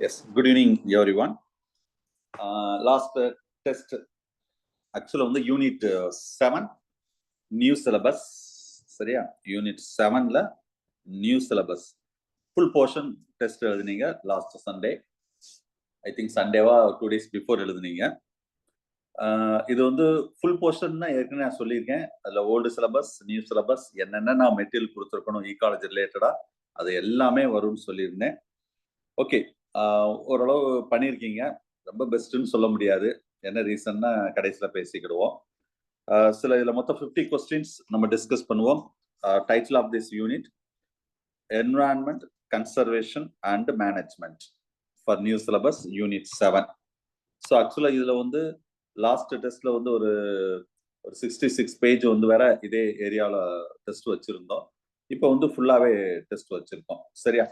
Yes, good evening everyone. Last test actually on the unit 7 new syllabus. சரியா unit 7ல new syllabus full portion test எழுதுனீங்க last Sunday. I think Sundayவா 2 days before எழுதுனீங்க. இது வந்து full portion ஏற்கனவே நான் சொல்லியிருக்கேன். அதுல old syllabus, new syllabus என்னென்ன நான் material கொடுத்துருக்கணும் ecology ரிலேட்டடா அது எல்லாமே வரும்னு சொல்லியிருந்தேன். ஓகே, ஓரளவு பண்ணியிருக்கீங்க. ரொம்ப பெஸ்ட்னு சொல்ல முடியாது. என்ன ரீசன்னா கடைசியில பேசிக்கிடுவோம். சில இதுல மொத்தம் 50 கொஸ்டின்ஸ் நம்ம டிஸ்கஸ் பண்ணுவோம். Title of this unit environment conservation and management for new syllabus unit 7. So actually இதுல வந்து லாஸ்ட் டெஸ்ட்ல வந்து ஒரு 66 பேஜ் வந்து வேற இதே ஏரியால டெஸ்ட் வச்சிருந்தோம். இப்போ வந்து ஃபுல்லாவே டெஸ்ட் வச்சிருக்கோம். சரியா,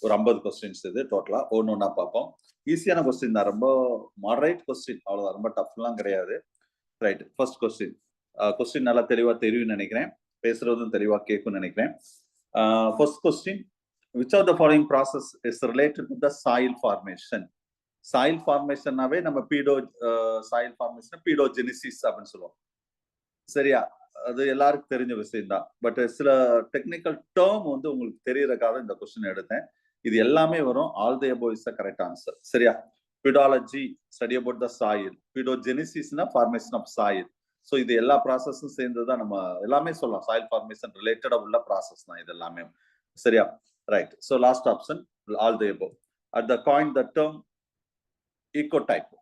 ஒரு 50 கொஸ்டின்ஸ் இது டோட்டலா ஒன்னா பார்ப்போம். ஈஸியான கொஸ்டின் தான், ரொம்ப மாடரேட் கொஸ்டின், அவ்வளவுதான், ரொம்ப டஃப்லாம் கிடையாது. ரைட், ஃபர்ஸ்ட் கொஸ்டின் நல்லா தெளிவா தெரியும்னு நினைக்கிறேன், பேசுறதும் தெளிவா கேட்கும்னு நினைக்கிறேன். First question, which of the following process is related to the soil formation? soil formationனாவே நம்ம soil formation பீடோஜெனிசிஸ் அப்படின்னு சொல்லுவோம். சரியா, அது எல்லாருக்கும் தெரிஞ்ச விஷயம் தான். பட் சில டெக்னிக்கல் டேர்ம் வந்து உங்களுக்கு தெரியறதுக்காக இந்த கொஸ்டின் எடுத்தேன். இது எல்லாமே வரும். All the above is the correct answer. சரியா, pedology study about the soil, பீடோஜெனிசிஸ்னா ஃபார்மேஷன் ஆஃப் சாயில். ஸோ இது எல்லா ப்ராசஸும் சேர்ந்துதான் நம்ம எல்லாமே சொல்லலாம். சாயில் ஃபார்மேஷன் ரிலேட்டடா உள்ள ப்ராசஸ் தான் இது எல்லாமே. சரியா, right. So last option all the above. At the coin the term ecotype.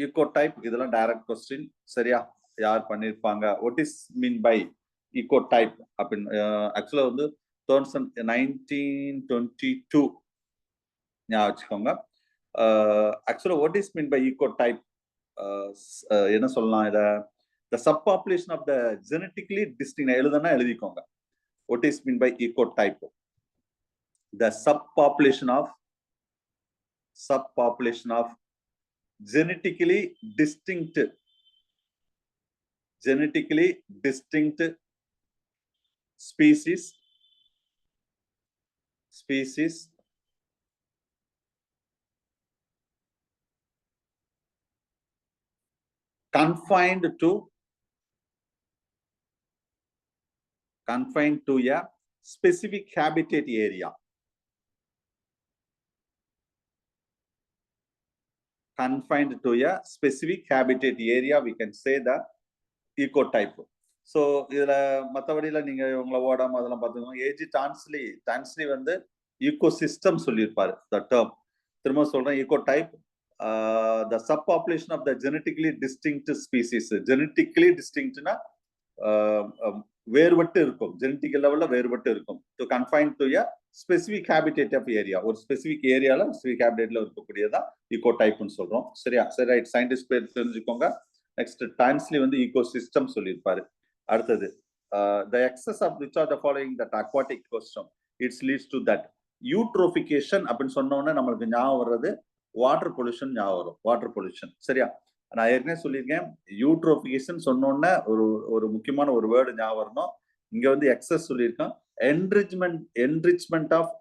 Ecotype இதெல்லாம் டைரக்ட் கொஸ்டின். சரியா, யார் பண்ணிருப்பாங்க? What is mean by ecotype அப்படின்னு ஆக்சுவலா வந்து 1922 ஞாபகம் வச்சுக்கோங்க. ஆக்சுவலா what is mean by ecotype என்ன சொல்லலாம்? இத the subpopulation of the genetically distinct எழுதுனா எழுதிக்கோங்க. what is mean by ecotype? the subpopulation of genetically distinct species confined to a specific habitat area. Confined to a specific habitat area, we can say the ecotype. So இதுல மத்தபடியில நீங்க உங்களை ஓடாம அதெல்லாம் பார்த்துக்கோங்க. AG டான்ஸ்லி வந்து ecosystem சொல்லியிருப்பாரு the term. திரும்ப சொல்றேன், ecotype the subpopulation of the genetically distinct species. genetically distinct-னா வேறுபட்டு இருக்கும், ஜெனடிக் லெவல்ல வேறுபட்டு இருக்கும். To confine to a specific habitat of area, ஒரு ஸ்பெசிபிக் ஏரியால ஸ்பெசிபிக் ஹேபிடேட்ல இருக்கக்கூடியதான் ஈகோடைப்னு சொல்றோம். சரியா, சரி, ரைட். சயின்டிஸ்ட் பேர் தெரிஞ்சுக்கோங்க. நெக்ஸ்ட் டான்ஸ்லி வந்து ஈகோசிஸ்டம் சொல்லியிருப்பாரு. அடுத்தது the excess of which are the following that aquatic ecosystem it leads to that eutrophication அப்படின்னு சொன்னோன்னே நம்மளுக்கு ஞாபகம் வர்றது வாட்டர் பொல்யூஷன் ஞாபகம் வரும். Water pollution. சரியா, நான் ஏற்கனவே சொல்லியிருக்கேன், யூட்ரோபிகேஷன் சொன்னோன்னே ஒரு முக்கியமான ஒரு வேர்டு ஞாபகம் வரணும். இங்க வந்து எக்ஸஸ் சொல்லியிருக்கோம். என்ரிச்மெண்ட் ஆஃப்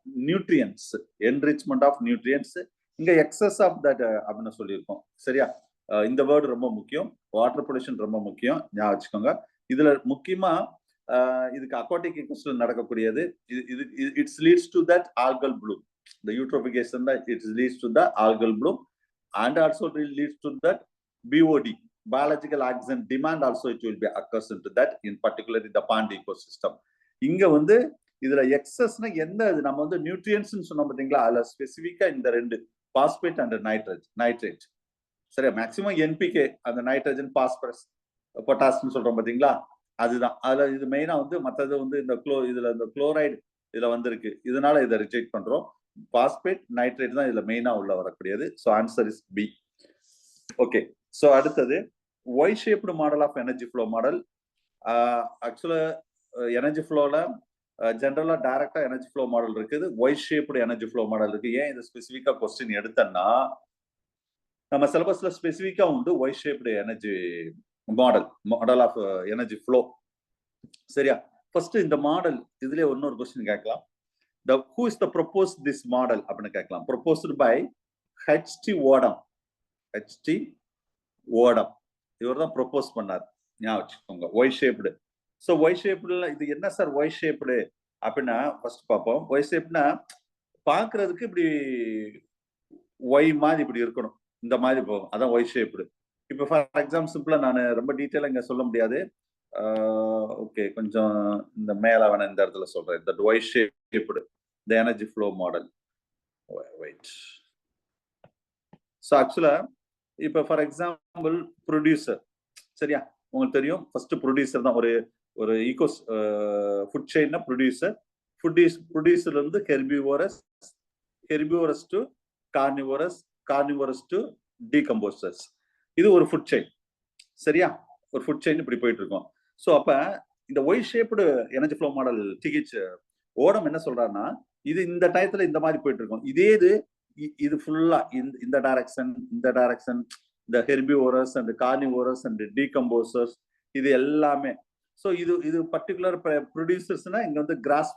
நியூட்ரியன்ஸ், இங்க எக்ஸஸ் ஆஃப் தட் அப்படின்னு சொல்லியிருக்கோம். சரியா, இந்த வேர்டு ரொம்ப முக்கியம். வாட்டர் பொல்யூஷன் ரொம்ப முக்கியம், ஞாபகம் வச்சுக்கோங்க. இதுல முக்கியமா இதுக்கு அக்வாட்டிக் ஈகோசிஸ்டம் நடக்கக்கூடியது. It's leads to that algal bloom. the eutrophication that it leads to the algal bloom and also it leads to that BOD, biological oxygen demand also it will be occurs into that, in particular in the pond ecosystem. இங்க வந்து இதுல எக்ஸஸ்னா என்ன? நம்ம வந்து nutrients சொன்னோம் பாத்தீங்களா, அதுல ஸ்பெசிபிக்கா இந்த ரெண்டு பாஸ்பேட் அண்ட் நைட்ரேட். சரியா, மேக்சிமம் என்பிகே அந்த நைட்ரஜன் பாஸ்பரஸ் பொட்டாசியம் சொல்றோம் பாத்தீங்களா, அதுதான். அதுல இது மெயினா வந்து மற்றது வந்து இந்த இதுல இந்த குளோரைடு இதுல வந்திருக்கு, இதனால இதை ரிஜெக்ட் பண்றோம். பாஸ்பேட் நைட்ரேட் தான் இதுல மெயினா உள்ள வரக்கூடியது. So answer is B. Okay, so அடுத்தது Y shaped model of energy flow model. ஆக்சுவலா எனர்ஜி ஃப்ளோல ஜென்ரலா டைரக்டா எனர்ஜி ஃப்ளோ மாடல் இருக்குது, Y shaped energy flow model இருக்கு. ஏன் இது ஸ்பெசிபிக்கா கொஸ்டின் எடுத்தேன்னா, நம்ம சிலபஸ்ல ஸ்பெசிபிக்கா உண்டு Y shaped energy model of energy flow. சரியா, ஃபர்ஸ்ட் இந்த மாடல் இதுல இன்னொரு கொஸ்டின் கேட்கலாம். who is the proposed this model அப்படின்னு கேட்கலாம். proposed by H T Odum. H T Odum இவர் தான் ப்ரொபோஸ் பண்ணார். ஞாபகம் வச்சுக்கோங்க. Y shaped. ஸோ ஒய் ஷேப்டுல இது என்ன சார் ஒய் ஷேப்டு அப்படின்னா ஃபர்ஸ்ட் பார்ப்போம். ஒய் ஷேப்னா பார்க்கறதுக்கு இப்படி ஒய் மாதிரி இப்படி இருக்கணும். இந்த மாதிரி போகும். அதான் ஒய் ஷேப்டு. இப்போ ஃபார் எக்ஸாம்பிள் சிம்பிளா நான் ரொம்ப டீட்டெயிலா இங்க சொல்ல முடியாது. ஓகே, கொஞ்சம் இந்த மேல வேணா இந்த இடத்துல சொல்றேன். That Y shaped the energy flow model. Wait. So actually இப்போ ஃபார் எக்ஸாம்பிள் ப்ரொடியூசர், சரியா? உங்களுக்கு தெரியும் ஃபர்ஸ்ட் ப்ரொடியூசர் தான். ஒரு ஈகோஸ் ஃபுட் செயின்னா ப்ரொடியூசர். ப்ரொடியூசர் வந்து herbivorous to carnivorous to decomposers. இது ஒரு ஃபுட் செயின், சரியா? ஒரு ஃபுட் செயின் இப்படி போயிட்டு இருக்கோம். ஸோ அப்ப இந்த Y shaped energy flow model D H Odum என்ன சொல்றாருன்னா, இது இந்த டயத்துல இந்த மாதிரி போயிட்டு இருக்கோம். இது ஃபுல்லா இந்த டைரக்ஷன், இந்த herbivorous and carnivorous and decomposers, இது எல்லாமே. ஸோ இது பர்டிகுலர் ப்ரொடியூசர்ஸ்னா இங்க வந்து cross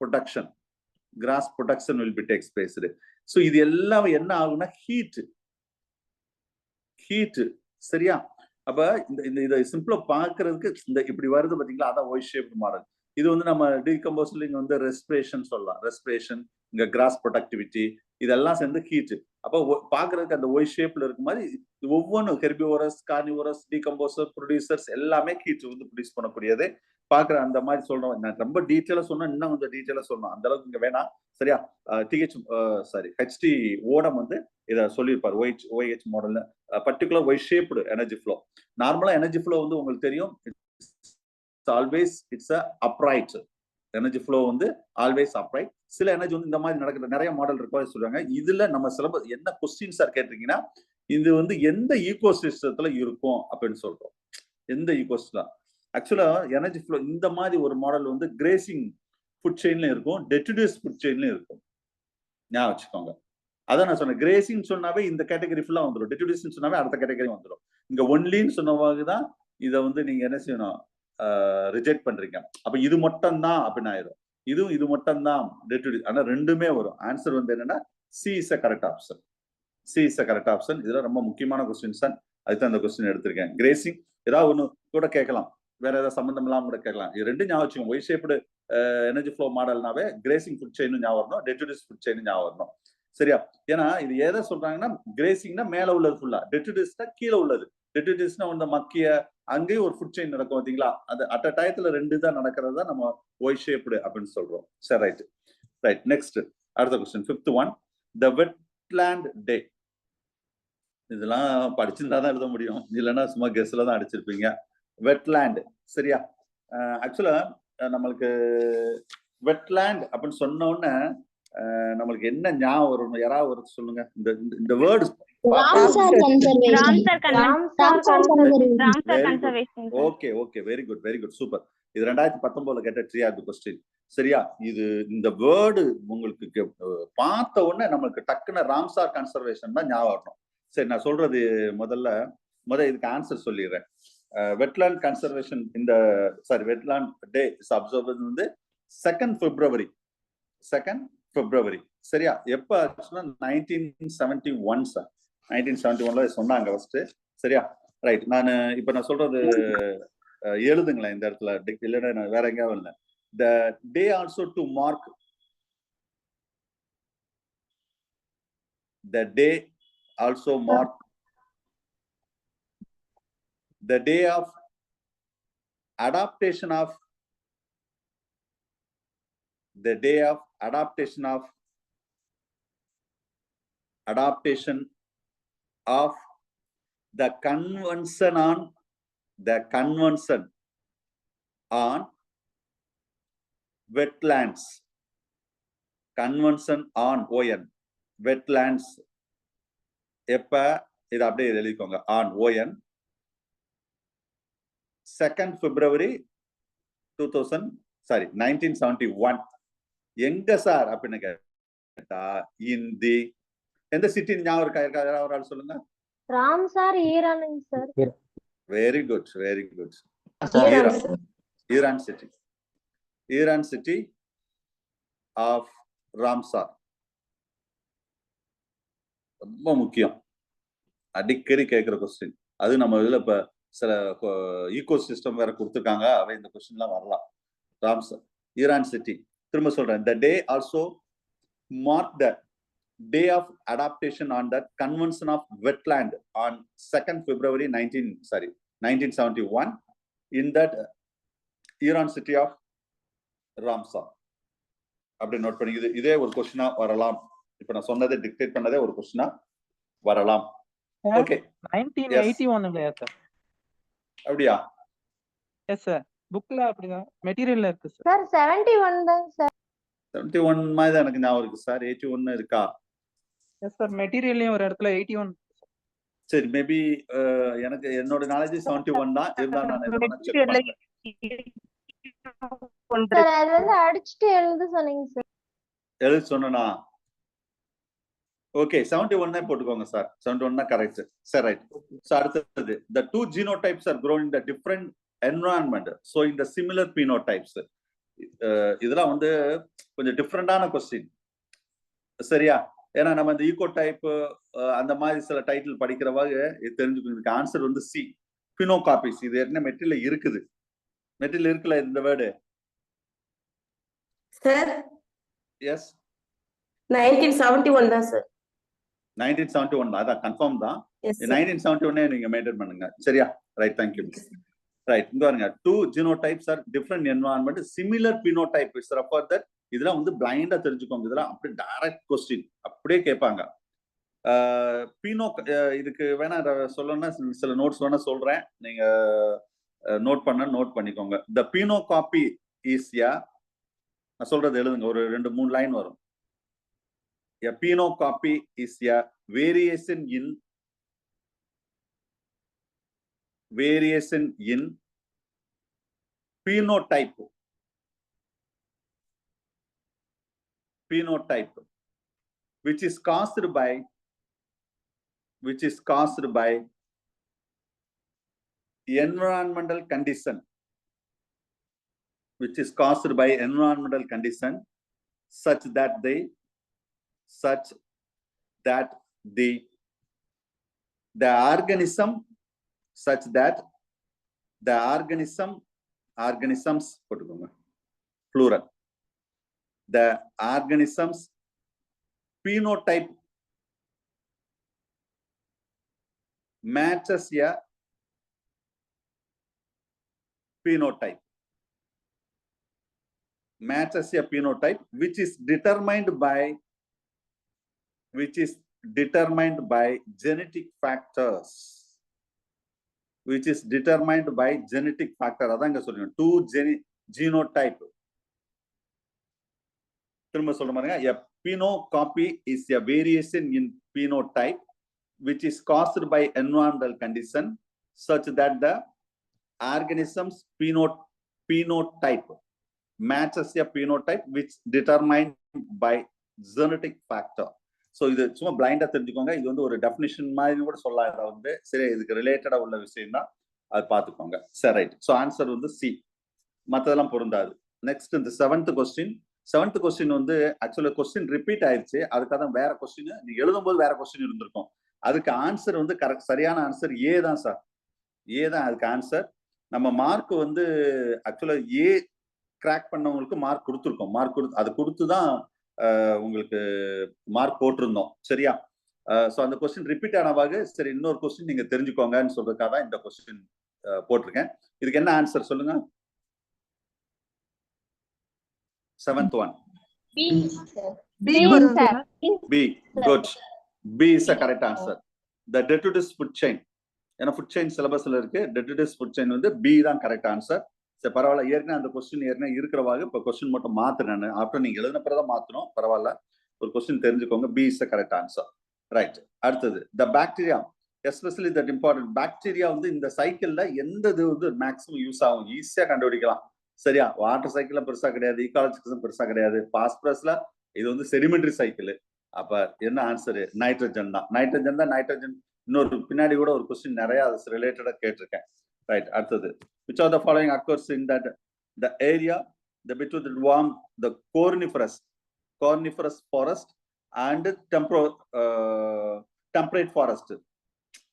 production will be takes place. So இது எல்லாம் என்ன ஆகும்னா ஹீட், சரியா? அப்ப இந்த இதை சிம்பிளா பாக்குறதுக்கு இந்த இப்படி வருது பாத்தீங்களா, அதான் ஒய் ஷேப் மாடல். இது வந்து நம்ம டீகம்போசர்ல இங்க வந்து ரெஸ்பிரேஷன் சொல்லலாம். ரெஸ்பிரேஷன், இங்க கிராஸ் ப்ரொடக்டிவிட்டி, இதெல்லாம் சேர்ந்து ஹீட். அப்ப பாக்குறதுக்கு அந்த ஒய் ஷேப்ல இருக்க மாதிரி ஒவ்வொன்றும் ஹெர்பிவோரஸ், கார்னிவோரஸ், டீகம்போசர், ப்ரொடியூசர்ஸ் எல்லாமே ஹீட் வந்து ப்ரொடியூஸ் பண்ணக்கூடியது. பாக்குற அந்த மாதிரி சொல்றோம். நான் ரொம்ப டீட்டெயிலா சொன்னா இன்னும் கொஞ்சம் டீட்டெயிலா சொல்லணும். அந்த அளவுக்கு இங்க வேணாம், சரியா? ஹெச்டி ஓடம் வந்து இதை சொல்லியிருப்பார். OH மாடல்ல particular Y shaped energy flow. நார்மலா எனர்ஜி ஃப்ளோ வந்து உங்களுக்கு தெரியும், இட்ஸ் அப்ரைட் எனர்ஜி ஃப்ளோ வந்து ஆல்வேஸ் அப்ரைட். சில எனர்ஜி வந்து இந்த மாதிரி நடக்கிற நிறைய மாடல் இருக்கு சொல்றாங்க. இதுல நம்ம சிலபஸ் என்ன கொஸ்டின் சார் கேட்டிருக்கீங்கன்னா, இது வந்து எந்த ஈகோ சிஸ்டத்துல இருக்கும் அப்படின்னு சொல்றோம். எந்த ஈகோ சிஸ்டம்? ஆக்சுவலா எனர்ஜி ஃப்ளோ இந்த மாதிரி ஒரு மாடல் வந்து கிரேசிங் ஃபுட் செயின்ல இருக்கும், டெட்ரிடியூஸ் ஃபுட் செயின்ல இருக்கும். ஞாபகம் வச்சுக்கோங்க. அதான் நான் சொன்னேன், கிரேசிங் சொன்னாவே இந்த கேட்டகரி ஃபுல்லா வந்துடும், டெட்ரிடியூஸ் சொன்னாவே அடுத்த கேட்டகரி வந்துடும். இங்க ஒன்லின்னு சொன்னவாக்குதான் இதை வந்து நீங்க என்ன செய்யணும், ரிஜெக்ட் பண்றீங்க. அப்ப இது மட்டும் தான் அப்படின்னு ஆயிடும். இது மட்டும் தான் டெட்ரிடியூஸ். ஆனா ரெண்டுமே வரும். ஆன்சர் வந்து என்னன்னா C is a correct option. இதுல ரொம்ப முக்கியமான கொஸ்டின் சார், அதுதான் அந்த கொஸ்டின் எடுத்திருக்கேன். கிரேசிங் ஏதாவது ஒண்ணு கூட கேட்கலாம், வேற ஏதாவது சம்பந்தம் இல்லாம கூட கேட்கலாம். இது ரெண்டும் ஞாபகம் வச்சுக்கோங்க. ஒய் ஷேப்டு எனர்ஜி ஃப்ளோ மாடல்னாவே கிரேசிங் ஃபுட் செயின் ஞாபகம் வரணும், டெட்ரிடியூஸ் ஃபுட் செயின் ஞாபகம் வரணும், சரியா? ஏன்னா இது எதை சொல்றாங்கன்னா, கிரேசிங்னா மேல உள்ளது ஃபுல்லா, டெட்ரிடியூஸ்னா கீழே உள்ளது. டெட்ரிடியூஸ்னா வந்து மக்கிய அங்கேயும் ஒரு ஃபுட் செயின் நடக்கும் பாத்தீங்களா, அது அட் அ டயத்துல ரெண்டு தான் நடக்கிறது தான் நம்ம ஒய் ஷேப்டு அப்படின்னு சொல்றோம். சரி, ரைட். நெக்ஸ்ட் அடுத்த கொஸ்டின், 5th ஒன், த வெட்லேண்ட் டே. இதெல்லாம் படிச்சிருந்தா தான் எழுத முடியும், இல்லைன்னா சும்மா கெஸ்ல தான் அடிச்சிருப்பீங்க. வெட்லேண்ட், சரியா? ஆக்சுவலா நம்மளுக்கு வெட்லேண்ட் அப்படின்னு சொன்ன உடனே நம்மளுக்கு என்ன ஞாபகம் வரும்? யாராவது ஒரு சொல்லுங்க. இந்த word okay, very good, super. இது 2019 கேட்ட ட்ரியாக் கொஸ்டின், சரியா? இது இந்த வேர்டு உங்களுக்கு பார்த்த உடனே நம்மளுக்கு டக்குன்னு ராம்சார் கன்சர்வேஷன் தான் ஞாபகம் வரணும். சரி, நான் சொல்றது முதல்ல இதுக்கு ஆன்சர் சொல்லிடுறேன். Wetland conservation wetland day is observed வந்து 2nd February, சரியா? எப்ப ஆச்சுன்னா 1971 சார். 1971ல சொன்னாங்க ஃபர்ஸ்ட், சரியா? ரைட். இப்ப நான் சொல்றது எழுதுங்களேன் இந்த இடத்துல, இல்லைன்னா வேற எங்கேயாவது இல்லை. The day also to mark the day of adaptation of the convention on wetlands. Convention on ON wetlands. எப்ப இது அப்படியே எழுதிக்கோங்க, on ON 2nd February 1971. எங்க சார் அப்படின்னு கேட்டா, எந்த சிட்டி ஞாபகம் இருக்கா? ஒரு ஆள் சொல்லுங்க. Ramsar, Iran sir. Very good. Iran city of Ramsar. ரொம்ப முக்கியம், அடிக்கடி கேட்கிற கொஸ்டின். அது நம்ம இதுல இப்ப சில ஈகோ சிஸ்டம் வேற கொடுத்துருக்காங்க, அவை இந்த கொஸ்டின்லாம் வரலாம். ராம்சர் ஈரான் சிட்டி, திரும்ப சொல்றேன், the day also marked the day of adaptation on the convention of wetland on 2nd February 1971 in that Iran city of Ramsar. அப்படி நோட் பண்ணிக்குது. இதே ஒரு கொஸ்டினா வரலாம். இப்ப நான் சொன்னதை டிக்டேட் பண்ணதே ஒரு கொஸ்டினா வரலாம். ஓகே, 1981 இல்லையா சார்? அப்படியா? எஸ் சார், புக்ல அப்படிதான் மெட்டீரியல்ல இருக்கு சார். சார் 71 தான் சார். 71 மாதிரி தான் எனக்கு ஞாபகம் இருக்கு சார். 81 இருக்கா? எஸ் சார், மெட்டீரியல்லையும் ஒரு இடத்துல 81. சரி, மேபி எனக்கு என்னோட நாலேஜ் 71 தான் இருந்தாலும் நான் எதை வேணா செக் பண்றேன். சார் அது வந்து அடிச்சிட்டு எழுத சொன்னீங்க சார். எழுதி சொன்னா ஓகே, 71 போட்டுக்கோங்க சார். 71 தான் கரெக்ட். சரி, ரைட். சோ அடுத்தது, the two genotypes are grown in the different environment, so in the similar phenotypes. இதெல்லாம் வந்து கொஞ்சம் டிஃப்ரெண்டான கொஸ்டின், சரியா? ஏன்னா நம்ம இந்த ஈகோ டைப் அந்த மாதிரி சில டைட்டில் படிக்கிறவாக தெரிஞ்சுக்கணும். ஆன்சர் வந்து சி, பினோகாபிஸ். இது என்ன மெட்டீரியல் இருக்குது? மெட்டீரியல் இருக்குல்ல இந்த வேர்டு? சார் எஸ், 1971 தான் சார். 1971 தான், அதான் கன்ஃபார்ம் தான். எஸ் 1971 நீங்க மெயின்டைன் பண்ணுங்க, சரியா? Right, thank you. ரைட், இங்க பாருங்க, two genotypes are different environment, similar phenotype is refer that. இதெல்லாம் வந்து பிளைண்டா தெரிஞ்சுக்கோங்க. இதெல்லாம் அப்படியே டைரக்ட் கொஸ்டின் அப்படியே கேட்பாங்க. இதுக்கு வேணா சொல்லணும்னா சில நோட்ஸ் வேணா சொல்றேன், நீங்க நோட் பண்ணிக்கோங்க. த பினோகாபி இஸ் யா, நான் சொல்றது எழுதுங்க, ஒரு 2-3 லைன் வரும். A phenocopy is a variation in phenotype, which is caused by environmental condition, such that the organisms போட்டுக்கோங்க plural, the organisms phenotype matches a phenotype, which is determined by genetic factors, அதான் இங்க சொல்லுங்க. Two genotype, திரும்ப சொல்ற பாருங்க. A phenocopy is a variation in phenotype which is caused by environmental condition such that the organism's phenotype matches a phenotype which determined by genetic factor. So இது சும்மா பிளைண்டா தெரிஞ்சுக்கோங்க. இது வந்து ஒரு டெஃபினிஷன் மாதிரி கூட சொல்லலாம். இதை வந்து சரி, இதுக்கு ரிலேட்டடா உள்ள விஷயம் தான், அது பார்த்துக்கோங்க. சரி, ரைட். ஸோ ஆன்சர் வந்து சி, மற்றதெல்லாம் பொருந்தாது. நெக்ஸ்ட் இந்த 7th கொஸ்டின் வந்து ஆக்சுவலா கொஸ்டின் ரிப்பீட் ஆயிடுச்சு. அதுக்காக தான் வேற கொஸ்டின் நீங்க எழுதும்போது வேற கொஸ்டின் இருந்திருக்கும். அதுக்கு ஆன்சர் வந்து கரெக்ட், சரியான ஆன்சர் ஏ தான் சார். ஏ தான் அதுக்கு ஆன்சர். நம்ம மார்க் வந்து ஆக்சுவலா ஏ கிராக் பண்ணவங்களுக்கு மார்க் கொடுத்துருக்கோம். அது கொடுத்துதான் உங்களுக்கு மார்க் போட்டிருந்தோம், சரியா? சோ அந்த கொஸ்டின் ரிப்பீட் ஆனவாக சரி இன்னொரு கொஸ்டின் நீங்க தெரிஞ்சுக்கோங்கன்னு சொல்றதுக்காக தான் இந்த கொஸ்டின் போட்டிருக்கேன். இதுக்கு என்ன ஆன்சர் சொல்லுங்க? 7th one. B sir. B, good. B is the correct answer. The detritus food chain. ஏன்னா ஃபுட் செயின் சிலபஸ்ல இருக்கு. detritus food chain வந்து B தான் கரெக்ட் ஆன்சர். சரி, பரவாயில்ல. ஏற்கனவே அந்த கொஸ்டின் இருக்கிறவாக இப்ப கொஸ்டின் மட்டும் மாத்துறேன். ஆஃப்டர் நீங்க எழுதின பிறகுதான் மாத்தணும், பரவாயில்ல. ஒரு கொஸ்டின் தெரிஞ்சுக்கோங்க. B is the correct answer. Right. அடுத்தது, the bacteria, especially that important bacteria வந்து இந்த சைக்கிள்ல எந்த இது வந்து மேக்ஸிமம் யூஸ் ஆகும், ஈஸியா கண்டுபிடிக்கலாம், சரியா? வாட்டர் சைக்கிள்ல பெருசா கிடையாது, ஈகாலஜிக்கல்ல பெருசா கிடையாது, பாஸ்பரஸ்ல இது வந்து செடிமெண்டரி சைக்கிள். அப்ப என்ன ஆன்சர்? நைட்ரஜன் தான். நைட்ரஜன் இன்னொரு பின்னாடி கூட ஒரு கொஸ்டின் நிறைய அது ரிலேட்டடா கேட்டிருக்கேன். ரைட். அடுத்தது, which of the following occurs in that the area the between the warm the coniferous forest and temperate forest,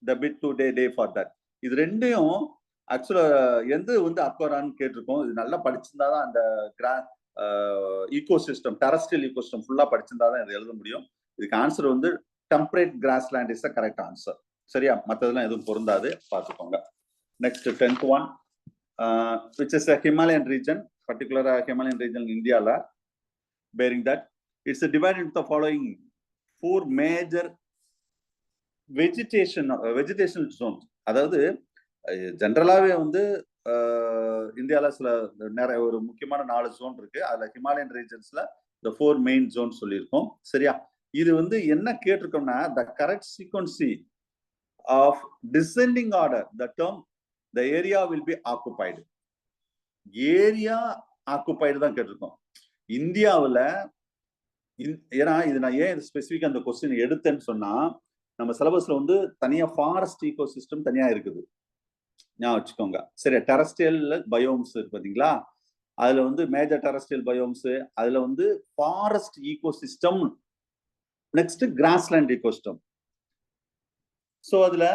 the bit to day for that. இது ரெண்டையும் ஆக்சுவலா எந்த வந்து அக்வரான்னு கேட்டிருக்கோம். இது நல்லா படிச்சிருந்தா தான் அந்த ஈகோசிஸ்டம், டெரஸ்ட்ரியல் ஈகோசிஸ்டம் ஃபுல்லா படிச்சிருந்தா தான் இது எழுத முடியும். இதுக்கு ஆன்சர் வந்து temperate grassland is the correct answer. சரியா? மற்றதெல்லாம் எதுவும் பொருந்தாது, பார்த்துக்கோங்க. Next 10th one, which is a Himalayan region, particular Himalayan region in India, bearing that it's divided into the following 4 major vegetation zones. அதாவது ஜெனரலாவே வந்து இந்தியால சில நிறைய ஒரு முக்கியமான 4 ஜோன் இருக்கு. அதுல ஹிமாலயன் ரீஜன்ஸ்ல the 4 மெயின் ஜோன் சொல்லியிருக்கோம். சரியா? இது வந்து என்ன கேட்டிருக்கோம்னா the correct sequence of descending order, the term the area will be occupied. Area occupied தான் கேட்டிருக்கோம். இந்தியாவில் ஏன்னா இது நான் ஏன் ஸ்பெசிஃபிக் அந்த கொஸ்டின் எடுத்தேன்னு சொன்னா, நம்ம சிலபஸ்ல வந்து தனியா ஃபாரஸ்ட் ஈகோ சிஸ்டம் தனியா இருக்குது, ஞாபகம் வச்சுக்கோங்க. சரி, டெரஸ்ட்ரியல் பயோம்ஸ் இருக்கு பாத்தீங்களா, அதுல வந்து மேஜர் டெரஸ்ட்ரியல் பயோம்ஸ், அதுல வந்து forest eco system, next grassland eco system. So அதுல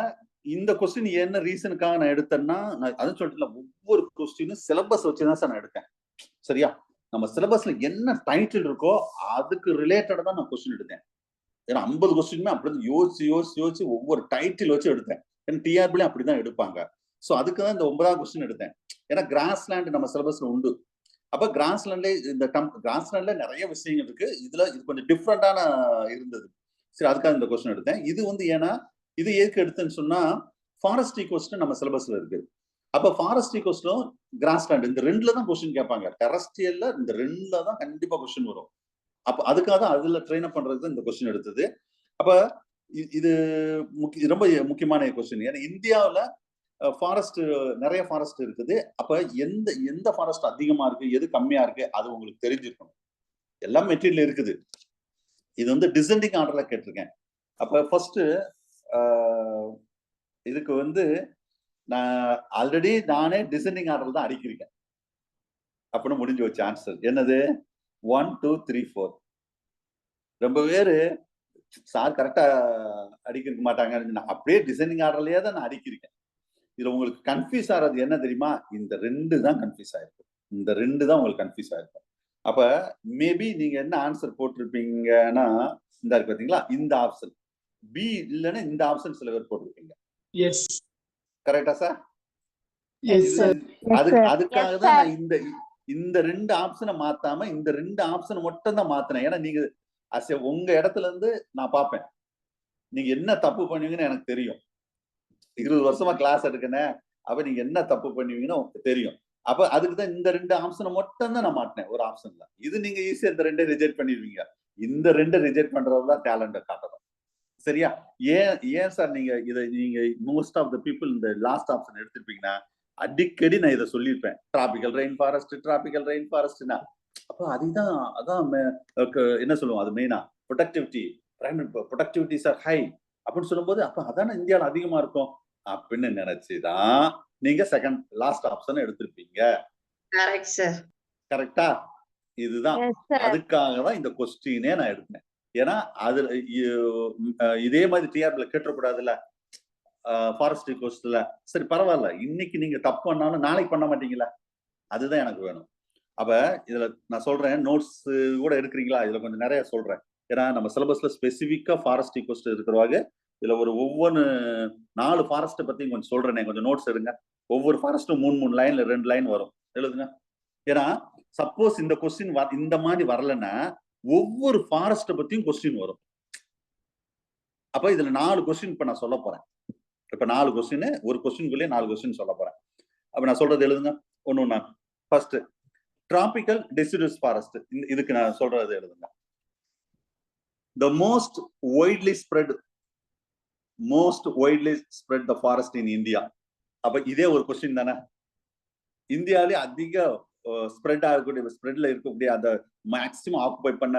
இந்த கொஸ்டின் என்ன ரீசனுக்காக நான் எடுத்தேன்னா, நான் அதுவும் சொல்லிட்டு ஒவ்வொரு கொஸ்டினும் சிலபஸ் வச்சுதான் சார் நான் எடுத்தேன். சரியா? நம்ம சிலபஸ்ல என்ன டைட்டில் இருக்கோ அதுக்கு ரிலேட்டடா தான் நான் கொஸ்டின் எடுத்தேன். ஏன்னா 50 கொஸ்டினுமே அப்படி யோசிச்சு ஒவ்வொரு டைட்டில் வச்சு எடுத்தேன். ஏன்னா டிஆர்பிலையும் அப்படிதான் எடுப்பாங்க. ஸோ அதுக்கு தான் இந்த 9வது கொஸ்டின் எடுத்தேன். ஏன்னா கிராஸ்லேண்ட் நம்ம சிலபஸ்ல உண்டு. அப்ப கிராஸ்லேண்ட்ல இந்த கிராஸ்லேண்ட்ல நிறைய விஷயங்கள் இருக்கு. இதுல இது கொஞ்சம் டிஃப்ரெண்டான இருந்தது. சரி, அதுக்காக இந்த கொஸ்டின் எடுத்தேன். இது வந்து ஏன்னா இது எதுக்கு எடுத்துன்னு சொன்னா, ஃபாரஸ்ட் ஈகோஸ்ட் நம்ம சிலபஸ்ல இருக்கு. அப்ப ஃபாரஸ்ட் ஈகோஸ்டும் கிராஸ்லேண்ட் இந்த 2ல தான் கொஸ்டின் கேட்பாங்க. டெரஸ்ட்ரியல்ல இந்த 2ல தான் கண்டிப்பா கொஸ்டின் வரும். அப்ப அதுக்காக தான் அதுல ட்ரெயின் அப் பண்றதுக்கு இந்த கொஸ்டின் எடுத்தது. அப்ப இது ரொம்ப முக்கியமான கொஸ்டின். ஏன்னா இந்தியாவில ஃபாரஸ்ட் நிறைய ஃபாரஸ்ட் இருக்குது. அப்ப எந்த ஃபாரஸ்ட் அதிகமா இருக்கு, எது கம்மியா இருக்கு, அது உங்களுக்கு தெரிஞ்சிருக்கணும். எல்லாம் மெட்டீரியல் இருக்குது. இது வந்து டிசெண்டிங் ஆர்டர்ல கேட்டிருக்கேன். அப்ப ஃபர்ஸ்ட் இதுக்கு வந்து நான் ஆல்ரெடி நானே டிசெண்டிங் ஆர்டர் தான் அடிக்கிறேன். அப்படின்னு முடிஞ்சு வச்ச ஆன்சர் என்னது? 1 2 3 4. ரொம்ப பேரு சார் கரெக்டா அடிக்க மாட்டாங்க, நான் அப்படியே டிசைனிங் ஆர்டர்லயே தான் நான் அடிக்கிறேன். இதுல உங்களுக்கு கன்ஃபியூஸ் ஆகிறது என்ன தெரியுமா? இந்த 2 தான் கன்ஃபியூஸ் ஆயிருக்கும். இந்த 2 தான் உங்களுக்கு கன்ஃபியூஸ் ஆயிருக்கும். அப்ப மேபி நீங்க என்ன ஆன்சர் போட்டிருப்பீங்கன்னா, இந்த இருக்கு பாத்தீங்களா, இந்த ஆப்ஷன் பி இல்லைன்னா இந்த ஆப்ஷன் சில பேர் போட்டிருப்பீங்க. எஸ் கரெக்டா சார்? Yes sir. அதுக்காக தான் நான் இந்த 2 ஆப்ஷனை மாத்தாம இந்த 2 ஆப்ஷன் மட்டும் தான் மாத்தினேன். ஏன்னா நீங்க உங்க இடத்துல இருந்து நான் பார்ப்பேன், நீங்க என்ன தப்பு பண்ணுவீங்கன்னு எனக்கு தெரியும். 20 வருஷமா கிளாஸ் எடுக்கனேன். அப்ப நீங்க என்ன தப்பு பண்ணுவீங்கன்னு உங்களுக்கு தெரியும். அப்ப அதுக்கு தான் இந்த 2 ஆப்ஷனை மட்டும் தான் நான் மாட்டினேன் ஒரு ஆப்ஷன்ல. இது நீங்க ஈஸியா இந்த 2 ரிஜெக்ட் பண்ணிடுவீங்க. இந்த 2 ரிஜெக்ட் பண்றதுதான் டேலண்ட காட்டணும். சரியா? ஏன் சார் நீங்க மோஸ்ட் ஆஃப் த பீப்புள் இந்த லாஸ்ட் ஆப்ஷன் எடுத்திருப்பீங்கன்னா, அடிக்கடி நான் இதை சொல்லியிருப்பேன், டிராபிக்கல் ரெயின் ஃபாரஸ்ட்னா. அப்ப அதான் என்ன சொல்லுவோம், அது மெயினா ப்ரொடக்டிவிட்டி சார் ஹை அப்படின்னு சொல்லும்போது, அப்ப அதான இந்தியாவில் அதிகமா இருக்கும் அப்படின்னு நினைச்சுதான் நீங்க செகண்ட் லாஸ்ட் ஆப்ஷன் எடுத்திருப்பீங்க. கரெக்டா? இதுதான் அதுக்காக தான் இந்த கொஸ்டினே நான் எடுத்தேன். ஏன்னா அது இதே மாதிரி டிஆர்பில கேட்டக்கூடாதுல்ல ஃபாரஸ்ட் கோஸ்ட்ல. சரி பரவாயில்ல, இன்னைக்கு நீங்க தப்பு பண்ணாலும் நாளைக்கு பண்ண மாட்டீங்களா? அதுதான் எனக்கு வேணும். அப்ப இதுல நான் சொல்றேன், நோட்ஸ் கூட எடுக்கிறீங்களா? இதுல கொஞ்சம் நிறைய சொல்றேன். ஏன்னா நம்ம சிலபஸ்ல ஸ்பெசிபிக்கா ஃபாரஸ்ட் கோஸ்ட் இருக்கிறவாங்க. இதுல ஒவ்வொரு 4 ஃபாரஸ்ட்டை பத்தி கொஞ்சம் சொல்றேன், கொஞ்சம் நோட்ஸ் எடுங்க. ஒவ்வொரு ஃபாரஸ்ட்டும் 3 லைன்ல 2 லைன் வரும், எழுதுங்க. ஏன்னா சப்போஸ் இந்த கொஸ்டின் இந்த மாதிரி வரலன்னா ஒவ்வொரு ஃபாரஸ்ட்டை பத்தியும் கொஸ்டின் வரும். அப்ப இதுல 4 கொஸ்டின் இப்ப நான் சொல்ல போறேன். இப்ப 4 கொஸ்டின், ஒரு கொஸ்டின்குள்ளே 4 கொஸ்டின் சொல்ல போறேன். அப்ப நான் சொல்றது எழுதுங்க ஒண்ணு. ஃபர்ஸ்ட் டிராபிக்கல் டெசிடியூஸ் ஃபாரஸ்ட், இதுக்கு நான் சொல்றது எழுதுங்க. The most widely spread the forest in India. அப்ப இதே ஒரு கொஸ்டின் தானே. இந்தியாவிலே அதிக ஸ்ப்ரெட் ஆகக்கூடிய ஸ்ப்ரெட்ல இருக்கக்கூடிய அந்த மேக்சிமம் ஆக்குபை பண்ண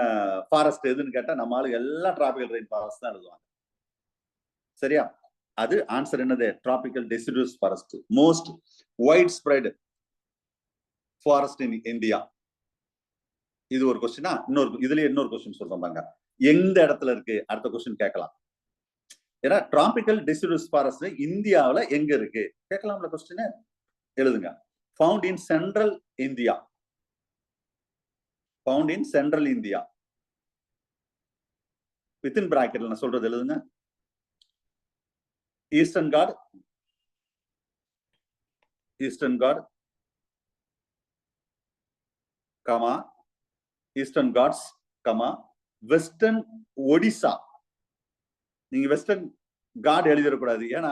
ஃபாரஸ்ட் எதுன்னு கேட்டா நம்ம ஆளு எல்லாம் டிராபிக்கல் ரெயின் ஃபாரஸ்ட் தான் எழுதுவாங்க. சரியா? அது ஆன்சர் என்னது? Tropical deciduous forest, most white spread forest in India. இது ஒரு கொஸ்டினா. இதுலயே இன்னொரு கொஸ்டின் சொல்றோம் பாருங்க, எந்த இடத்துல இருக்கு? அடுத்த கொஸ்டின் கேட்கலாம். ஏன்னா டிராபிக்கல் டெசிடியூஸ் ஃபாரஸ்ட் இந்தியாவுல எங்க இருக்கு கேட்கலாம்ல கொஸ்டின் எழுதுங்க. Found in central India. Found in central India. Within பிராக்கெட்ல நான் சொல்றது எழுதுங்க. Eastern Ghat, Eastern Ghat, comma Eastern Ghats, comma western Odisha. நீங்க வெஸ்டர்ன் காட் எழுதிடக்கூடாது, ஏன்னா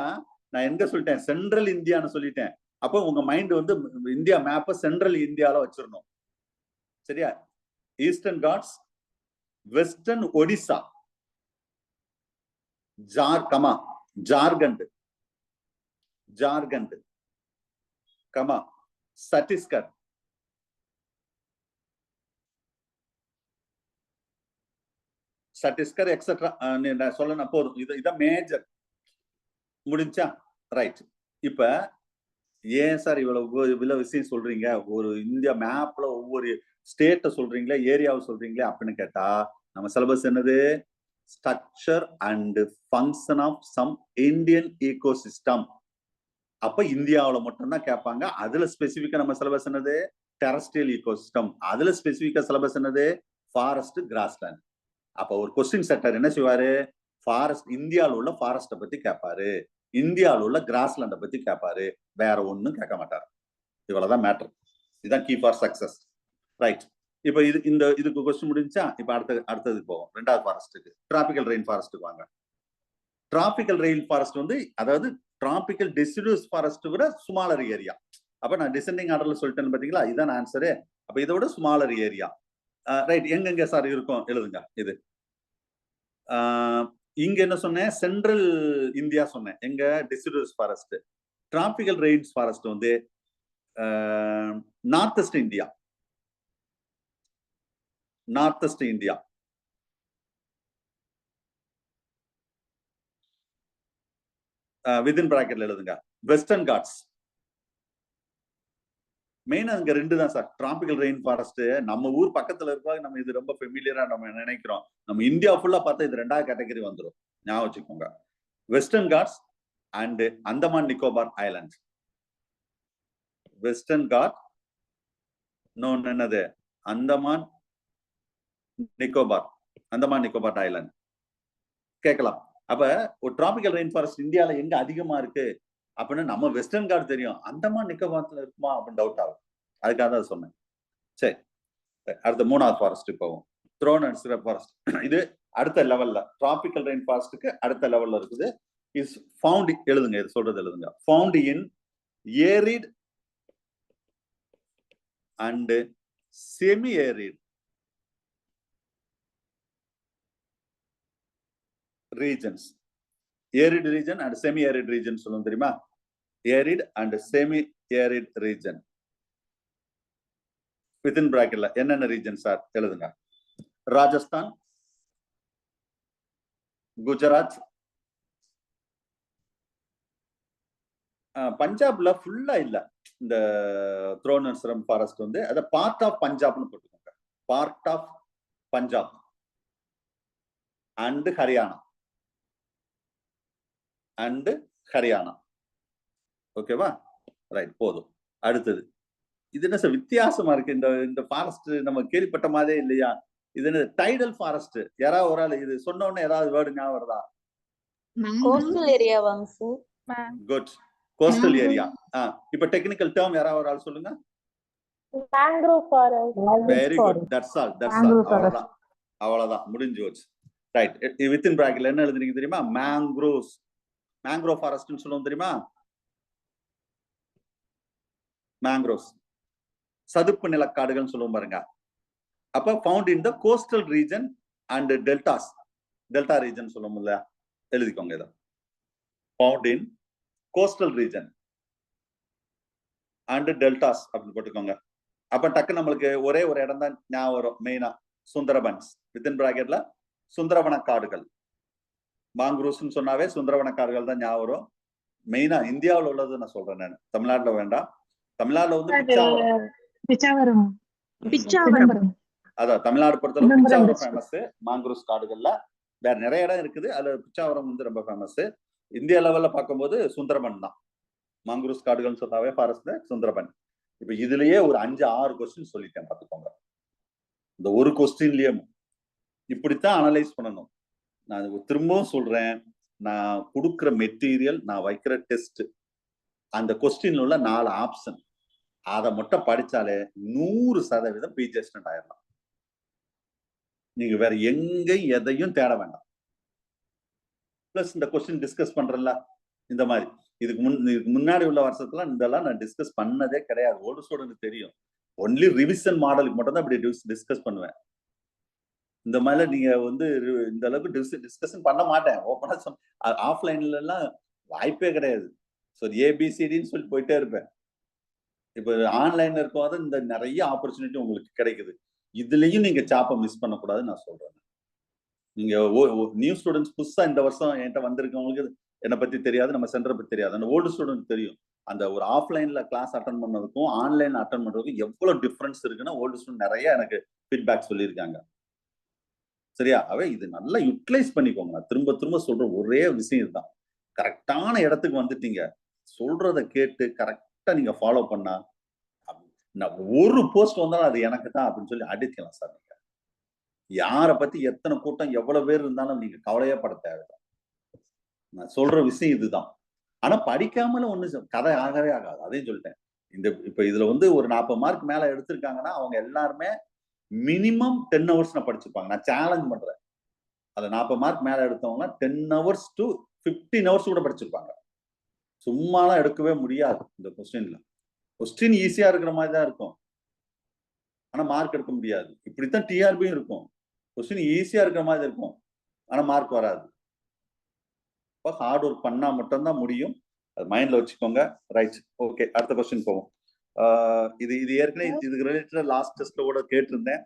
நான் எங்க சொல்லிட்டேன், சென்ட்ரல் இந்தியான்னு சொல்லிட்டேன். அப்போ உங்க மைண்ட் வந்து இந்தியா மேப்ப சென்ட்ரல் இந்தியால வச்சிடணும். சரியா? Eastern Ghats, western Odisha, comma Jharkhand, Jharkhand, comma Chhattisgarh, Chhattisgarh etcetera சொல்லணும் போதும். இதான் மேஜர். முடிஞ்சா ரைட். இப்ப ஏன் சார் இவ்வளவு விஷயம் சொல்றீங்க, ஒரு இந்தியா மேப்ல ஒவ்வொரு ஸ்டேட்டை சொல்றீங்களா, ஏரியாவை சொல்றீங்களா அப்படின்னு கேட்டா, நம்ம சிலபஸ் என்னது, structure and function of some Indian ecosystem. அப்ப இந்தியாவில மட்டும்தான் கேட்பாங்க. அதுல ஸ்பெசிபிக்கா நம்ம சிலபஸ் என்னது, டெரஸ்ட்ரியல் ஈகோசிஸ்டம். அதுல ஸ்பெசிபிக்கா சிலபஸ் என்னது, ஃபாரஸ்ட், கிராஸ்லேண்ட். அப்ப ஒரு கொஸ்டின் செட்டர் என்ன செய்வாரு, ஃபாரஸ்ட், இந்தியாவில் உள்ள ஃபாரஸ்ட பத்தி கேட்பாரு, இந்தியாவில் உள்ள கிராஸ்லேண்ட பத்தி கேட்பாரு, வேற ஒண்ணும் கேட்க மாட்டாரு. இவ்வளவுதான் மேட்டர். இதுதான் கீ ஃபார் சக்சஸ். ரைட். இப்ப இதுக்கு கொஸ்டின் முடிஞ்சா, இப்ப அடுத்தது போவோம். ரெண்டாவது ஃபாரஸ்ட்டுக்கு, டிராபிக்கல் ரெயின் ஃபாரஸ்ட்டுக்கு வாங்க. டிராபிக்கல் ரெயின் ஃபாரஸ்ட் வந்து, அதாவது டிராபிக்கல் டெசிடியூஸ் ஃபாரஸ்ட் விட ஸ்மாலர் ஏரியா. அப்ப நான் டிசெண்டிங் ஆர்டர்ல சொல்லிட்டேன்னு பாத்தீங்களா, இதான் ஆன்சரு. அப்ப இதை விட ஸ்மாலர் ஏரியா. ரைட். எங்கெங்க சார் இருக்கும் எழுதுங்க. இது இங்க என்ன சொன்னேன், சென்ட்ரல் இந்தியா சொன்னேன். எங்க deciduous forest. Tropical rains forest வந்து north west India, north west India. Within பிராக்கெட்ல எழுதுங்க. வெஸ்டர்ன் காட்ஸ். மெயினா இங்க ரெண்டு தான் சார். டிராபிக்கல் ரெயின் ஃபாரஸ்ட் நம்ம ஊர் பக்கத்துல இருப்பாங்க, நம்ம இது ரொம்ப ஃபெமிலியரா நம்ம நினைக்கிறோம். நம்ம இந்தியா ஃபுல்லா பார்த்தா இது ரெண்டாவது கேட்டகரி வந்துடும். ஞாபகம் வச்சுக்கோங்க. Western Ghats and Andaman Nicobar island. Western Ghat, இன்னொன்னு என்னது, அந்தமான் நிக்கோபார், அந்தமான் நிக்கோபார் ஐலாண்ட். கேட்கலாம். அப்ப ஒரு டிராபிக்கல் ரெயின் ஃபாரஸ்ட் இந்தியால எங்க அதிகமா இருக்கு அப்படின்னு நம்ம வெஸ்டர்ன் காட் தெரியும், அந்தமான் நிக்கோபார்ல இருக்குமா அப்படின்னு டவுட் ஆகும். அதுக்காக தான் சொன்னேன். சரி, அடுத்த மூணாவது ஃபாரஸ்ட் போவோம். Thorn and scrub forest. இது அடுத்த லெவல்ல, டிராபிக்கல் ரெயின் ஃபாரஸ்ட்டுக்கு அடுத்த லெவல்ல இருக்குது. இஸ் ஃபவுண்ட், எழுதுங்க, இது சொல்றது எழுதுங்க. Found in arid and semi arid regions. Arid region and semi-arid region சொல்லுவோம் தெரியுமா? Arid and semi-arid region. Within bracketல என்னென்ன regions சார் எழுதுங்க. ராஜஸ்தான், குஜராத், பஞ்சாப்ல ஃபுல்லா இல்ல இந்த த்ரோன் அண்ட் சிரம் ஃபாரஸ்ட் வந்து, அத பார்ட் ஆஃப் பஞ்சாப்னு போட்டுக்கோங்க. Part of Punjab and Haryana, and Haryana. ஓகேவா? ரைட், போதும். அடுத்தது இது என்ன சார் வித்தியாசமா இருக்கு, இந்த ஃபாரஸ்ட் நம்ம கேள்விப்பட்ட மாதிரியே இல்லையா? இது என்ன டைடல் ஃபாரஸ்ட்? யாராவது ஒரு ஆள் இது சொன்ன உடனே ஏதாவது வேர்டு ஞாபகம் வருதா? கோஸ்டல் ஏரியாவாங்க சார். Good, coastal area. இப்ப டெக்னிக்கல் டேர்ம் யாராவது ஒரு ஆள் சொல்லுங்க. Mangrove forest. Very good, that's all, that's all. அவ்வளவுதான், அவ்வளவுதான், முடிஞ்சு போச்சு. ரைட். வித்தின் பிராக்கெட்ல என்ன எழுதுறீங்க தெரியுமா? மேங்க்ரோவ்ஸ். மேங்க்ரோவ் ஃபாரஸ்ட்னு சொல்லுவோம் தெரியுமா? மேங்க்ரோவ்ஸ் சதுப்பு நிலக்காடுகள் சொல்லுவோம் பாருங்க. அப்ப found in the coastal region and deltas, delta region சொல்லுவோம்ல, எழுதிக்கோங்க. இதை found in coastal region and deltas அப்படின்னு போட்டுக்கோங்க. அப்ப டக்கு நம்மளுக்கு ஒரே ஒரு இடம் தான் ஞாபகம் வரும் மெயினா, சுந்தரபன்ஸ். வித்தின் பிராக்கெட்ல சுந்தரவன காடுகள். மாங்க்ரூவ்ஸ்னு சொன்னாவே சுந்தரவன காடுகள் தான் ஞாபகம் வரும். மெயினா இந்தியாவில் உள்ளது நான் சொல்றேன். நான் தமிழ்நாட்டுல வேண்டாம். தமிழ்நாட்டுல வந்து பிச்சாவரம். அதான் தமிழ்நாடு பொறுத்தளவு பிச்சாவரம் ஃபேமஸ் மாங்க்ரூவ்ஸ் காடுகள்ல. வேற நிறைய இடம் இருக்குது. அதுல பிச்சாவரம் வந்து ரொம்ப ஃபேமஸ். இந்தியா லெவல்ல பார்க்கும்போது சுந்தரபன் தான். மாங்குரூஸ் காடுகள்னு சொன்னாவே ஃபாரஸ்ட்ல சுந்தரபன். இப்ப இதுலயே ஒரு 5-6 கொஸ்டின் சொல்லிட்டேன் பார்த்துக்கோங்க. இந்த ஒரு கொஸ்டின்லயே இப்படித்தான் அனலைஸ் பண்ணணும். நான் திரும்பவும் சொல்றேன், நான் கொடுக்குற மெட்டீரியல், நான் வைக்கிற டெஸ்ட், அந்த கொஸ்டின்ல உள்ள 4 ஆப்ஷன் அதை மட்டும் படிச்சாலே 100% பிஜி அசிஸ்டன்ட் ஆயிடலாம். நீங்க வேற எங்கேயும் எதையும் தேட வேண்டாம். பிளஸ் இந்த கொஸ்டின் டிஸ்கஸ் பண்றேன்ல இந்த மாதிரி, இதுக்கு முன்னாடி உள்ள வருஷத்துல இதெல்லாம் நான் டிஸ்கஸ் பண்ணதே கிடையாது. ஓல்டு ஸ்டூடெண்ட் தெரியும். ஒன்லி ரிவிஷன் மாடலுக்கு மட்டும் தான் இப்படி டிஸ்கஸ் பண்ணுவேன். இந்த மாதிரி நீங்க வந்து இந்த அளவுக்கு டிஸ்கஷன் பண்ண மாட்டேன். ஓப்பனா ஆஃப்லைன்ல எல்லாம் வாய்ப்பே கிடையாது. ஸோ ஏபிசிடின்னு சொல்லி போயிட்டே இருப்பேன். இப்போ ஆன்லைன்ல இருக்கும்போது இந்த நிறைய ஆப்பர்ச்சுனிட்டி உங்களுக்கு கிடைக்குது. இதுலயும் நீங்க சாப்பை மிஸ் பண்ணக்கூடாதுன்னு நான் சொல்றேன். நீங்க நியூ ஸ்டூடெண்ட்ஸ் புதுசா இந்த வருஷம் என்கிட்ட வந்திருக்கவங்களுக்கு என்னை பத்தி தெரியாது, நம்ம சென்டரை பத்தி தெரியாது. அந்த ஓல்டு ஸ்டூடெண்ட் தெரியும். அந்த ஒரு ஆஃப்லைன்ல கிளாஸ் அட்டன் பண்ணதுக்கும் ஆன்லைன்ல அட்டன் பண்றதுக்கும் எவ்வளவு டிஃபரன்ஸ் இருக்குன்னா ஓல்டு ஸ்டூடெண்ட் நிறைய எனக்கு ஃபீட்பேக் சொல்லியிருக்காங்க. சரியா? அவை இது நல்லா யூட்டிலைஸ் பண்ணிக்கோங்க. நான் திரும்ப திரும்ப சொல்ற ஒரே விஷயம் இதுதான். கரெக்டான இடத்துக்கு வந்துட்டீங்க. சொல்றதை கேட்டு கரெக்டா நீங்க ஃபாலோ பண்ணா ஒரு போஸ்ட் வந்தாலும் அது எனக்கு தான் அப்படின்னு சொல்லி அடிக்கலாம் சார். நீங்க யாரை பத்தி எத்தனை கூட்டம் எவ்வளவு பேர் இருந்தாலும் நீங்க கவலையே பட தேவையில்லை. நான் சொல்ற விஷயம் இதுதான். ஆனா படிக்காமல ஒண்ணு கதை ஆகவே ஆகாது. அதையும் சொல்லிட்டேன். இப்ப இதுல வந்து ஒரு 40 மார்க் மேல எடுத்திருக்காங்கன்னா அவங்க எல்லாருமே மினிமம் 10 hours படிச்சிருப்பாங்க. நான் சேலஞ்ச் பண்றேன். அதை 40 மார்க் மேல எடுத்தவங்க 10 hours to 15 hours கூட படிச்சிருப்பாங்க. சும்மாலாம் எடுக்கவே முடியாது. இந்த கொஸ்டின் ஈஸியா இருக்கிற மாதிரி தான் இருக்கும், ஆனா மார்க் எடுக்க முடியாது. இப்படித்தான் டிஆர்பியும் இருக்கும். கொஸ்டின் ஈஸியா இருக்கிற மாதிரி இருக்கும், ஆனா மார்க் வராது. ஹார்ட் ஒர்க் பண்ணா மட்டும்தான் முடியும். அது மைண்ட்ல வச்சுக்கோங்க. ரைட், ஓகே, அடுத்த கொஸ்டின் போவோம். இது ஏற்கனவே இதுக்கு ரிலேட்டடா லாஸ்ட் டெஸ்ட்ல கூட கேட்டிருந்தேன்.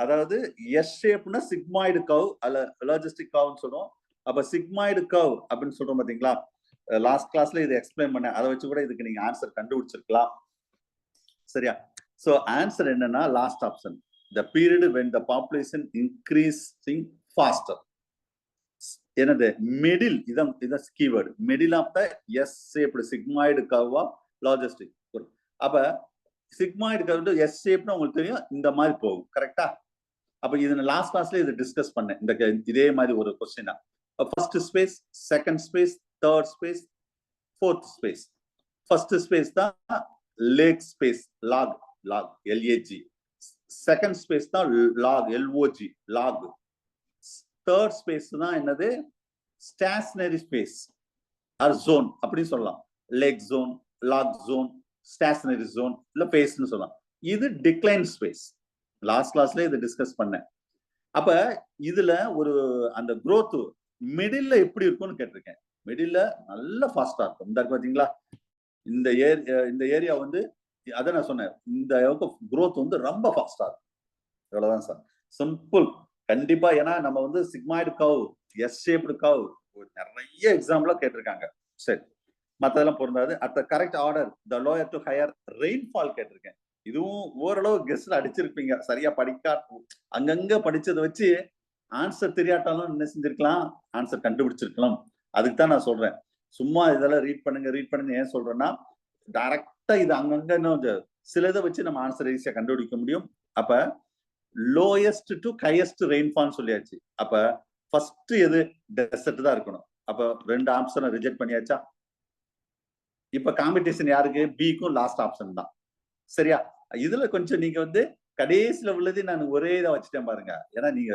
அதாவது எஸ் ஷேப்னா சிக்மாய்டு கர்வ் அல்ல லாஜிஸ்டிக் கர்வ்னு சொல்றோம். அப்ப சிக்மாய்டு கர்வ் அப்படின்னு சொல்றோம் பாத்தீங்களா? லாஸ்ட் கிளாஸ்ல இதை எக்ஸ்பிளைன் பண்ணேன். அதை வச்சு கூட இதுக்கு நீங்க ஆன்சர் கண்டுபிடிச்சிருக்கலாம். சரியா? சோ ஆன்சர் என்னன்னா last option, the period when the population increasing faster. என்னது? மிடில். இதான் keyword. Middle of the S shaped sigmoid curve of logistic. அப்ப சிக்மாய்டு கர்வ் எஸ் ஷேப்னு உங்களுக்கு தெரியும், இந்த மாதிரி போகும். கரெக்டா? அப்ப இது லாஸ்ட் கிளாஸ்ல இது டிஸ்கஸ் பண்ணேன். இதே மாதிரி ஒரு கொஸ்டினா first space, second space, third space, fourth space. First space தான் lag space, lag LAG. Second space தான் log LOG, log. Third space தான் என்னது? ஸ்டேஷனரி ஸ்பேஸ் ஆர் ஜோன் அப்படின்னு சொல்லலாம். Lag zone, log zone, stationary zone, இல்ல பேஸ்ன்னு சொல்லலாம். இது டிக்ளைன் ஸ்பேஸ். லாஸ்ட் கிளாஸ்ல இதை டிஸ்கஸ் பண்ணேன். அப்ப இதுல ஒரு அந்த growth மிடில்ல எப்படி இருக்கும்னு கேட்டிருக்கேன். மிடில்ல நல்ல ஃபாஸ்டா இருக்கும். இந்த பாத்தீங்களா, இந்த ஏரியா வந்து அதான் நான் சொன்னேன், இந்த growth வந்து ரொம்ப ஃபாஸ்டா இருக்கும். இவ்வளவுதான் சார், சிம்பிள். கண்டிப்பா. ஏன்னா நம்ம வந்து sigmoid curve, S shaped curve நிறைய எக்ஸாம்பிளா கேட்டிருக்காங்க. சரி, மத்ததெல்லாம் பொருந்தாது. At correct order the lower to higher rainfall கேட்டிருக்கேன். இதுவும் ஓரளவு கெஸ்ட்ல அடிச்சிருப்பீங்க. சரியா அங்கங்க படிச்சதை வச்சு ஆன்சர் தெரியாட்டாலும் என்ன செஞ்சிருக்கலாம், ஆன்சர் கண்டுபிடிச்சிருக்கலாம். அதுக்கு தான் நான் சொல்றேன், சும்மா இதெல்லாம் ரீட் பண்ணுங்க. ஏன் சொல்றேன்னா, டைரக்டா இது அங்கங்க சில இதை வச்சு நம்ம ஆன்சர் ஈஸியா கண்டுபிடிக்க முடியும். அப்ப லோயஸ்ட் டு ஹையஸ்ட் ரெயின்ஃபால் சொல்லியாச்சு. அப்ப ஃபர்ஸ்ட் எது? டெசர்ட் தான் இருக்கணும். அப்ப 2 ஆப்ஷனை ரிஜெக்ட் பண்ணியாச்சா? இப்ப காம்படிஷன் யாருக்கு? பிக்கும் லாஸ்ட் ஆப்ஷன் தான். சரியா? இதுல கொஞ்சம் நீங்க வந்து கடைசியில உள்ளது நான் ஒரே இதை வச்சுட்டேன் பாருங்க. ஏன்னா நீங்க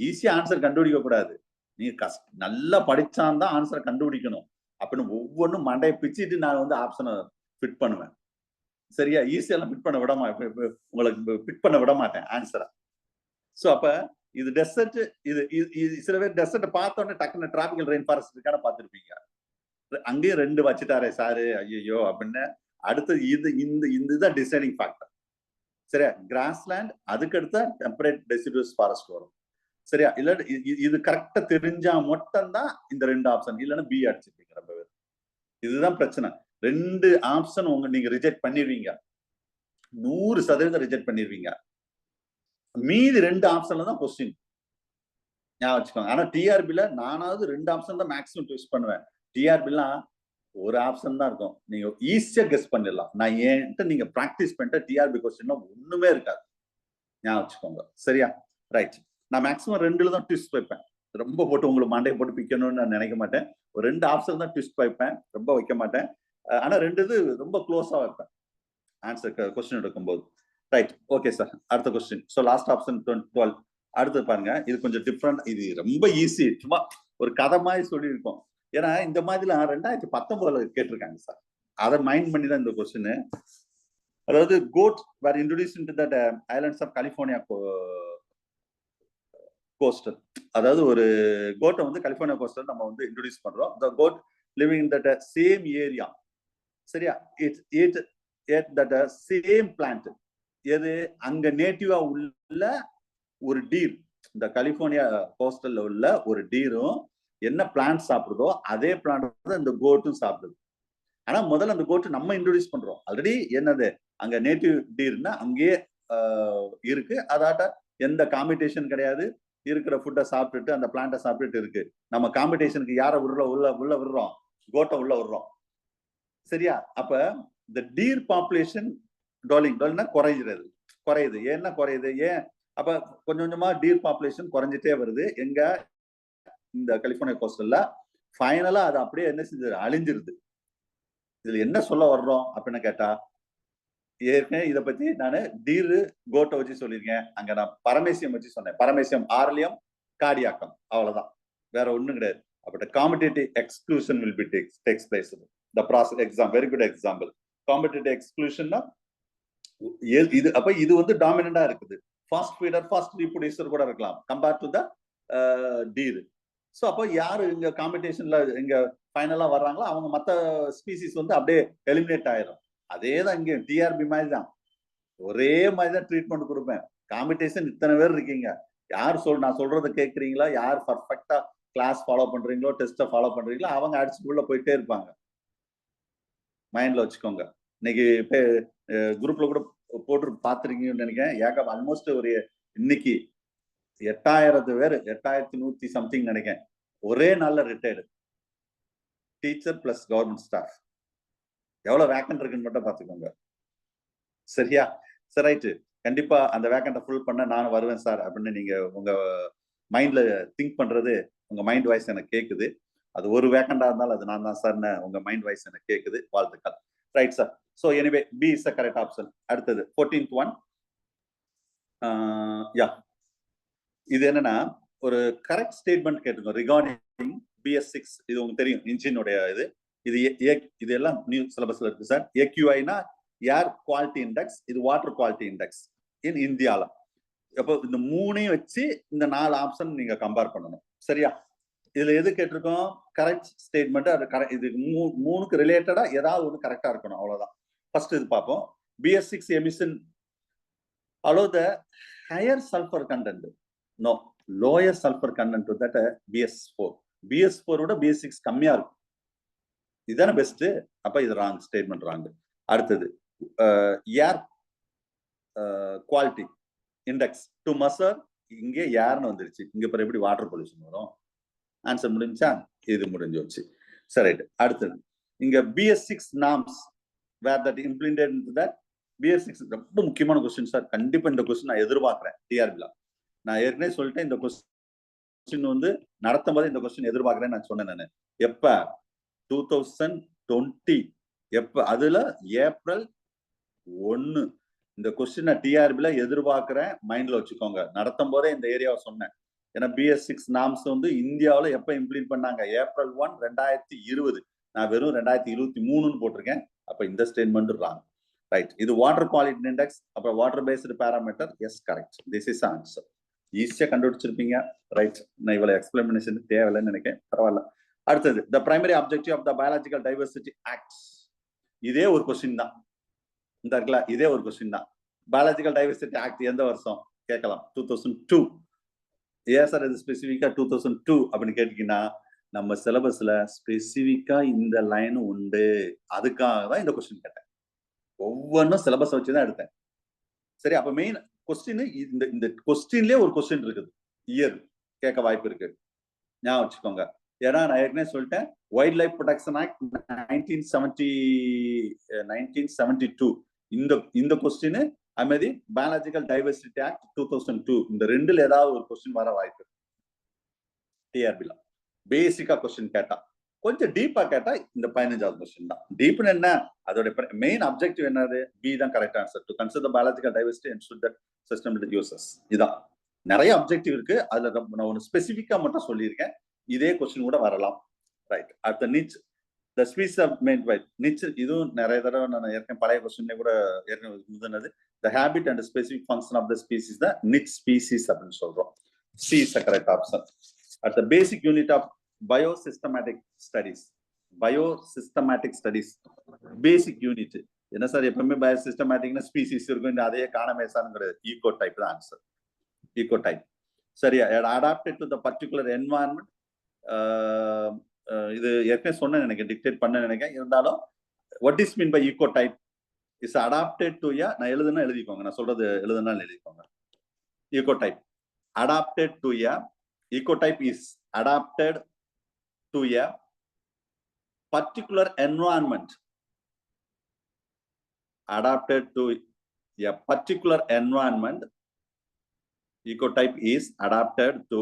ஈஸியா ஆன்சர் கண்டுபிடிக்க கூடாது. நீங்க நல்லா படிச்சான் ஆன்சரை கண்டுபிடிக்கணும். அப்படின்னு ஒவ்வொன்றும் மண்டையை பிச்சுட்டு நான் வந்து ஆப்ஷனை ஃபிட் பண்ணுவேன். சரியா? ஈஸியெல்லாம் ஃபிட் பண்ண விட உங்களுக்கு ஃபிட் பண்ண விட மாட்டேன் ஆன்சரை. சோ அப்ப இது டெசர்ட். இது சில பேர் டெசர்ட் பார்த்தோன்னே டக்குன்னு டிராபிக்கல் ரெயின் ஃபாரஸ்ட் இருக்கான பார்த்துருப்பீங்க. அங்கேயும் 2 வச்சுட்டாரே சாரு, ஐயோ அப்படின்னு. அடுத்து இதுதான் டிசைடிங் ஃபேக்டர். சரியா? கிராஸ்லேண்ட், அதுக்கு அடுத்த டெம்பரேட் டெசிடியூஸ் ஃபாரஸ்ட் வரும். சரியா? இல்ல இது கரெக்டா தெரிஞ்சா மட்டும்தான் இந்த 2 ஆப்ஷன், இல்லைன்னா பி அடிச்சிருப்பீங்க ரொம்ப பேர். இதுதான் பிரச்சனை. 2 ஆப்ஷன் நீங்க ரிஜெக்ட் பண்ணிடுவீங்க, 100% ரிஜெக்ட் பண்ணிடுவீங்க. மீதி 2 ஆப்ஷன்ல தான் கொஸ்டின். ஞாபகம் வச்சுக்கோங்க. ஆனா டிஆர்பில நானாவது 2 ஆப்ஷன் தான் மேக்ஸிமம் ட்விஸ்ட் பண்ணுவேன். டிஆர்பிலாம் ஒரு ஆப்ஷன் தான் இருக்கும். நீங்க ஈஸியா கெஸ் பண்ணிடலாம். நான் ஏன்ட்டு நீங்க பிராக்டிஸ் பண்ணிட்டு டிஆர்பி கொஸ்டின் ஒண்ணுமே இருக்காது. ஞாபகம் வச்சுக்கோங்க. சரியா? ரைட். நான் மேக்ஸிமம் 2ல தான் ட்விஸ்ட் வைப்பேன். ரொம்ப போட்டு உங்களுக்கு மண்டையை போட்டு பிக்கணும்னு நான் நினைக்க மாட்டேன். ஒரு 2 ஆப்ஷன் தான் ட்விஸ்ட் வைப்பேன். ரொம்ப வைக்க மாட்டேன். ஆனா 2 இது ரொம்ப க்ளோஸா வைப்பேன் ஆன்சர் கொஸ்டின் எடுக்கும்போது. ரைட். Okay sir. அடுத்த கொஸ்டின். So last option 12. அடுத்து பாருங்க, இது கொஞ்சம் டிஃப்ரெண்ட். இது ரொம்ப ஈஸி. சும்மா ஒரு கதை மாதிரி சொல்லியிருக்கோம். ஏன்னா இந்த மாதிரிலாம் 2019 கேட்டிருக்காங்க சார். அதை மைண்ட் பண்ணி தான் இந்த கொஸ்டின். அதாவது goat were introduced into that islands of California coastal. அதாவது ஒரு கோட்டை வந்து கலிபோர்னியா கோஸ்டல் நம்ம வந்து இன்ட்ரோடியூஸ் பண்றோம். The goat living in that same area. சரியா? It that same plant. எது அங்க நேட்டிவா உள்ள ஒரு டீர், இந்த கலிபோர்னியா கோஸ்டல்ல உள்ள ஒரு டீரும் என்ன பிளான்ட் சாப்பிடுதோ அதே பிளான்ட் தான் இந்த கோட்டும் சாப்பிடுது. ஆனா முதல்ல அந்த கோட்டு நம்ம இன்ட்ரோடியூஸ் பண்றோம். ஆல்ரெடி என்னது அங்க நேட்டிவ் டீர்னா அங்கேயே இருக்கு. அதாட்ட எந்த காம்படிஷன் கிடையாது. இருக்கிற ஃபுட்டை சாப்பிட்டுட்டு அந்த பிளான்ட்டை சாப்பிட்டுட்டு இருக்கு. நம்ம காம்படிஷனுக்கு யாரை உள்ள விடுறோம்? கோட்டை உள்ள விடுறோம். சரியா? அப்ப இந்த டீர் பாப்புலேஷன் டோலிங்னா குறையுது. ஏன்னா குறையுது? ஏன்? அப்ப கொஞ்சம் கொஞ்சமா டீர் பாப்புலேஷன் குறைஞ்சிட்டே வருது. எங்க இந்த கலிபோர்னியா கோஸ்டல்ல ஃபைனலா அது அப்படியே என்ன செஞ்சது? அழிஞ்சிருது. இதுல என்ன சொல்ல வர்றோம் அப்படின்னு கேட்டா, ஏற்கனவே இதை பத்தி நான் டீரு கோட்டை வச்சு சொல்லியிருக்கேன். அங்க நான் பரமேசியம் வச்சு சொன்னேன். பரமேசியம் ஆர்லியம் கார்டியாக்கம், அவ்வளவுதான், வேற ஒண்ணும் கிடையாது. அப்ப competitive exclusion will be takes place. The process exam, very good example. Competitive எக்ஸ்க்ளூஷன்னா இது அப்ப இது வந்து டாமினண்டா இருக்குது. ஃபாஸ்ட் ஃபீடர், ஃபாஸ்ட் ரீப்ரொடியூசர் கூட இருக்கலாம் compare to the deer. So அப்போ யாரு இங்க காம்படிஷன்ல இங்க ஃபைனலா வர்றாங்களோ அவங்க மற்ற ஸ்பீசிஸ் வந்து அப்படியே எலிமினேட் ஆயிரும். அதே தான் இங்க டிஆர்பி மாதிரி தான், ஒரே மாதிரி தான் ட்ரீட்மெண்ட் கொடுப்பேன். காம்படிஷன் இத்தனை பேர் இருக்கீங்க, யார் நான் சொல்றதை கேட்குறீங்களா, யார் பர்ஃபெக்டா கிளாஸ் ஃபாலோ பண்றீங்களோ, டெஸ்ட்டை ஃபாலோ பண்றீங்களோ அவங்க அடிச்சுக்குள்ள போயிட்டே இருப்பாங்க. மைண்ட்ல வச்சுக்கோங்க. இன்னைக்கு குரூப்ல கூட போட்டு பார்த்துருக்கீங்கன்னு நினைக்கிறேன். ஆல்மோஸ்ட் ஒரு இன்னைக்கு 8000 பேர், 8100 சம்திங் நினைக்கிறேன், ஒரே நாள்ல retired teacher plus government staff. எவ்வளவு வேக்கன்ட் இருக்குன்னு மட்டும் பாத்துக்கோங்க. சரியா? சரி, ரைட்டு. கண்டிப்பா அந்த வேக்கண்ட்டை ஃபுல் பண்ண நான் வருவேன் சார் அப்படின்னு நீங்க உங்க மைண்ட்ல திங்க் பண்றது உங்க மைண்ட் வாய்ஸ் எனக்கு கேட்குது. அது ஒரு வேக்கண்டா இருந்தாலும் அது நான் தான் சார்னு உங்க மைண்ட் வாய்ஸ் எனக்கு கேட்குது. வாழ்த்துக்கள். Right sir. So anyway B is the correct option. அடுத்தது 14th ஒன். யா, இது என்னன்னா ஒரு கரெக்ட் ஸ்டேட்மெண்ட் கேட்டுக்கோங்க ரிகார்டிங் BS6. இது உங்களுக்கு தெரியும், இன்ஜினுடைய இது எல்லாம் நியூ சிலபஸ்ல இருக்கு சார். AQI-னா ஏர் குவாலிட்டி இண்டெக்ஸ், இது வாட்டர் குவாலிட்டி இண்டெக்ஸ் இன் இந்தியால. அப்போ இந்த மூணையும் வச்சு இந்த 4 ஆப்ஷன் நீங்க கம்பேர் பண்ணணும். சரியா? இதுல எது கேட்டிருக்கோம்? Correct statement. அது இது மூணுக்கு ரிலேட்டடா ஏதாவது ஒன்று கரெக்டா இருக்கணும், அவ்வளவுதான். ஃபர்ஸ்ட் இது பார்ப்போம். BS6 emission allow the higher sulfur content, no lower sulfur content to that BS4. BS4 ஓட BS6 கம்மியா இருக்கும். இதுதானே பெஸ்ட். அப்ப இது ராங் ஸ்டேட்மெண்ட், ராங். அடுத்தது air quality index to measure, இங்க ஏர்னு வந்துருச்சு, இங்க அப்புறம் எப்படி வாட்டர் பொல்யூஷன் வரும்? ஆன்சர் முடிஞ்சா? இது முடிஞ்சு வச்சு. சரி, அடுத்தது இங்க BS6 norms were that implemented into that. BS6 ரொம்ப முக்கியமான கொஸ்டின் சார். கண்டிப்பா இந்த கொஸ்டின் நான் எதிர்பார்க்கிறேன் டிஆர்பில. நான் ஏற்கனவே சொல்லிட்டேன், இந்த கொஸ்டின் வந்து நடத்தும் போது இந்த கொஸ்டின் எதிர்பார்க்கிறேன் நான் சொன்னேன். நான் எப்ப 2020 எப்ப, அதுல ஏப்ரல் 1 இந்த கொஸ்டின் நான் டிஆர்பில எதிர்பார்க்கிறேன். மைண்ட்ல வச்சுக்கோங்க. நடத்தும் போதே இந்த ஏரியாவை சொன்னேன். ஏன்னா BS6 நார்ம்ஸ் வந்து இந்தியாவில் எப்ப இம்ப்ளிமெண்ட் பண்ணாங்க? ஏப்ரல் 1, 2020. நான் வெறும் 2023ன்னு போட்டிருக்கேன். அப்ப இந்த ஸ்டேட்மெண்ட் ராங். ரைட். இது வாட்டர் குவாலிட்டி இண்டெக்ஸ், அப்புறம் water based parameter. Yes, correct. This is answer. ஈஸியா கண்டுபிடிச்சிருப்பீங்க. ரைட். நான் இவ்வளவு எக்ஸ்பிளனேஷன் தேவையில்லைன்னு நினைக்கிறேன். பரவாயில்ல. அடுத்தது the primary objective of the biological diversity act. இதே ஒரு கொஸ்டின் தான் இந்த இருக்குல்ல, இதே ஒரு கொஸ்டின் தான். பயாலஜிக்கல் டைவர்சிட்டி ஆக்ட் எந்த வருஷம் கேட்கலாம்? 2002. ஏன் சார் இது ஸ்பெசிஃபிக்கா 2002 அப்படின்னு கேட்டீங்கன்னா, நம்ம சிலபஸ்ல ஸ்பெசிஃபிக்கா இந்த லைன் உண்டு. அதுக்காக தான் இந்த கொஸ்டின் கேட்டேன். ஒவ்வொன்றும் சிலபஸ் வச்சுதான் எடுத்தேன். சரி, அப்ப மெயின் கொஸ்டின் இந்த கொஸ்டின்லயே ஒரு கொஸ்டின் இருக்குது. இயர் கேட்க வாய்ப்பு இருக்கு. ஞாபகம் வச்சுக்கோங்க. ஏன்னா நான் ஏற்கனவே சொல்லிட்டேன், வைல்ட் லைஃப் ப்ரொடெக்ஷன் ஆக்ட் 1972 இந்த கொஸ்டின், அதுமாதிரி பயாலஜிக்கல் டைவர்சிட்டி ஆக்ட் 2002 இந்த ரெண்டுல ஏதாவது ஒரு கொஸ்டின் வர வாய்ப்பு டிஆர்பில. பேசிக்கா கொஸ்டின் கேட்டா, கொஞ்சம் டீப்பா கேட்டா இந்த 15வது கொஸ்டின் தான். டீப்னு என்ன, அதோட மெயின் அப்ஜெக்டிவ் என்னது, பி தான் correct answer. To consider biological diversity and should that system uses. இதான் நிறைய அப்ஜெக்டிவ் இருக்கு. அதுல நான் ஒன்னு ஸ்பெசிபிக்கா மட்டும் சொல்லியிருக்கேன். இதே கொஸ்டின் கூட வரலாம். ரைட். அடுத்த niche the species of main by niche, இதுவும் நிறைய தடவை நான் ஏற்கனவே பழைய கொஸ்டின்ல கூட ஏற்கனவே முந்தினது. The habit and specific function of the species the niche species அப்படின்னு சொல்றோம். C is the correct option. At the basic unit of biosystematic studies, basic unit என்ன சார், எப்பவுமே பயோசிஸ்டமேட்டிக்னா ஸ்பீசிஸ் இருக்கும், இந்த அதையே காணமே சார்ங்கிறது. ஈகோ டைப் தான் ஆன்சர். ஈகோ டைப் சரியா. Adapted to the particular environment, இது ஏற்கனவே சொன்னேன் எனக்கு, டிக்டேட் பண்ண நினைக்கிறேன். இருந்தாலும் what is mean by ecotype is adapted to a, நான் எழுதுனா எழுதிக்கோங்க, நான் சொல்றது எழுதுனா எழுதிக்கோங்க. ecotype adapted to a, ecotype is adapted to a particular environment, adapted to a particular environment. Ecotype is adapted to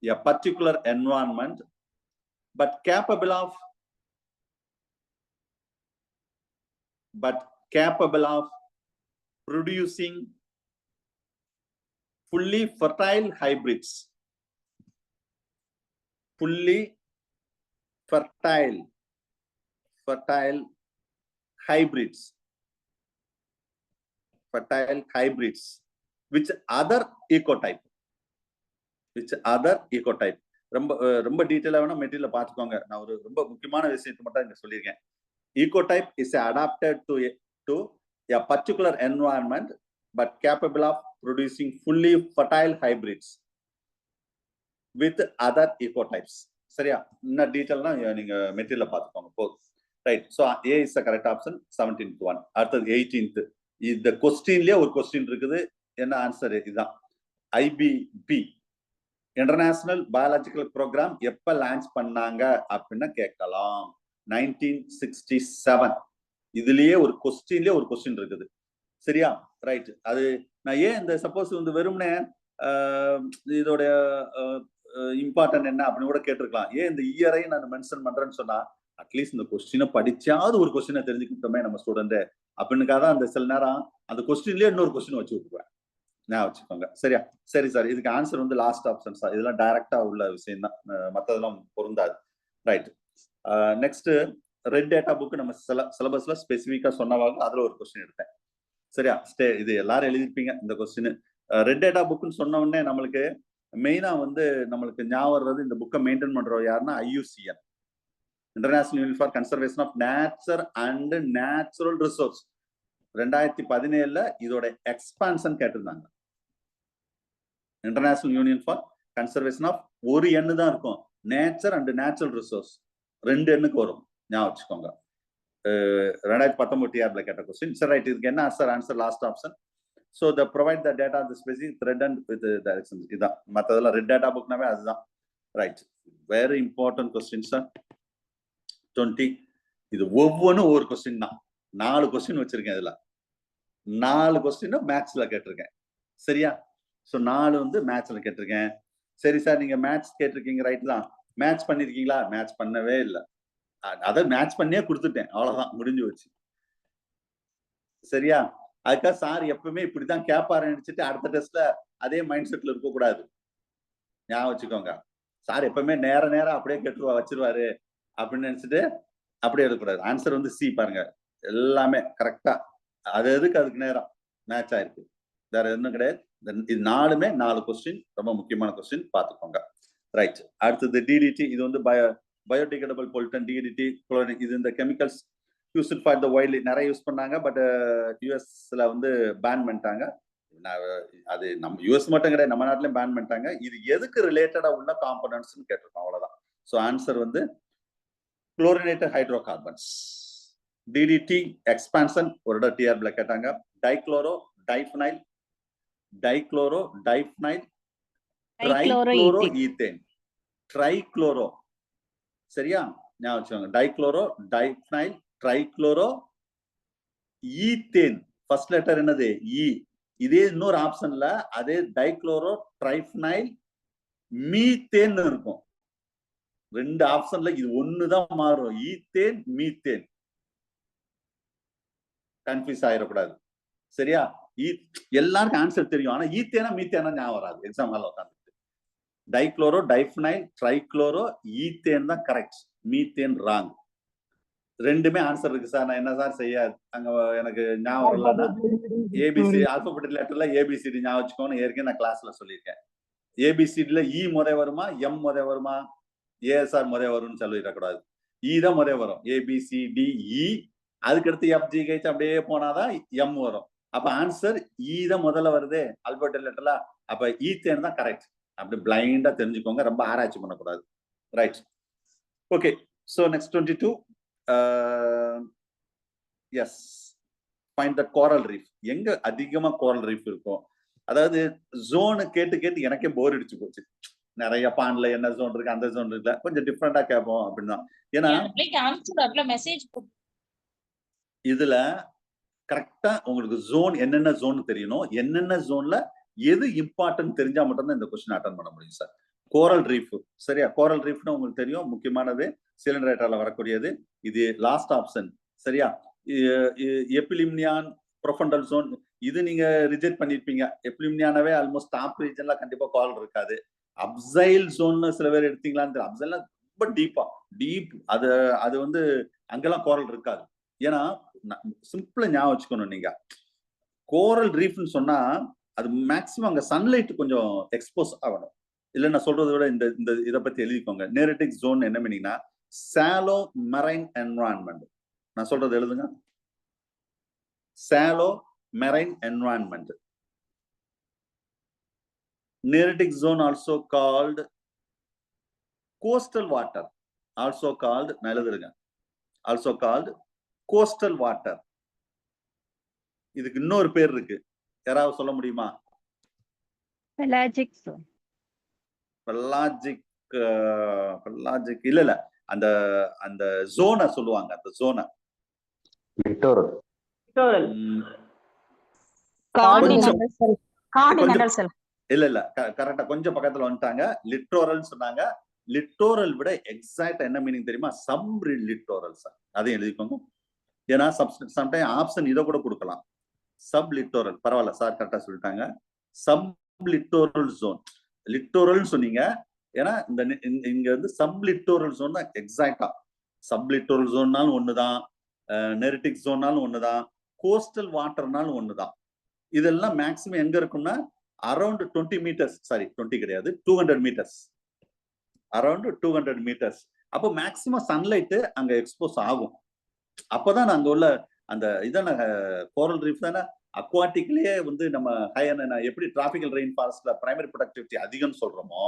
a particular environment but capable of producing fully fertile hybrids. Fully fertile hybrids. Fertile hybrids. Which other ecotype? Which other ecotype? ரொம்ப டீட்டெயிலா வேணா material பார்த்துக்கோங்க. நான் ஒரு ரொம்ப முக்கியமான விஷயத்தை மட்டும் இங்க சொல்லியிருக்கேன். Ecotype is adapted to a particular environment but capable of producing fully fertile hybrids with other ecotypes. சரியா? இன்னும் டீட்டெயில்னா நீங்க மெட்டீரியல பார்த்துக்கோங்க போதும். Right. So A is the correct option. 17th one. அடுத்தது 18th. இந்த கொஸ்டின்லயே ஒரு கொஸ்டின் இருக்குது. என்ன ஆன்சர்? இதுதான். ஐபிபி இன்டர்நேஷனல் பயாலஜிக்கல் ப்ரோக்ராம் எப்ப லான்ச் பண்ணாங்க அப்படின்னு கேட்கலாம். 1967. இதுலயே ஒரு கொஸ்டின்லயே ஒரு கொஸ்டின் இருக்குது. சரியா? ரைட். அது நான் ஏன் இந்த சப்போஸ் வந்து வெறும்னே இதோட இம்பார்ட்டன்ட் என்ன அப்படின்னு கூட கேட்டிருக்கலாம். ஏன் இந்த இயரை நான் மென்ஷன் பண்றேன்னு சொன்னா, அட்லீஸ்ட் இந்த கொஸ்டினை படிச்சாவது ஒரு கொஸ்டினை தெரிஞ்சுக்கிட்டோமே நம்ம ஸ்டூடெண்ட் அப்படின்னுக்காக தான் அந்த சில நேரம் அந்த கொஸ்டின்லயே இன்னொரு கொஸ்டின் வச்சு விட்டுருவேன். ஞாபகம் வச்சுக்கோங்க. சரியா? சரி சார், இதுக்கு ஆன்சர் வந்து லாஸ்ட் ஆப்ஷன் சார். இதெல்லாம் டைரக்டா உள்ள விஷயம் தான், மற்றதெல்லாம் பொருந்தாது. Right. Next red data book நம்ம சிலபஸ்ல ஸ்பெசிஃபிக்கா சொன்னவாங்க, அதுல ஒரு கொஸ்டின் எடுத்தேன். சரியா? இது எல்லாரும் எழுதிருப்பீங்க இந்த கொஸ்டின். ரெட் டேட்டா புக்னு சொன்ன உடனே நம்மளுக்கு மெயினா வந்து நம்மளுக்கு ஞாபகம் வர்றது, இந்த புக்கை மெயின்டைன் பண்றோம் யாருன்னா IUCN, international union for conservation of nature and natural resource. 2017 இதோட எக்ஸ்பான்ஷன் கேட்டிருந்தாங்க. International union for conservation of ஒரு எண்ணு தான் இருக்கும், நேச்சர் அண்ட் நேச்சுரல் ரிசோர்ஸ் 2 எண்ணுக்கு வரும். ஞாபகம் வச்சுக்கோங்க. 2019 டிஆர்பில கேட்ட கொஸ்டின். சரி, ரைட். இதுக்கு என்ன answer last option. So the provide the data the specific thread and with direction. இதான் மற்றதெல்லாம் ரெட் டேட்டா புக்னாவே அதுதான். Right. Very important question sir. 20. இது ஒவ்வொன்றும் ஒவ்வொரு கொஸ்டின் தான். 4 கொஸ்டின் வச்சிருக்கேன். இதுல 4 கொஸ்டின் மேத்ஸ்ல கேட்டிருக்கேன். சரியா? ஸோ 4 வந்து மேத்ஸ்ல கேட்டிருக்கேன். சரி சார், நீங்க மேத்ஸ் கேட்டிருக்கீங்க, ரைட் தான். மேட்ச் பண்ணிருக்கீங்களா? மேட்ச் பண்ணவே இல்லை. அதை மேட்ச் பண்ணியே கொடுத்துட்டேன், அவ்வளவுதான், முடிஞ்சு வச்சு. சரியா? அதுக்காக சார் எப்பவுமே இப்படிதான் கேட்பாரு நினைச்சிட்டு அடுத்த டெஸ்ட்ல அதே மைண்ட் செட்ல இருக்க கூடாது. ஞாபகம் வச்சுக்கோங்க. சார் எப்பவுமே நேரம் அப்படியே வச்சிருவாரு அப்படின்னு நினைச்சிட்டு அப்படியே இருக்கக்கூடாது. ஆன்சர் வந்து சி பாருங்க, எல்லாமே கரெக்டா அது அதுக்கு நேரம் மேட்ச் ஆயிருக்கு. வேற எதுவும் கிடையாது. இது 4மே 4 கொஸ்டின், ரொம்ப முக்கியமான கொஸ்டின், பார்த்துக்கோங்க. ரைட். அடுத்தது DDT. இது வந்து பயோடிகிரேடபிள் பொல்டன், DDT, குளோரின். இது இந்த chemicals used for the wildly நிறைய யூஸ் பண்ணாங்க. பட் யூஎஸ்ல வந்து பேன் பண்ணிட்டாங்க. அது நம்ம யூஎஸ் மட்டும் கிடையாது, நம்ம நாட்டிலையும் பேன் பண்ணிட்டாங்க. இது எதுக்கு ரிலேட்டடா உள்ள காம்பனன்ட்ஸ் கேட்டிருக்கோம், அவ்வளவுதான். ஸோ ஆன்சர் வந்து குளோரினேட்டட் ஹைட்ரோகார்பன்ஸ். DDT எக்ஸ்பான்ஷன் ஒரு டிஆர்பில கேட்டாங்க. Dichloro diphenyl trichloro ethane. Trichloro சரியா, ஞாபகம் வச்சுக்கோங்க. Dichloro, diphenyl, trichloro ethane. First letter என்னது? இ. இதே இன்னொரு ஆப்ஷன்ல அதே டைக்ளோரோ ட்ரைஃபைல் மீத்தேன் இருக்கும். ரெண்டு ஆப்ஷன்ல இது ஒண்ணுதான் மாறும். Ethane, methane. கன்ஃபியூஸ் ஆயிடக்கூடாது சரியா. எல்லாருக்கும் ஆன்சர் தெரியும், ஆனா ஈத்தேனா மீத்தேனா ஞாபகம் வராது. எக்ஸாம் ஹால்ல உட்காந்துட்டு டைக்ளோரோ, டைஃபைல், ட்ரைக்ளோரோ ஈத்தேன் தான் கரெக்ட், மீத்தேன் ராங். ரெண்டுமே ஆன்சர் இருக்கு சார், நான் என்ன சார் செய்ய, அங்க எனக்கு ஞாபகம் இல்லைன்னா ஏபிசி ஆல்பபெட்டிக் லெட்டர்ல ஏபிசிடி ஞாபகம் வச்சுக்கோன்னு ஏற்கனவே நான் கிளாஸ்ல சொல்லியிருக்கேன். ஏபிசிடில இ முறை வருமா, எம் முறை வருமா, ஏஎஸ்ஆர் முறை வரும்னு சொல்லிடக்கூடாது. இ தான் முறை வரும். ஏபிசிடி இ, அதுக்கடுத்து எஃப்ஜிஹெச் அப்படியே போனாதான் எம் வரும். அப்ப ஆன்சர் இ தான் முதல்ல வருது ஆல்பபெட்டிக் லெட்டர்ல. அப்ப ஈத்தேன் தான் கரெக்ட். அப்படி பிளைண்டா தெரிஞ்சுக்கோங்க, ரொம்ப ஆராய்ச்சி பண்ணக்கூடாது. Right, okay. So next 22. Yes, find the coral reef. எங்க அதிகமா கோரல் ரீஃப் இருக்கும்? அதாவது ஜோனு கேட்டு கேட்டு எனக்கே போர் அடிச்சு போச்சு. நிறைய பாண்ட்ல என்ன ஜோன் இருக்கு, அந்த ஜோன் இருக்குல்ல, கொஞ்சம் டிஃப்ரெண்டா கேட்போம் அப்படின்னா. ஏன்னா இதுல கரெக்டா உங்களுக்கு ஜோன் என்னென்ன ஜோன் தெரியணும், என்னென்ன ஜோன்ல எது இம்பார்ட்டன்ட் தெரிஞ்சா மட்டும்தான் இந்த கொஸ்டின் அட்டன் பண்ண முடியும் சார். கோரல் ரீஃப் சரியா. கோரல் ரீஃப்னு உங்களுக்கு தெரியும், முக்கியமானது சிலிண்டரேட்டர்ல வரக்கூடியது. இது லாஸ்ட் ஆப்ஷன் சரியா. எப்பிலிம்னியான், ப்ரொஃபண்டல் ஜோன், இது நீங்க ரிஜெக்ட் பண்ணிருப்பீங்க. எப்பிலிம்னியானவே ஆல்மோஸ்ட் டாப் ரீஜன்ல கண்டிப்பா கோரல் இருக்காது. அப்சைல் ஜோன் சில பேர் எடுத்தீங்களான்னு, அப்சைல் ரொம்ப டீப், அது வந்து அங்கெல்லாம் கோரல் இருக்காது. ஏன்னா சிம்பிளா ஞாபகம் வச்சுக்கணும், நீங்க கோரல் ரீஃப்னு சொன்னா அது மேக்சிமம் அங்க சன்லைட் கொஞ்சம் எக்ஸ்போஸ் ஆகணும். இல்ல நான் சொல்றதை விட இந்த இதை பத்தி எழுதிக்கோங்க. நேரடிக் ஜோன் என்ன மீனிங்னா சாலோ மெரைன் என்வரான்மெண்ட். நான் சொல்றது எழுதுங்க, shallow marine environment. Neritic zone also called coastal water, also called also called coastal water. இதுக்கு இன்னொரு பேர் இருக்கு, யாராவது சொல்ல முடியுமா? Pelagic zone. Pelagic இல்ல அந்த அந்த ஜோனை சொல்லுவாங்க. அந்த ஜோனை லிட்டோரல். Continental shelf. இல்ல கரெக்டா கொஞ்சம் பக்கத்துல வந்துட்டாங்க. லிட்டோரல் சொன்னாங்க. லிட்டோரல் விட எக்ஸாக்ட் என்ன மீனிங் தெரியுமா? சப் லிட்டோரல் சார், அதையும் எழுதிக்கோங்க. ஏன்னா சம்டைம் ஆப்ஷன் இதை கூட கொடுக்கலாம். சப் லிட்டோரல் பரவாயில்ல சார், கரெக்டா சொல்லிட்டாங்க. Sub littoral zone. லிட்டோரல் சொன்னீங்க, ஏன்னா இந்த இங்க வந்து சப் லிட்டோரல் ஜோன் தான் எக்ஸாக்டா. சப் லிட்டோரல் ஜோன்னாலும் ஒண்ணுதான், நெரிட்டிக் ஜோன்னாலும் ஒண்ணுதான், கோஸ்டல் வாட்டர்னாலும் ஒண்ணுதான். இதெல்லாம் மேக்சிமம் எங்க இருக்கும்னா அரௌண்ட் 20 meters, சாரி 20 கிடையாது, 200 meters, அரௌண்ட் 200 meters. அப்போ மேக்சிமம் சன்லைட் அங்க எக்ஸ்போஸ் ஆகும். அப்பதான் அங்க உள்ள அந்த இதான கோரல் ரீஃப் தானே அக்வாட்டிக்லயே வந்து நம்ம எப்படி டிராபிக்கல் ரெயின் ஃபாரஸ்ட்ல பிரைமரி ப்ரொடக்டிவிட்டி அதிகம் சொல்றோமோ,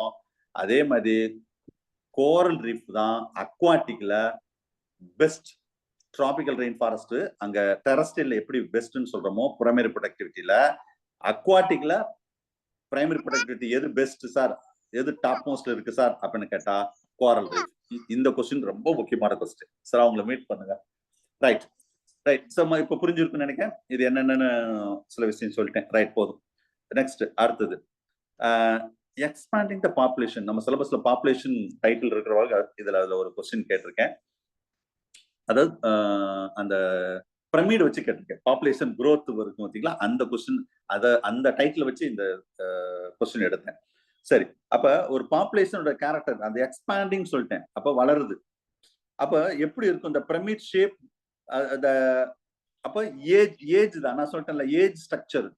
அதே மாதிரி கோரல் ரீஃப் தான் அக்வாட்டிக்ல பெஸ்ட். டிராபிக்கல் ரெயின் ஃபாரஸ்ட் அங்க டெரஸ்ட்ரியல்ல எப்படி பெஸ்ட்னு சொல்றோமோ பிரைமரி ப்ரொடக்டிவிட்டியில, அக்வாட்டிக்ல பிரைமரி ப்ரொடக்டிவிட்டி எது பெஸ்ட் சார், எது டாப் மோஸ்ட்ல இருக்கு சார் அப்படின்னு கேட்டா கோரல் ரீஃப். இந்த கொஸ்டின் ரொம்ப முக்கியமான கொஸ்டின் சார், அவங்களை மீட் பண்ணுங்க. ரைட் ரைட் சார், இப்ப புரிஞ்சிருக்குன்னு நினைக்கிறேன். இது என்னென்னு சில விஷயம் சொல்லிட்டேன். ரைட், போதும். நெக்ஸ்ட் அடுத்தது எக்ஸ்பாண்டிங் த பாப்புலேஷன். நம்ம சிலபஸ்ல பாப்புலேஷன் டைட்டில் இருக்கிறவங்க அதுல ஒரு கொஸ்டின் கேட்டிருக்கேன். அதாவது அந்த பிரமிட் வச்சு கேட்டிருக்கேன். பாப்புலேஷன் growth இருக்கும் பார்த்தீங்களா, அந்த கொஸ்டின், அந்த டைட்டில் வச்சு இந்த கொஸ்டின் எடுத்தேன். சரி, அப்ப ஒரு பாப்புலேஷனோட கேரக்டர் அந்த எக்ஸ்பாண்டிங் சொல்லிட்டேன். அப்ப வளருது. அப்ப எப்படி இருக்கும் இந்த பிரமிட் ஷேப்? அப்ப ஏஜ் தான் நான் சொல்லிட்டேன்ல, age structure.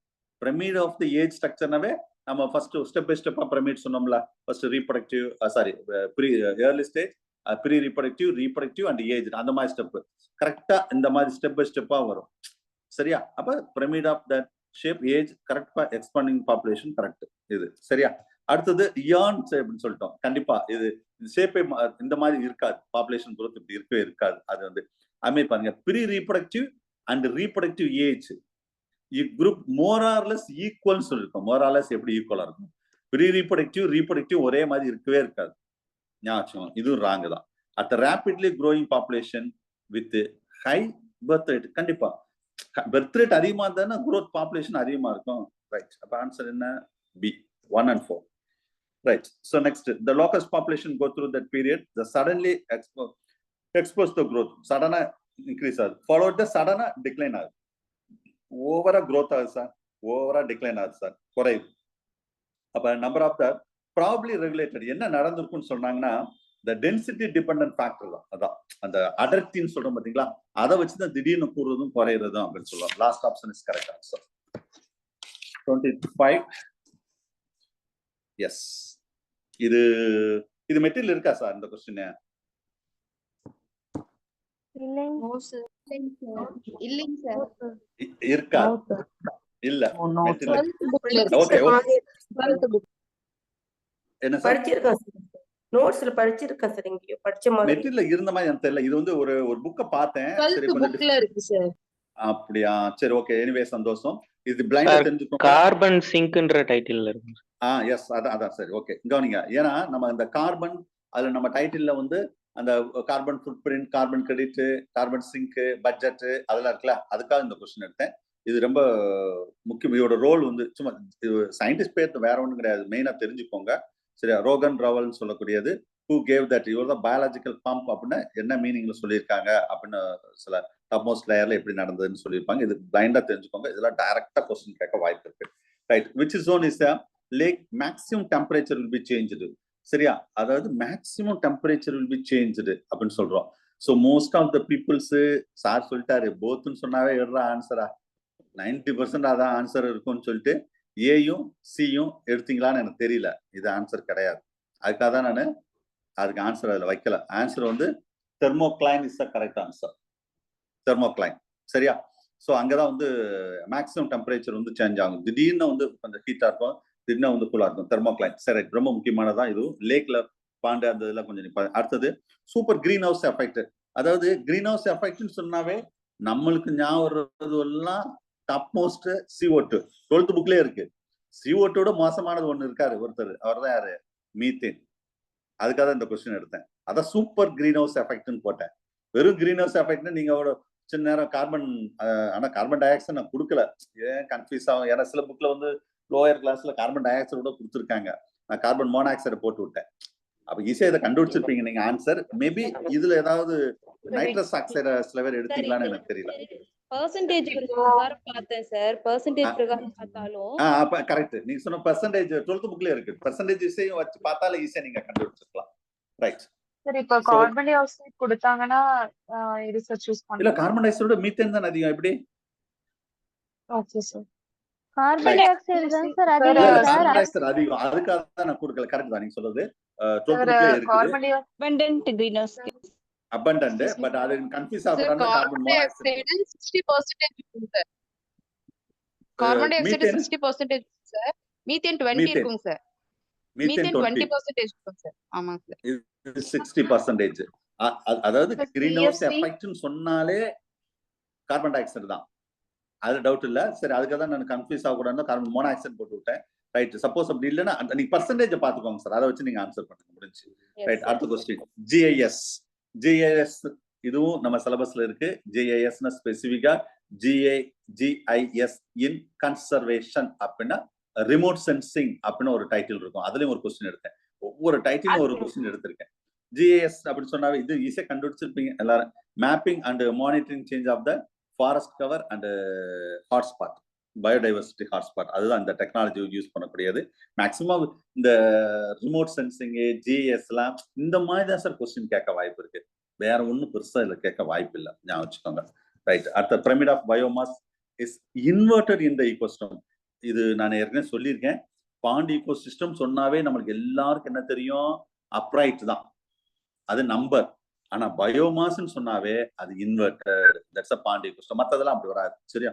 Pyramid of the age ஸ்ட்ரக்சர்னாவே நம்ம ஃபர்ஸ்ட் ஸ்டெப் பை ஸ்டெப்பா பிரமிட் சொன்னோம்ல. First reproductive, sorry early stage, pre reproductive and age, அந்த மாதிரி ஸ்டெப் கரெக்டா இந்த மாதிரி ஸ்டெப் பை ஸ்டெப்பா வரும். சரியா? அப்ப pyramid of that shape, age கரெக்டா, எக்ஸ்பாண்டிங் பாப்புலேஷன் கரெக்ட். இது சரியா? அடுத்தது இயான் அப்படின்னு சொல்லிட்டோம். கண்டிப்பா இது ஷேப்பே இந்த மாதிரி இருக்காது, பாப்புலேஷன் growth இப்படி இருக்கவே இருக்காது. அது வந்து அதுமாதிரி பாருங்க, pre reproductive and reproductive age group more or less equal சொல்லிருக்கோம். மோர் ஆர் லெஸ் எப்படி ஈக்குவலா இருக்கும்? ப்ரீ ரீப்ரொடக்டிவ் ரீப்ரொடக்டிவ் ஒரே மாதிரி இருக்கவே இருக்காது. ஞாபகம், இதுவும் ராங் தான். At rapidly growing population with high birth rate, கண்டிப்பா பர்த் ரேட் அதிகமா இருந்தா growth பாப்புலேஷன் அதிகமா இருக்கும். ரைட். அப்ப ஆன்சர் என்ன? B 1 and 4. Right. So next, the locust population go through that period, the suddenly expose the growth, sudden increase, followed the sudden decline. Over a growth, sir. Over a decline, sir. Correct. Appa number of the probably regulated. Enna nadandirukkum சொன்னாங்கன்னா the density dependent factor தான். அதான் அந்த அடர்த்தின்னு சொல்றோம் பாத்தீங்களா, அதை வச்சுதான் திடீர்னு கூடுறதும் குறையிறதும் அப்படின்னு சொல்லுவோம். Last option is correct answer. 25. Yes. இது மெட்டீரியல் இருக்கா சார் இந்த கொஸ்டின்? இருக்கா? இல்ல. Okay okay. என்ன சார்? படிச்சிருக்கேன் சார், நோட்ஸ்ல படிச்சிருக்கேன் சார், இங்க படிச்ச மாதிரி மெட்டீரியல் இருந்த மாதிரி எனக்கு தெரியல. இது வந்து ஒரு புக்க பார்த்தேன். சரி, புக்ல இருக்கு சார். அப்படியா? சரி, ஓகே. எனிவே சந்தோஷம். இது பிளைண்டா தெரிஞ்சுக்கோங்க. கார்பன் சிங்க்ன்ற டைட்டில்ல இருக்கு. எஸ், அதான் சரி, ஓகே. கவனிங்க. ஏன்னா நம்ம இந்த கார்பன், அதுல நம்ம டைட்டில்ல வந்து அந்த carbon footprint, carbon credit, carbon sink, budget அதெல்லாம் இருக்குல்ல, அதுக்காக இந்த கொஸ்டின் எடுத்தேன். இது ரொம்ப முக்கியம். இதோட ரோல் வந்து சும்மா சயின்டிஸ்ட் பேர் வேற ஒன்றும் கிடையாது, மெயினா தெரிஞ்சுக்கோங்க. சரியா? ரோகன் ராவல்னு சொல்லக்கூடியது who gave that, இவர் தான் பயாலஜிக்கல் பம்ப் அப்படின்னு என்ன மீனிங்ல சொல்லியிருக்காங்க அப்படின்னு சில டப்மோஸ்ட் லேயர்ல எப்படி நடந்ததுன்னு சொல்லியிருப்பாங்க. இது பிளைண்டா தெரிஞ்சுக்கோங்க. இதெல்லாம் டைரக்டா கொஸ்டின் கேட்க வாய்ப்பு இருக்கு. Right. Which zone is a lake maximum temperature will be changed. சரியா? அதாவது maximum temperature will be changed அப்படின்னு சொல்றோம். So most of the peoples sir சொல்லிட்டாரு போத்துன்னு சொன்னாவே எடுறா ஆன்சரா 90% அதான் ஆன்சர் இருக்கும்னு சொல்லிட்டு ஏயும் சியும் எடுத்தீங்களான்னு எனக்கு தெரியல. இது ஆன்சர் கிடையாது. அதுக்காக தான் நான் அதுக்கு ஆன்சர் அதில் வைக்கல. ஆன்சர் வந்து தெர்மோக்ளைன் இஸ் த கரெக்ட் ஆன்சர். தெர்மோக்ளைன். சரியா? ஸோ அங்கதான் வந்து மேக்ஸிமம் டெம்பரேச்சர் வந்து சேஞ்ச் ஆகும். திடீர்னு வந்து கொஞ்சம் ஹீட்டா இருக்கும், திடீர்னு வந்து கூலா இருக்கும். தெர்மோக்ளைன். சரி, ரொம்ப முக்கியமானதான் இதுவும். லேக்ல பாண்டு அந்த இதெல்லாம் கொஞ்சம். அடுத்தது சூப்பர் கிரீன் ஹவுஸ் எஃபெக்ட். அதாவது கிரீன் ஹவுஸ் எஃபெக்ட்னு சொன்னாவே நம்மளுக்கு ஞாபகம் வர்றது எல்லாம் டாப் மோஸ்ட் CO2. 12th புக்லயே இருக்கு. CO2 மோசமானது ஒண்ணு இருக்காரு ஒருத்தர், அவர் தான் யாரு? மீத்தேன். அதுக்காக தான் இந்த கொஸ்டின் எடுத்தேன். அதான் சூப்பர் கிரீன் ஹவுஸ் எஃபெக்ட்னு போட்டேன். வெறும் கிரீன் ஹவுஸ் எஃபெக்ட்னு நீங்க ஒரு சின்ன நேரம் கார்பன், ஆனா கார்பன் டை ஆக்சைடு நான் கொடுக்கல. ஏன் கன்ஃபியூஸ் ஆகும்? ஏன்னா சில புக்ல வந்து லோயர் கிளாஸ்ல கார்பன் டை ஆக்சைடு கூட கொடுத்துருக்காங்க. நான் கார்பன் மோனாக்சைடு போட்டு விட்டேன். அப்ப ஈஸியா இதை கண்டுபிடிச்சிருப்பீங்க நீங்க ஆன்சர். மேபி இதுல ஏதாவது நைட்ரஸ் ஆக்சைடு சில பேர் எடுத்தீங்களான்னு எனக்கு தெரியல. பெர்சன்டேஜ் பிரகாரம் பார்த்தேன் சார். பெர்சன்டேஜ் பிரகாரம் பார்த்தாலும் அப்ப கரெக்ட். நீங்க சொன்ன பெர்சன்டேஜ் 12th புக்ல இருக்கு. பெர்சன்டேஜ் இசையும் வச்சு பார்த்தாலே ஈஸியா நீங்க கண்டுபிடிச்சிருக்கலாம். ரைட். சரி, இப்ப கார்பன் டை ஆக்சைடு கொடுத்தாங்கன்னா இது சார் சூஸ் பண்ணலாம். இல்ல, கார்பன் டை ஆக்சைடோட மீத்தேன் தான் அதிகம். எப்படி? Okay sir. Carbon di oxide தான் சார் அதிகம் கார்பன் சார். டை ஆக்சைடு அதிகம். அதுக்காக தான் நான் கொடுக்கல. கரெக்ட் தான் நீங்க சொல்றது. 12th புக்ல இருக்கு. Carbon di abundant greenhouse abundant, but அது கன்ஃபியூஸ் ஆகுறாங்க. கார்பன் மோனாக்சைடு 60% இருக்கும் sir. Carbon dioxide 60% sir. Methane 20 இருக்கும் சார். மீத்தேன் 20% இருக்கும் சார். ஆமா சார். 60%. அதாவது கிரீன் ஹவுஸ் எஃபெக்ட்னு சொன்னாலே கார்பன் டை ஆக்சைடு தான். அது டவுட் இல்ல. சரி, அதுக்காக தான் நான் கன்ஃபியூஸ் ஆகக்கூடாது கார்பன் மோனாக்சைடு போட்டு விட்டேன். ரைட். சப்போஸ் அப்படி இல்லைன்னா நீங்க பர்சன்டேஜ் பாத்துக்கோங்க சார். அதை வச்சு நீங்க ஆன்சர் பண்ணுங்க. முடிஞ்சு. ரைட். அடுத்த கொஸ்டின் GIS. GIS இதுவும் நம்ம சிலபஸ்ல இருக்கு. GIS ஸ்பெசிபிக்கா GIS இன் கன்சர்வேஷன் அப்படின்னா ரிமோட் சென்சிங் அப்படின்னு ஒரு டைட்டில் இருக்கும். அதுலயும் ஒரு கொஸ்டின் எடுத்தேன். ஒவ்வொரு டைட்டிலும் ஒரு கொஸ்டின் எடுத்திருக்கேன். GIS அப்படின்னு சொன்னாவே இது ஈஸியா கண்டுபிடிச்சிருப்பீங்க எல்லாரும். Mapping and monitoring change of the forest cover and hotspot, biodiversity hotspot. அதுதான் இந்த டெக்னாலஜி யூஸ் பண்ணக்கூடியது. மேக்சிமம் இந்த ரிமோட் சென்சிங் GIS எல்லாம் இந்த மாதிரி தான் சார் கொஸ்டின் கேட்க வாய்ப்பு இருக்கு. வேற ஒன்றும் பெருசா இதுல கேட்க வாய்ப்பு இல்லை. ஞாபகம் வச்சுக்கோங்க. ரைட். அடுத்த pyramid of biomass is inverted in the ecosystem. இது நான் ஏற்கனவே சொல்லியிருக்கேன். பாண்ட் ஈகோசிஸ்டம் சொன்னாவே நம்மளுக்கு எல்லாருக்கும் என்ன தெரியும்? அப்ரைட் தான், அது நம்பர். ஆனா பயோமாஸ்ன்னு சொன்னாவே அது inverted. That's a bond ecosystem. மற்றதெல்லாம் அப்படி வராது. சரியா?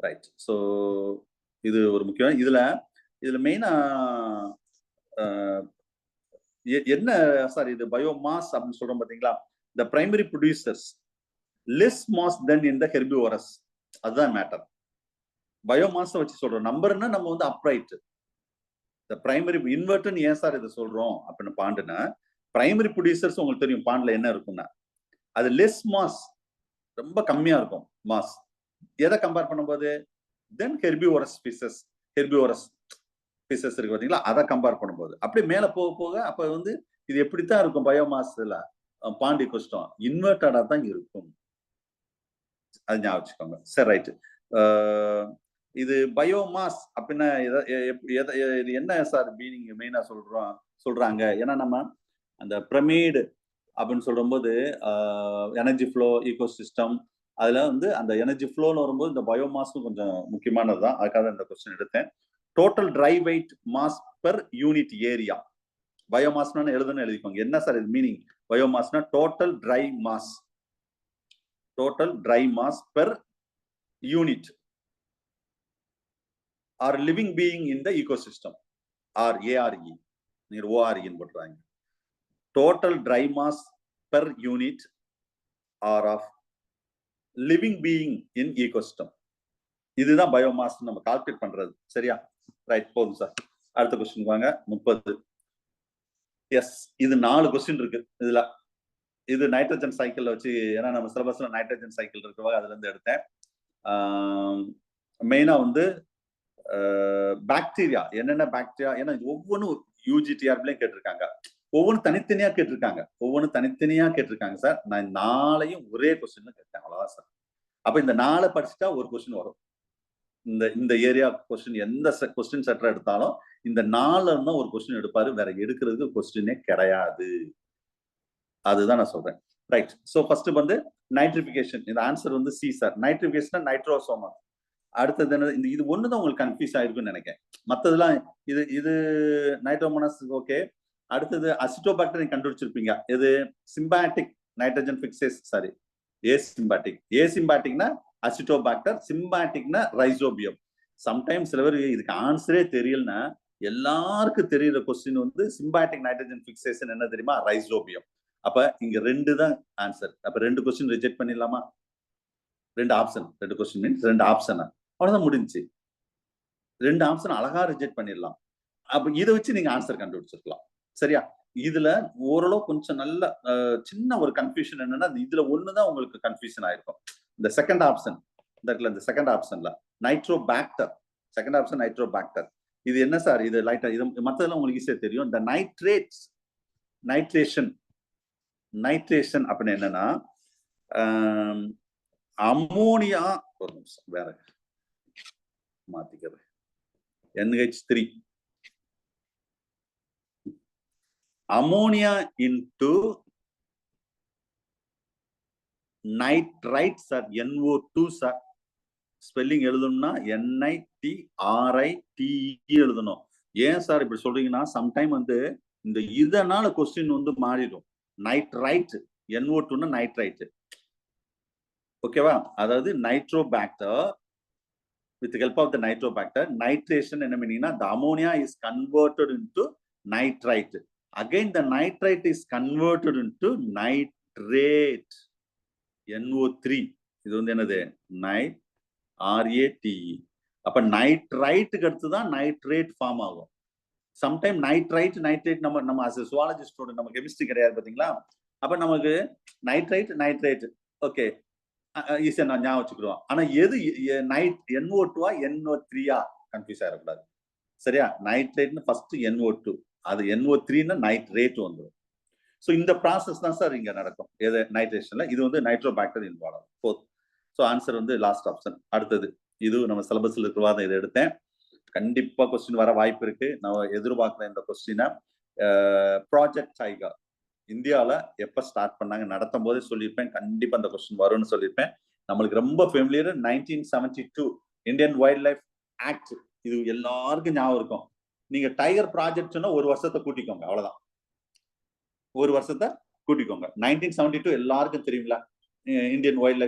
ரைட். ஸோ இது ஒரு முக்கியம். இதுல மெயினா என்ன சார் இது பயோமாஸ் அப்படின்னு சொல்றோம் பாத்தீங்களா? The primary producers less mass then in the herbivorous. அதுதான் மேட்டர். பயோமாஸ் வச்சு சொல்றோம். நம்பர்னா நம்ம வந்து அப்ரைட். இந்த பிரைமரி இன்வெர்ட்னு ஏன் சார் இதை சொல்றோம் அப்படின்னு பாண்டுனா, பிரைமரி ப்ரொடியூசர்ஸ் உங்களுக்கு தெரியும் பாண்ட்ல என்ன இருக்கும்னா, அது லெஸ் மாஸ், ரொம்ப கம்மியா இருக்கும் மாஸ். எதை கம்பேர் பண்ணும்போது தென் ஹெர்பிவோரஸ் ஸ்பீசஸ் இருக்கு பாத்தீங்களா, அதை கம்பேர் பண்ணும்போது அப்படியே மேல போக போக அப்ப வந்து இது எப்படித்தான் இருக்கும் பயோமாஸ்ல பாண்டி கஷ்டம் இன்வெர்டடா தான் இருக்கும். அது ஞாபகம் வச்சுக்கோங்க. சரி, ரைட். இது பயோமாஸ் அப்படின்னா இது என்ன சார் மீனிங் மெயினா சொல்றாங்க? ஏன்னா நம்ம அந்த பிரமிடு அப்படின்னு சொல்லும்போது எனர்ஜி ஃப்ளோ ஈகோசிஸ்டம், அதுல வந்து அந்த எனர்ஜி ஃப்ளோன்னு வரும்போது இந்த பயோமாஸும் கொஞ்சம் முக்கியமானதுதான். அதுக்காக இந்த கொஸ்டின் எடுத்தேன். Total dry weight mass per unit area. பயோமாஸ்னா எழுதிக்கோங்க. என்ன சார் இது மீனிங்? பயோமாஸ்னா total dry mass per unit or living being in the ecosystem or A R E, நீங்க ஓஆர்இன்னு போட்டுறாங்க. Total dry mass per unit or of living being in ecosystem. இதுதான் biomass நம்ம கால்குலேட் பண்றது. சரியா? ரைட், போதும் சார். அடுத்த கொஸ்டின் வாங்க. 30. எஸ், இது 4 கொஸ்டின் இருக்கு இதுல. இது நைட்ரஜன் சைக்கிள் வச்சு, ஏன்னா நம்ம சிலபஸ்ல நைட்ரஜன் சைக்கிள் இருக்கவா அதுல இருந்து எடுத்தேன். மெயினா வந்து பாக்டீரியா, என்னென்ன பாக்டீரியா, ஏன்னா ஒவ்வொன்றும் யூஜிடிஆர்பிலையும் கேட்டிருக்காங்க, ஒவ்வொன்றும் தனித்தனியா கேட்டிருக்காங்க சார். நான் 4ஐயும் ஒரே கொஸ்டின்ல கேட்டேன், அவ்வளவுதான் சார். அப்ப இந்த 4 படிச்சுட்டா ஒரு கொஸ்டின் வரும். இந்த ஏரியா கொஸ்டின் எந்த கொஸ்டின் செட்டர் எடுத்தாலும் இந்த 4 தான் ஒரு கொஸ்டின் எடுப்பாரு, வேற எடுக்கிறதுக்கு கொஸ்டினே கிடையாது. அதுதான் நான் சொல்றேன். ரைட். சோ ஃபர்ஸ்ட் வந்து நைட்ரிபிகேஷன். இந்த ஆன்சர் வந்து சி சார். நைட்ரிபிகேஷன் நைட்ரோசோமா. அடுத்தது என்ன? இது ஒண்ணுதான் உங்களுக்கு கன்ஃபியூஸ் ஆயிருக்குன்னு நினைக்கிறேன். மத்ததெல்லாம் இது நைட்ரோமோனாஸ் ஓகே. அடுத்தது அசிட்டோபாக்டர் கண்டுபிடிச்சிருப்பீங்க. இது சிம்பாட்டிக் நைட்ரஜன் பிக்சேஸ், சாரி ஏசிம்பாட்டிக்னா அசிட்டோபாக்டர், சிம்பாட்டிக்னா ரைசோபியம். சம்டைம்ஸ் சில பேர் இதுக்கு ஆன்சரே தெரியலன்னா எல்லாருக்கும் தெரியுற கொஸ்டின் வந்து சிம்பாட்டிக் நைட்ரஜன் பிக்சேஷன் என்ன தெரியுமா? ரைசோபியம். அப்ப இங்க 2 தான் ஆன்சர். அப்ப 2 கொஸ்டின் ரிஜெக்ட் பண்ணிடலாமா? 2 ஆப்ஷன், 2 கொஸ்டின் மீன்ஸ் 2 ஆப்ஷன். அவ்வளவுதான் முடிஞ்சு. 2 ஆப்ஷன் அழகா ரிஜெக்ட் பண்ணிடலாம். அப்ப இதை வச்சு நீங்க ஆன்சர் கண்டுபிடிச்சிருக்கலாம். சரியா? இதுல ஓரளவு கொஞ்சம் நல்ல சின்ன ஒரு கன்ஃபியூஷன் என்னன்னா, இதுல ஒண்ணுதான் உங்களுக்கு கன்ஃபியூஷன் ஆயிருக்கும். இந்த செகண்ட் ஆப்ஷன், இந்த செகண்ட் ஆப்ஷன்ல நைட்ரோபாக்டர், செகண்ட் ஆப்ஷன் நைட்ரோபாக்டர். இது என்ன சார்? இது லைட்டா, இது மத்ததெல்லாம் உங்களுக்கு ஈஸியா தெரியும். இந்த நைட்ரேஷன் அப்படின்னு என்னன்னா, அமோனியா, ஒரு நிமிஷம் வேற மாத்திக்கிறேன், NH3 ammonia into nitrite sir, NO2 sir. Spelling எழுதணும்னா NITRITE எழுதணும். ஏன் சார் இப்படி சொல்றீங்கன்னா, சம்டைம் வந்து இந்த இதனால கொஸ்டின் வந்து மாறிடும். நைட்ரைட், NO2னா நைட்ரைட். ஓகேவா? அதாவது Nitrobacter, with help of the nitrobacter, nitration என்ன மீனிங்னா, the ammonia is converted into nitrite. Again the nitrite is converted into nitrate, NO3. இது வந்து என்னது? RATE. அப்ப நைட்ரைட்டுக்கு அடுத்து தான் நைட்ரேட் ஃபார்ம் ஆகும். சம்டைம் நைட்ரைட் நம்ம as a zoology student, நம்ம கெமிஸ்ட்ரி கிடையாது பாத்தீங்களா? அப்ப நமக்கு நைட்ரைட் ஓகே ஈஸியா நான் ஞாபகம் வச்சுக்கிறோம். ஆனா எது NO2 NO3 கன்ஃபியூஸ் ஆயிடக்கூடாது. சரியா? நைட்ரேட்னு ஃபர்ஸ்ட் NO2, அது NO3ன்னா நைட்ரேட் வந்துடும். ஸோ இந்த ப்ராசஸ் தான் சார் இங்க நடக்கும். எது? நைட்ரேஷன்ல. இது வந்து நைட்ரோபாக்டர் இன்வால்வ் ஆகும். ஃபோர்த். ஸோ ஆன்சர் வந்து லாஸ்ட் ஆப்ஷன். அடுத்தது இது நம்ம சிலபஸ்ல இருக்கிறதா இதை எடுத்தேன். கண்டிப்பா கொஸ்டின் வர வாய்ப்பு இருக்கு. நான் எதிர்பார்க்கிறேன் இந்த கொஸ்டினை. ப்ராஜெக்ட் டைகர் இந்தியாவில எப்ப ஸ்டார்ட் பண்ணாங்க, நடத்தும் போதே சொல்லியிருப்பேன், கண்டிப்பா அந்த கொஸ்டின் வரும்னு சொல்லியிருப்பேன். நம்மளுக்கு ரொம்ப familiar 1972 Indian wild life act. இது எல்லாருக்கும் ஞாபகம் இருக்கும். நீங்க டைகர் ப்ராஜெக்ட் சொன்னா 1 வருஷத்தை கூட்டிக்கோங்க, அவ்வளவுதான். 1 வருஷத்தை கூட்டிக்கோங்க. 1972 எல்லாருக்கும் தெரியுங்களா? Indian wild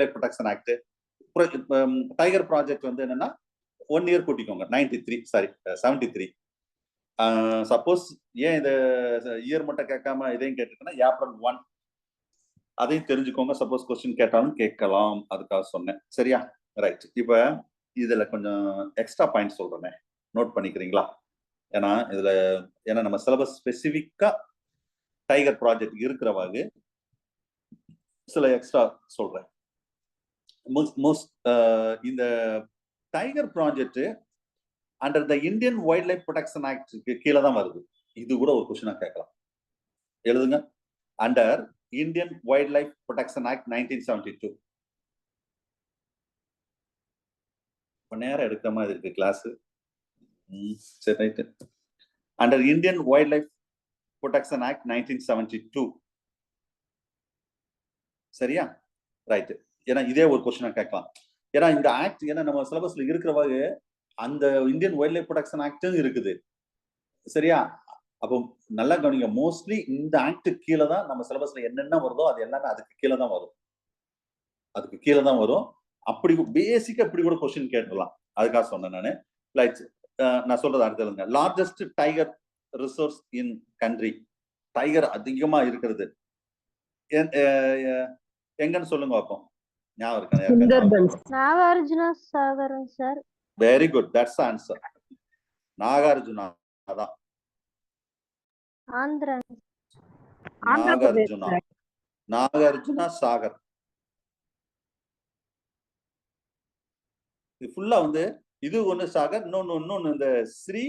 life protection act. Tiger project வந்து என்னன்னா 1 இயர் கூட்டிக்கோங்க. 73. சப்போஸ் ஏன் இந்த இயர் மட்டும் கேட்காம இதையும் கேட்டுக்கன்னா ஏப்ரல் 1, அதையும் தெரிஞ்சுக்கோங்க. சப்போஸ் கொஸ்டின் கேட்டாலும் கேட்கலாம், அதுக்காக சொன்னேன். சரியா? ரைட். இப்ப இதுல கொஞ்சம் எக்ஸ்ட்ரா பாயிண்ட் சொல்றேன். நோட் பண்ணிக்கிறீங்களா? ஏன்னா இதுல ஏன்னா நம்ம சிலபஸ் ஸ்பெசிஃபிக்கா டைகர் ப்ராஜெக்ட் இருக்கிறவாங்க சில எக்ஸ்ட்ரா சொல்றேன். இந்த tiger project under the Indian wild life protection ஆக்டுக்கு கீழே தான் வருது. இது கூட ஒரு கொஸ்டினா கேட்கலாம். எழுதுங்க. Under Indian wild life protection act 1972. நேரம் எடுக்கிற மாதிரி இருக்கு கிளாஸ். சரி, right. Under Indian wild life protection act 1972. சரியா? ரைட்டு. ஏன்னா இதே ஒரு கொஸ்டினா கேட்கலாம். ஏன்னா இந்த ஆக்ட் ஏன்னா நம்ம சிலபஸ்ல இருக்கிறவாங்க அந்த இந்தியன் வைல்ட் லைஃப் ப்ரொடெக்ஷன் ஆக்டும் இருக்குது. சரியா? அப்போ நல்லா கவனிங்க. மோஸ்ட்லி இந்த ஆக்ட் கீழே தான் நம்ம சிலபஸ்ல என்னென்ன வருதோ அது எல்லாமே அதுக்கு கீழே தான் வரும். அதுக்கு கீழே தான் வரும். அப்படி பேசிக்கா இப்படி கூட கொஸ்டின் கேட்டுடலாம். அதுக்காக சொன்னேன் நானு. லைக் நான் சொல்றது அடுத்ததுங்க. Largest tiger resource in country. Tiger அதிகமா இருக்கிறது எங்கன்னு சொல்லுங்க பார்ப்போம். ஞாபகம் இருக்கா? Nagarjuna Sagar sir. Very good, that's answer. Nagarjuna அதான். ஆந்திரா. நாகார்ஜுனா. நாகார்ஜுனா சாகர். இது ஃபுல்லா வந்து இது ஒண்ணு சாகர், இன்னொன்னு இந்த Sri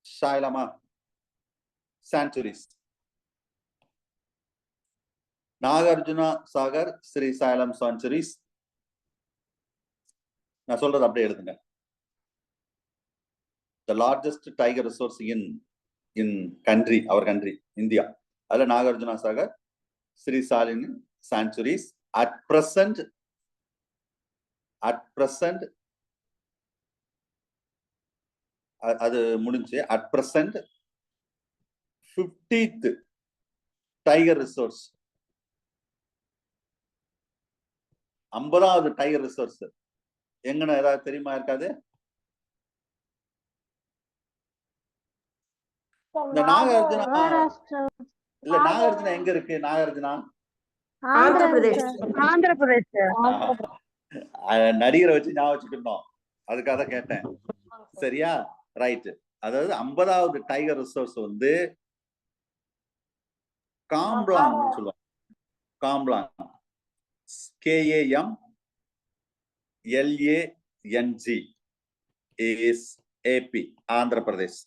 சாயலமா sanctuaries. Nagarjuna Sagar, Srisailam sanctuaries. நான் சொல்றது அப்படியே எழுதுங்க. The largest tiger resource in country, our country, India. அதுல Nagarjuna Sagar, Srisailam sanctuaries. At present அது முடிஞ்சு. At present 50th tiger resource. 50வது டைகர் ரிசோர்ஸ் எங்கன்னு ஏதாவது தெரியுமா? இருக்காது. இந்த நாகார்ஜுனா இல்ல, நாகார்ஜுனா எங்க இருக்கு? நாகார்ஜுனா ஆந்திர பிரதேஷ். ஆந்திர பிரதேஷ். நடிகரை வச்சு ஞாபகம் வச்சுக்கணும். அதுக்காக தான் கேட்டேன். சரியா? ரைட். அதாவது 50வது டைகர் ரிசோர்ஸ் வந்து காம்ப்ளாங் சொல்லுவாங்க. காம்ப்ளாங், KAMLANG is AP, Andhra Pradesh.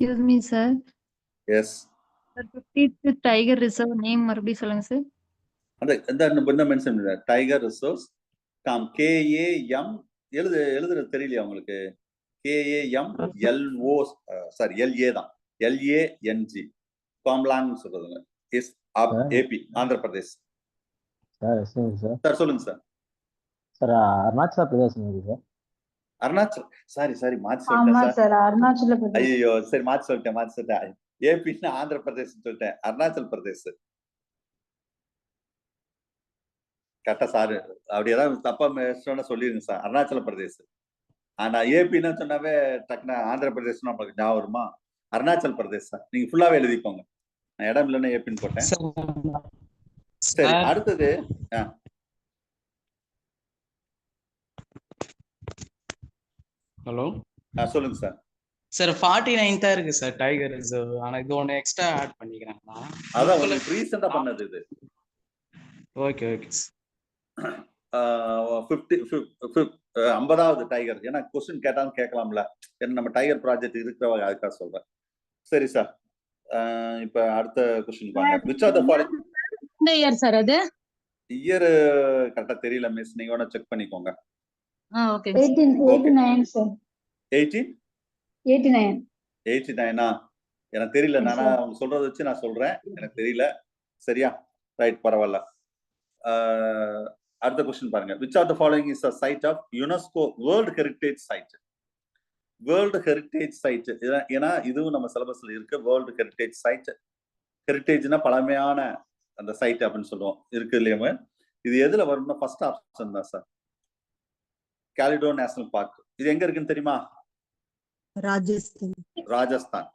Excuse me, sir. Yes. The 50th Tiger Reserve name மறுபடியும் சொல்லுங்க சார். அந்த மென்ஷன் பண்ணல. டைகர் ரிசோர்ஸ் KAM எழுதுறது தெரியலையா உங்களுக்கு? KAMLO சாரி LA தான். LANG காம்ப்ளாங் சொல்றதுங்க. இஸ் ஆப் AP, ஆந்திர பிரதேஷ். சார் சொல்லுங்க சார். சார் அருணாச்சல பிரதேசம் இருக்கு சார். அருணாச்சல் சாரி மாத்தி சொல்லிட்டேன் சார். அருணாச்சல பிரதேஷ். ஐயோ சரி மாத்தி சொல்லிட்டேன். ஏபின்னா ஆந்திர பிரதேஷ் சொல்லிட்டேன். அருணாச்சல் பிரதேஷ். கரெக்டா சார். அப்படி ஏதாவது தப்பா சொல்லிருங்க சார். அருணாச்சல பிரதேஷ். ஆனா ஏபின்னு சொன்னாவே டக்குனா ஆந்திர பிரதேஷ் நம்மளுக்கு ஞாபகம் வருமா? அருணாச்சல் பிரதேஷ் சார். நீங்க ஃபுல்லாவே எழுதிக்கோங்க. நான் இடம் இல்லைன்னு ஏபின்னு போட்டேன். சரி, அடுத்தது ஹலோ சொல்லுங்க சார். சார் 49 தான் இருக்கு சார் டைகர் ரிசர்வ். ஆனா இது ஒன்னு எக்ஸ்ட்ரா ஆட் பண்ணிக்கிறேன். அதான் உங்களுக்கு ரீசெண்டா பண்ணது இது. ஓகே 50வது டைகர். ஏன்னா கொஸ்டின் கேட்டாலும் கேட்கலாம்ல. ஏன்னா நம்ம டைகர் ப்ராஜெக்ட் இருக்கிறவங்க அதுக்காக சொல்றேன். சரி சார். இப்ப அடுத்த கொஸ்டின் பாருங்க. which are the following இந்த இயர் சார் அது? இயர் கரெக்டா தெரியல மிஸ். நீங்க வேணா செக் பண்ணிக்கோங்க. ஓகே. 89 சார். 89 எனக்கு தெரியல. நானா அவங்க சொல்றத வச்சு நான் சொல்றேன். எனக்கு தெரியல. சரியா? ரைட், பரவாயில்ல. அடுத்த கொஸ்டின் பாருங்க. which of the following is a site of UNESCO World Heritage Site? World Heritage Site. ஏன்னா இதுவும் நம்ம சிலபஸ்ல இருக்கு. World Heritage Site. ஹெரிட்டேஜ்னா பழமையான அந்த சைட் அப்படின்னு சொல்லுவோம். இருக்கு இல்லையா? இது எதுல வரும்னா ஃபர்ஸ்ட் ஆப்ஷன் தான் சார். கேலிடோ நேஷனல் பார்க். இது எங்க இருக்குன்னு தெரியுமா? ராஜஸ்தான். ராஜஸ்தான்.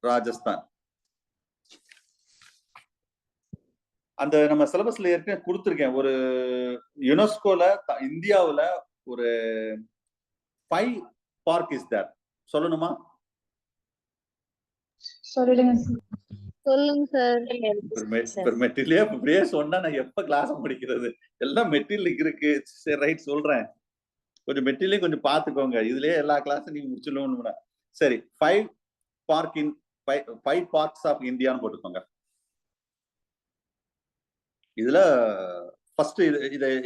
ராஜஸ்தான். அந்த நம்ம சிலபஸ்ல ஏற்கனவே கொடுத்துருக்கேன். ஒரு யுனெஸ்கோல இந்தியாவுல ஒரு 5 பார்க் இஸ் தேர். சொல்லணுமா? சொல்லிடுங்க சொல்லுங்க சார். மெட்டீரியலே அப்படியே சொன்னா நான் எப்ப கிளாஸ் முடிக்கிறது? எல்லாம் மெட்டீரியல் இருக்கு. சரி ரைட் சொல்றேன். கொஞ்சம் மெட்டீரியலையும் கொஞ்சம் பாத்துக்கோங்க. இதுலயே எல்லா கிளாஸும் நீங்க முடிச்சிடணும். சரி, 5 பார்க்ஸ் ஆஃப் இந்தியான்னு போட்டுக்கோங்க. இதுல ஃபர்ஸ்ட்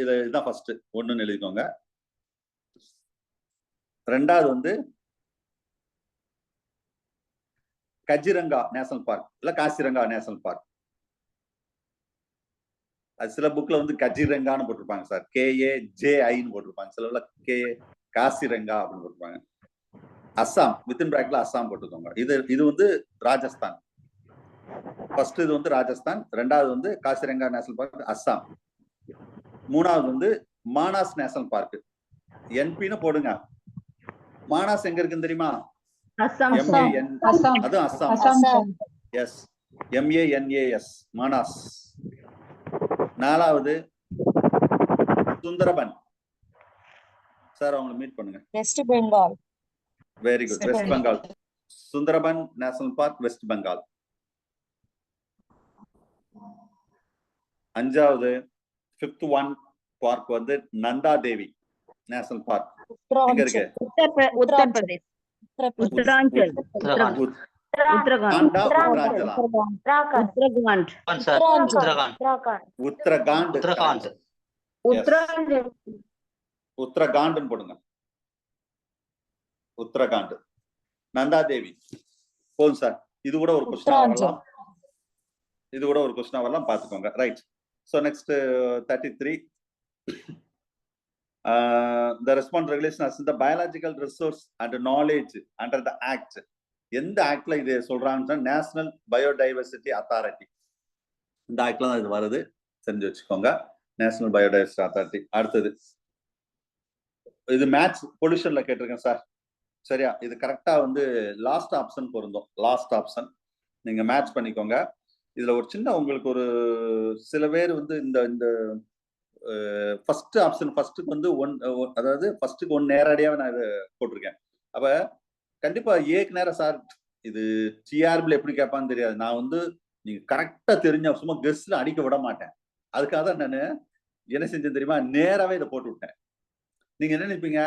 இதுதான் ஃபர்ஸ்ட் ஒண்ணுன்னு எழுதிக்கோங்க. ரெண்டாவது வந்து கஜிரங்கா நேஷனல் பார்க் இல்ல காசிரங்கா நேஷனல் பார்க். அது சில புக்ல வந்து கஜிரங்கான்னு போட்டிருப்பாங்க சார். KAJIன்னு போட்டிருப்பாங்க. சில காசிரங்கா அப்படின்னு போட்டிருப்பாங்க. அஸ்ஸாம் வித்தின் பிராக்கெட்ல அஸ்ஸாம் போட்டுக்கோங்க. இது வந்து ராஜஸ்தான். ஃபர்ஸ்ட் இது வந்து ராஜஸ்தான். ரெண்டாவது வந்து காசிரங்கா நேஷனல் பார்க் அஸ்ஸாம். மூணாவது வந்து மானாஸ் நேஷனல் பார்க். NPன்னு போடுங்க. மானாஸ் எங்க இருக்குன்னு தெரியுமா? அதுவும் அஸ்ஸாம். S, MANAS Manas. நாலாவது சுந்தரபன். சார் அவங்களை மீட் பண்ணுங்க. West Bengal. Very good. West Bengal. Sundarban national park West Bengal. அஞ்சாவது 5th ஒன் பார்க் வந்து நந்தா தேவி நேஷனல் பார்க். எங்க இருக்கு? உத்தரப்பிரதேஷ். உத்தராஞ்சல். உத்தரகாண்ட் போடுங்க. உத்தரகாண்ட். நந்தா தேவி போதும் சார். இது கூட ஒரு கொஸ்டினா வரலாம். பாத்துக்கோங்க. Right. So next 33. The response regulation as the biological resource and knowledge under the act. எந்த ஆக்ட்ல இது சொல்றாங்கன்னா நேஷனல் பயோடைவர்சிட்டி அத்தாரிட்டி. இந்த ஆக்ட்ல தான் இது வருது. தெரிஞ்சு வச்சுக்கோங்க. National biodiversity authority. அடுத்தது இது மேட்ச் பொல்யூஷன்ல கேட்டிருக்கேன் சார். சரியா? இது கரெக்டா வந்து லாஸ்ட் ஆப்ஷன் பொருந்தும். லாஸ்ட் ஆப்ஷன் நீங்க மேட்ச் பண்ணிக்கோங்க. இதுல ஒரு சின்ன உங்களுக்கு ஒரு சில பேர் வந்து இந்த ஃபர்ஸ்ட் ஆப்ஷன் ஃபர்ஸ்ட்டுக்கு வந்து அதாவது ஃபர்ஸ்ட்டுக்கு 1 நேரடியாவே நான் இதை போட்டிருக்கேன். அப்ப கண்டிப்பா ஏக்கு நேரம் சார் இது TRBல எப்படி கேட்பான்னு தெரியாது. நான் வந்து நீங்க கரெக்டா தெரிஞ்ச சும்மா கெஸ்ட்ல அடிக்க விட மாட்டேன். அதுக்காக தான் நான் என்ன செஞ்சேன் தெரியுமா? நேராவே இதை போட்டு விட்டேன். நீங்க என்ன நினைப்பீங்க?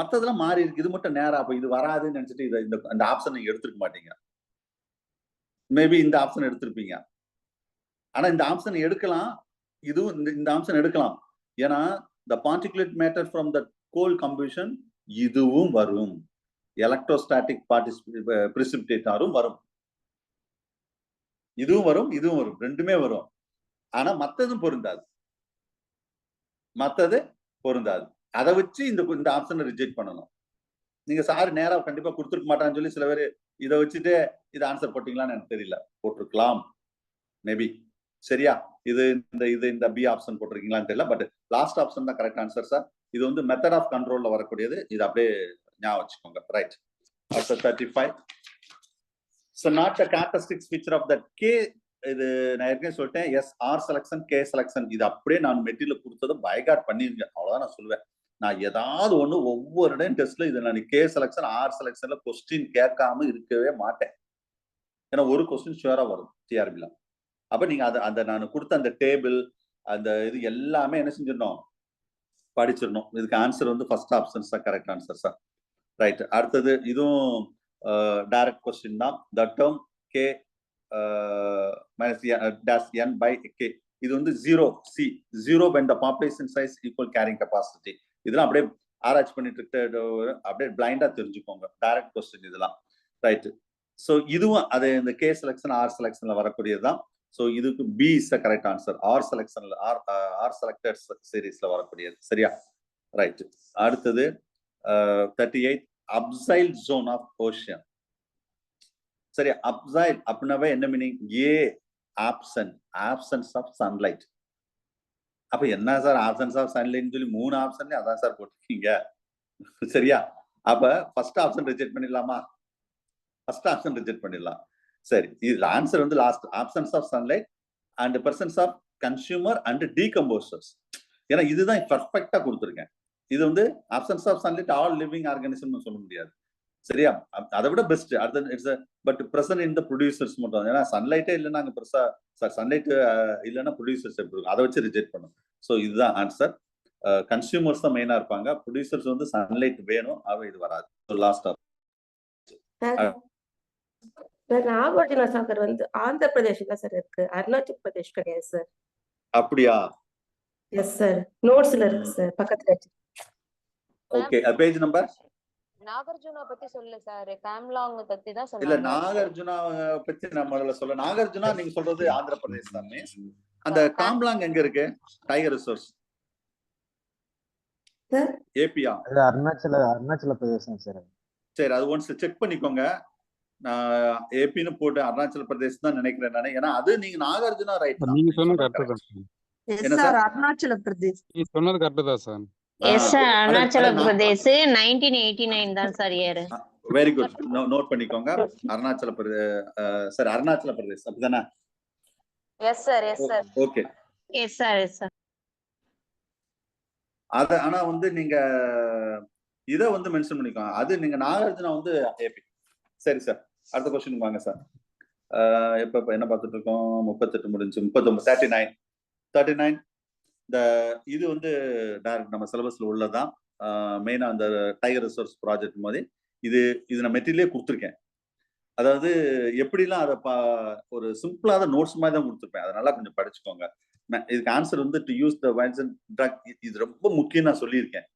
மத்ததெல்லாம் மாறி இருக்கு, இது மட்டும் நேரா, அப்ப இது வராதுன்னு நினைச்சிட்டு இந்த ஆப்ஷன் நீங்க எடுத்துருக்க மாட்டீங்க. மேபி இந்த ஆப்ஷன் எடுத்திருப்பீங்க. ஆனா இந்த ஆப்ஷன் எடுக்கலாம். இதுவும் இந்த ஆப்ஷன் எடுக்கலாம். ஏன்னா the particulate matter from the coal combustion இதுவும் வரும். எலக்ட்ரோஸ்டாட்டிக் பிரிசிபிடேட்டாரும் வரும். இதுவும் வரும், இதுவும் வரும். ரெண்டுமே வரும். ஆனா மத்ததும் பொருந்தாது. அதை வச்சு இந்த ஆப்ஷனை ரிஜெக்ட் பண்ணணும். நீங்க சார் நேரா கண்டிப்பா கொடுத்துருக்க மாட்டான்னு சொல்லி சில பேர் இதை வச்சுட்டு இதை ஆன்சர் போட்டீங்களான்னு எனக்கு தெரியல. போட்டிருக்கலாம் மேபி. சரியா? இந்த பி ஆப்ஷன் போட்டிருக்கீங்களான்னு தெரியல. பட் லாஸ்ட் ஆப்ஷன் தான் கரெக்ட் ஆன்சர் சார். இது வந்து மெத்தட் ஆஃப் கண்ட்ரோல்ல வரக்கூடியது. இது அப்படியே ஞாபகம் வச்சுக்கோங்க. Right. After 35. So not the characteristic feature of that K. இது நான் ஏற்கனவே சொல்லிட்டேன். Yes, R selection, K selection. இது அப்படியே நான் மெட்டீரியல் கொடுத்ததை பைகாட் பண்ணிருக்கேன். அவ்வளவுதான் நான் சொல்லுவேன். நான் ஏதாவது ஒண்ணு ஒவ்வொரு இடம் டெஸ்ட்ல இதை நான் கே செலக்ஷன், ஆர் செலக்ஷன்ல கொஸ்டின் கேட்காம இருக்கவே மாட்டேன். ஏன்னா ஒரு கொஸ்டின் ஷுவரா வரும் TRBல. அப்ப நீங்க அந்த நான் கொடுத்த அந்த டேபிள் அந்த இது எல்லாமே என்ன செஞ்சிடணும்? படிச்சிடணும். இதுக்கு ஆன்சர் வந்து ஃபர்ஸ்ட் ஆப்ஷன்ஸ் தான் கரெக்ட் ஆன்சர் சார். ரைட். அடுத்தது இதுவும் டைரக்ட் கொஸ்டின் தான். The term K dash n by k. இது வந்து 0 when the population size equal carrying capacity. இதெல்லாம் அப்படியே ஆராய்ச்சி பண்ணிட்டு அப்படியே பிளைண்டா தெரிஞ்சுக்கோங்க. டைரக்ட் கொஸ்டின் இதெல்லாம். ரைட். ஸோ இதுவும் அது இந்த கே செலக்ஷன், ஆர் செலக்ஷன்ல வரக்கூடியதுதான். ஸோ இதுக்கு B is the correct answer. R செலக்ஷன்ல ஆர் செலக்டட் சீரீஸ்ல வரக்கூடியது. சரியா? ரைட். அடுத்தது 38. அப்சைல் ஜோன் ஆஃப் ஓஷன். சரி, அப்சைல் அப்படின்னாவே என்ன மீனிங்? Options of sunlight. அப்ப என்ன சார் ஆப்சன்ஸ் ஆஃப் சன்லைட்னு சொல்லி 3 ஆப்ஷன் அதான் சார் போட்டிருக்கீங்க. சரியா? அப்ப ஃபர்ஸ்ட் ஆப்ஷன் ரிஜெக்ட் பண்ணிடலாமா? ஃபர்ஸ்ட் ஆப்ஷன் ரிஜெக்ட் பண்ணிடலாம். சரி, இதுல ஆன்சர் வந்து last absence of sunlight and presence of consumer and decomposers. ஏன்னா இதுதான் பர்ஃபெக்டா கொடுத்துருக்கேன். இது வந்து absence of sunlight all living ஆர்கானிசம்னு சொல்ல முடியாது. சரியா? அதை விட பெஸ்ட் அடுத்த it's but present in the producers மட்டும். ஏன்னா சன்லைட்டே இல்லைன்னா அங்கே பெருசா சன்லைட் இல்லைன்னா ப்ரொடியூசர்ஸ் எப்படி இருக்கும், அதை வச்சு ரிஜெக்ட் பண்ணும். ஸோ இதுதான் ஆன்சர். கன்சியூமர்ஸ் தான் மெயினா இருப்பாங்க. ப்ரொடியூசர்ஸ் வந்து சன்லைட் வேணும், அவ இது வராது. லாஸ்ட் நாகார்ஜுனா சாகர் வந்து ஆந்திர பிரதேஷ் தான் சார் இருக்கு, அருணாச்சல் பிரதேஷ் கிடையாது சார். அப்படியா? எஸ் சார், நோட்ஸ்ல இருக்கு சார் பக்கத்துல. Okay, page number. நாகார்ஜுனா பத்தி சொல்லல சார், காம்லாங் பத்தி தான் இல்ல, சொன்னாங்க. நாகார்ஜுனா பத்தி நான் முதல்ல சொல்ல. நாகார்ஜுனா நீங்க சொல்றது ஆந்திர பிரதேஷ் தானே? அந்த காம்லாங் எங்க இருக்கு? டைகர் ரிசர்வ்ஸ் ஏபியா? அது அருணாச்சல பிரதேசம் சார். சரி, அது ஒன்ஸ் செக் பண்ணிக்கோங்க. நான் ஏபின்னு போட்டு அருணாச்சல பிரதேஷ் தான் நினைக்கிறேன் நானே. ஏன்னா அது நீங்க நாகார்ஜுனா ரைட் தான். நீங்க சொன்னது கரெக்ட் தான் சார். என்ன சார்? அருணாச்சல பிரதேஷ் நீங்க சொன்னது கரெக்ட் தான் sir. Yes sir, Arunachal Pradesh 1989 தான் sir year. Very good, note பண்ணிக்கோங்க. அருணாச்சல பிரதேஷ் சார், அருணாச்சல பிரதேஷ் அப்படிதானே? Yes sir, yes sir. Okay, yes sir, yes sir. அத ஆனா வந்து நீங்க இத வந்து மென்ஷன் பண்ணிக்கோங்க. அது நீங்க நாகார்ஜுனா வந்து ஏபி. சரி சார், அடுத்த क्वेश्चन வாங்க சார். இப்ப என்ன பார்த்துட்டு இருக்கோம்? 38 முடிஞ்சு 39 39 இந்த இது வந்து டைரக்ட் நம்ம சிலபஸ்ல உள்ளதான். மெயினா அந்த டைகர் ரிசர்வ்ஸ் ப்ராஜெக்ட் மாதிரி இது நான் மெட்டீரியலே கொடுத்துருக்கேன். அதாவது எப்படிலாம் அதை ஒரு சிம்பிளாக நோட்ஸ் மாதிரி தான் கொடுத்துருப்பேன். அதனால கொஞ்சம் படிச்சுக்கோங்க. இதுக்கு ஆன்சர் வந்து to use the vines drug, இது ரொம்ப முக்கியம் நான் சொல்லியிருக்கேன்.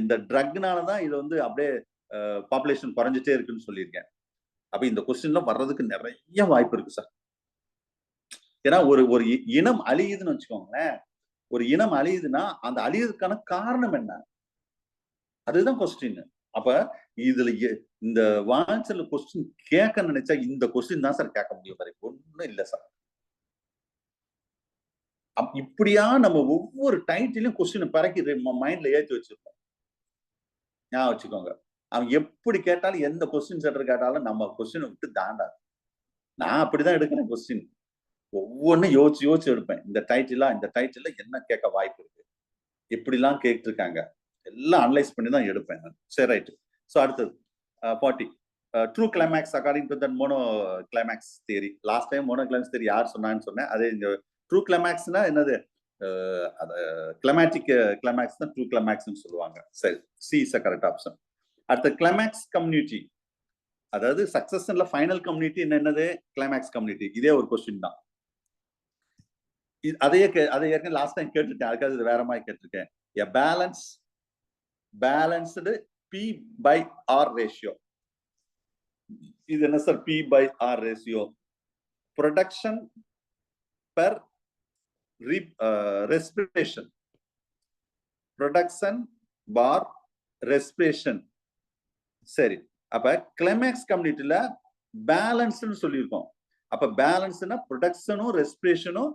இந்த ட்ரக்னால தான் இது வந்து அப்படியே பாப்புலேஷன் குறைஞ்சிட்டே இருக்குன்னு சொல்லியிருக்கேன். அப்ப இந்த கொஸ்டின்லாம் வர்றதுக்கு நிறைய வாய்ப்பு இருக்கு சார். ஏன்னா ஒரு இனம் அழியுதுன்னு வச்சுக்கோங்களேன். ஒரு இனம் அழியுதுன்னா அந்த அழியுறதுக்கான காரணம் என்ன, அதுதான் கொஸ்டின். அப்ப இதுல இந்த வான்சர்ல கொஸ்டின் கேட்க நினைச்சா இந்த கொஸ்டின் தான் சார் கேட்க முடியும். வேற ஒண்ணும் இல்ல சார். இப்படியா நம்ம ஒவ்வொரு டைட்டிலையும் கொஸ்டின் பறக்கி மைண்ட்ல ஏற்றி வச்சிருக்கோம். ஞாபகம் வச்சுக்கோங்க. அவன் எப்படி கேட்டாலும் எந்த கொஸ்டின் செட்டர் கேட்டாலும் நம்ம கொஸ்டினை விட்டு தாண்டாது. நான் அப்படிதான் எடுக்கிறேன் கொஸ்டின். ஒவ்வொன்னும் யோசிச்சு எடுப்பேன். இந்த டைட்டில்ல என்ன கேட்க வாய்ப்பு இருக்கு, எப்படிலாம் கேட்டிருக்காங்க, எல்லாம் அனலைஸ் பண்ணி தான் எடுப்பேன் நான். சரி, ரைட். ஸோ அடுத்தது 40 true climax according to that mono climax theory. Last time mono climax theory யார் சொன்னான்னு சொன்னேன். அதே இந்த ட்ரூ கிளைமேக்ஸ்னா என்னது? கிளைமேட்டிக் கிளைமேக்ஸ் தான் ட்ரூ கிளைமேக்ஸ்ன்னு சொல்லுவாங்க. சரி, C is a correct option. அடுத்த கிளைமேக்ஸ் கம்யூனிட்டி, அதாவது சக்சஸ்ல ஃபைனல் கம்யூனிட்டி என்னது? Climax community. இதே ஒரு கொஸ்டின் தான். அதை ஏற்கனவே லாஸ்ட் டைம் கேட்டுட்டேன், அதுக்காக இது வேற மாதிரி கேட்டிருக்கேன். A balanced P/R ratio. இது என்ன sir? P/R ratio. Production per respiration. Production bar respiration. சரி, அப்ப கிளைமேக்ஸ் கம்யூனிட்டில பேலன்ஸ்னு சொல்லியிருக்கோம். அப்ப பேலன்ஸ்னா ப்ரொடக்ஷனும் ரெஸ்பிரேஷனும்,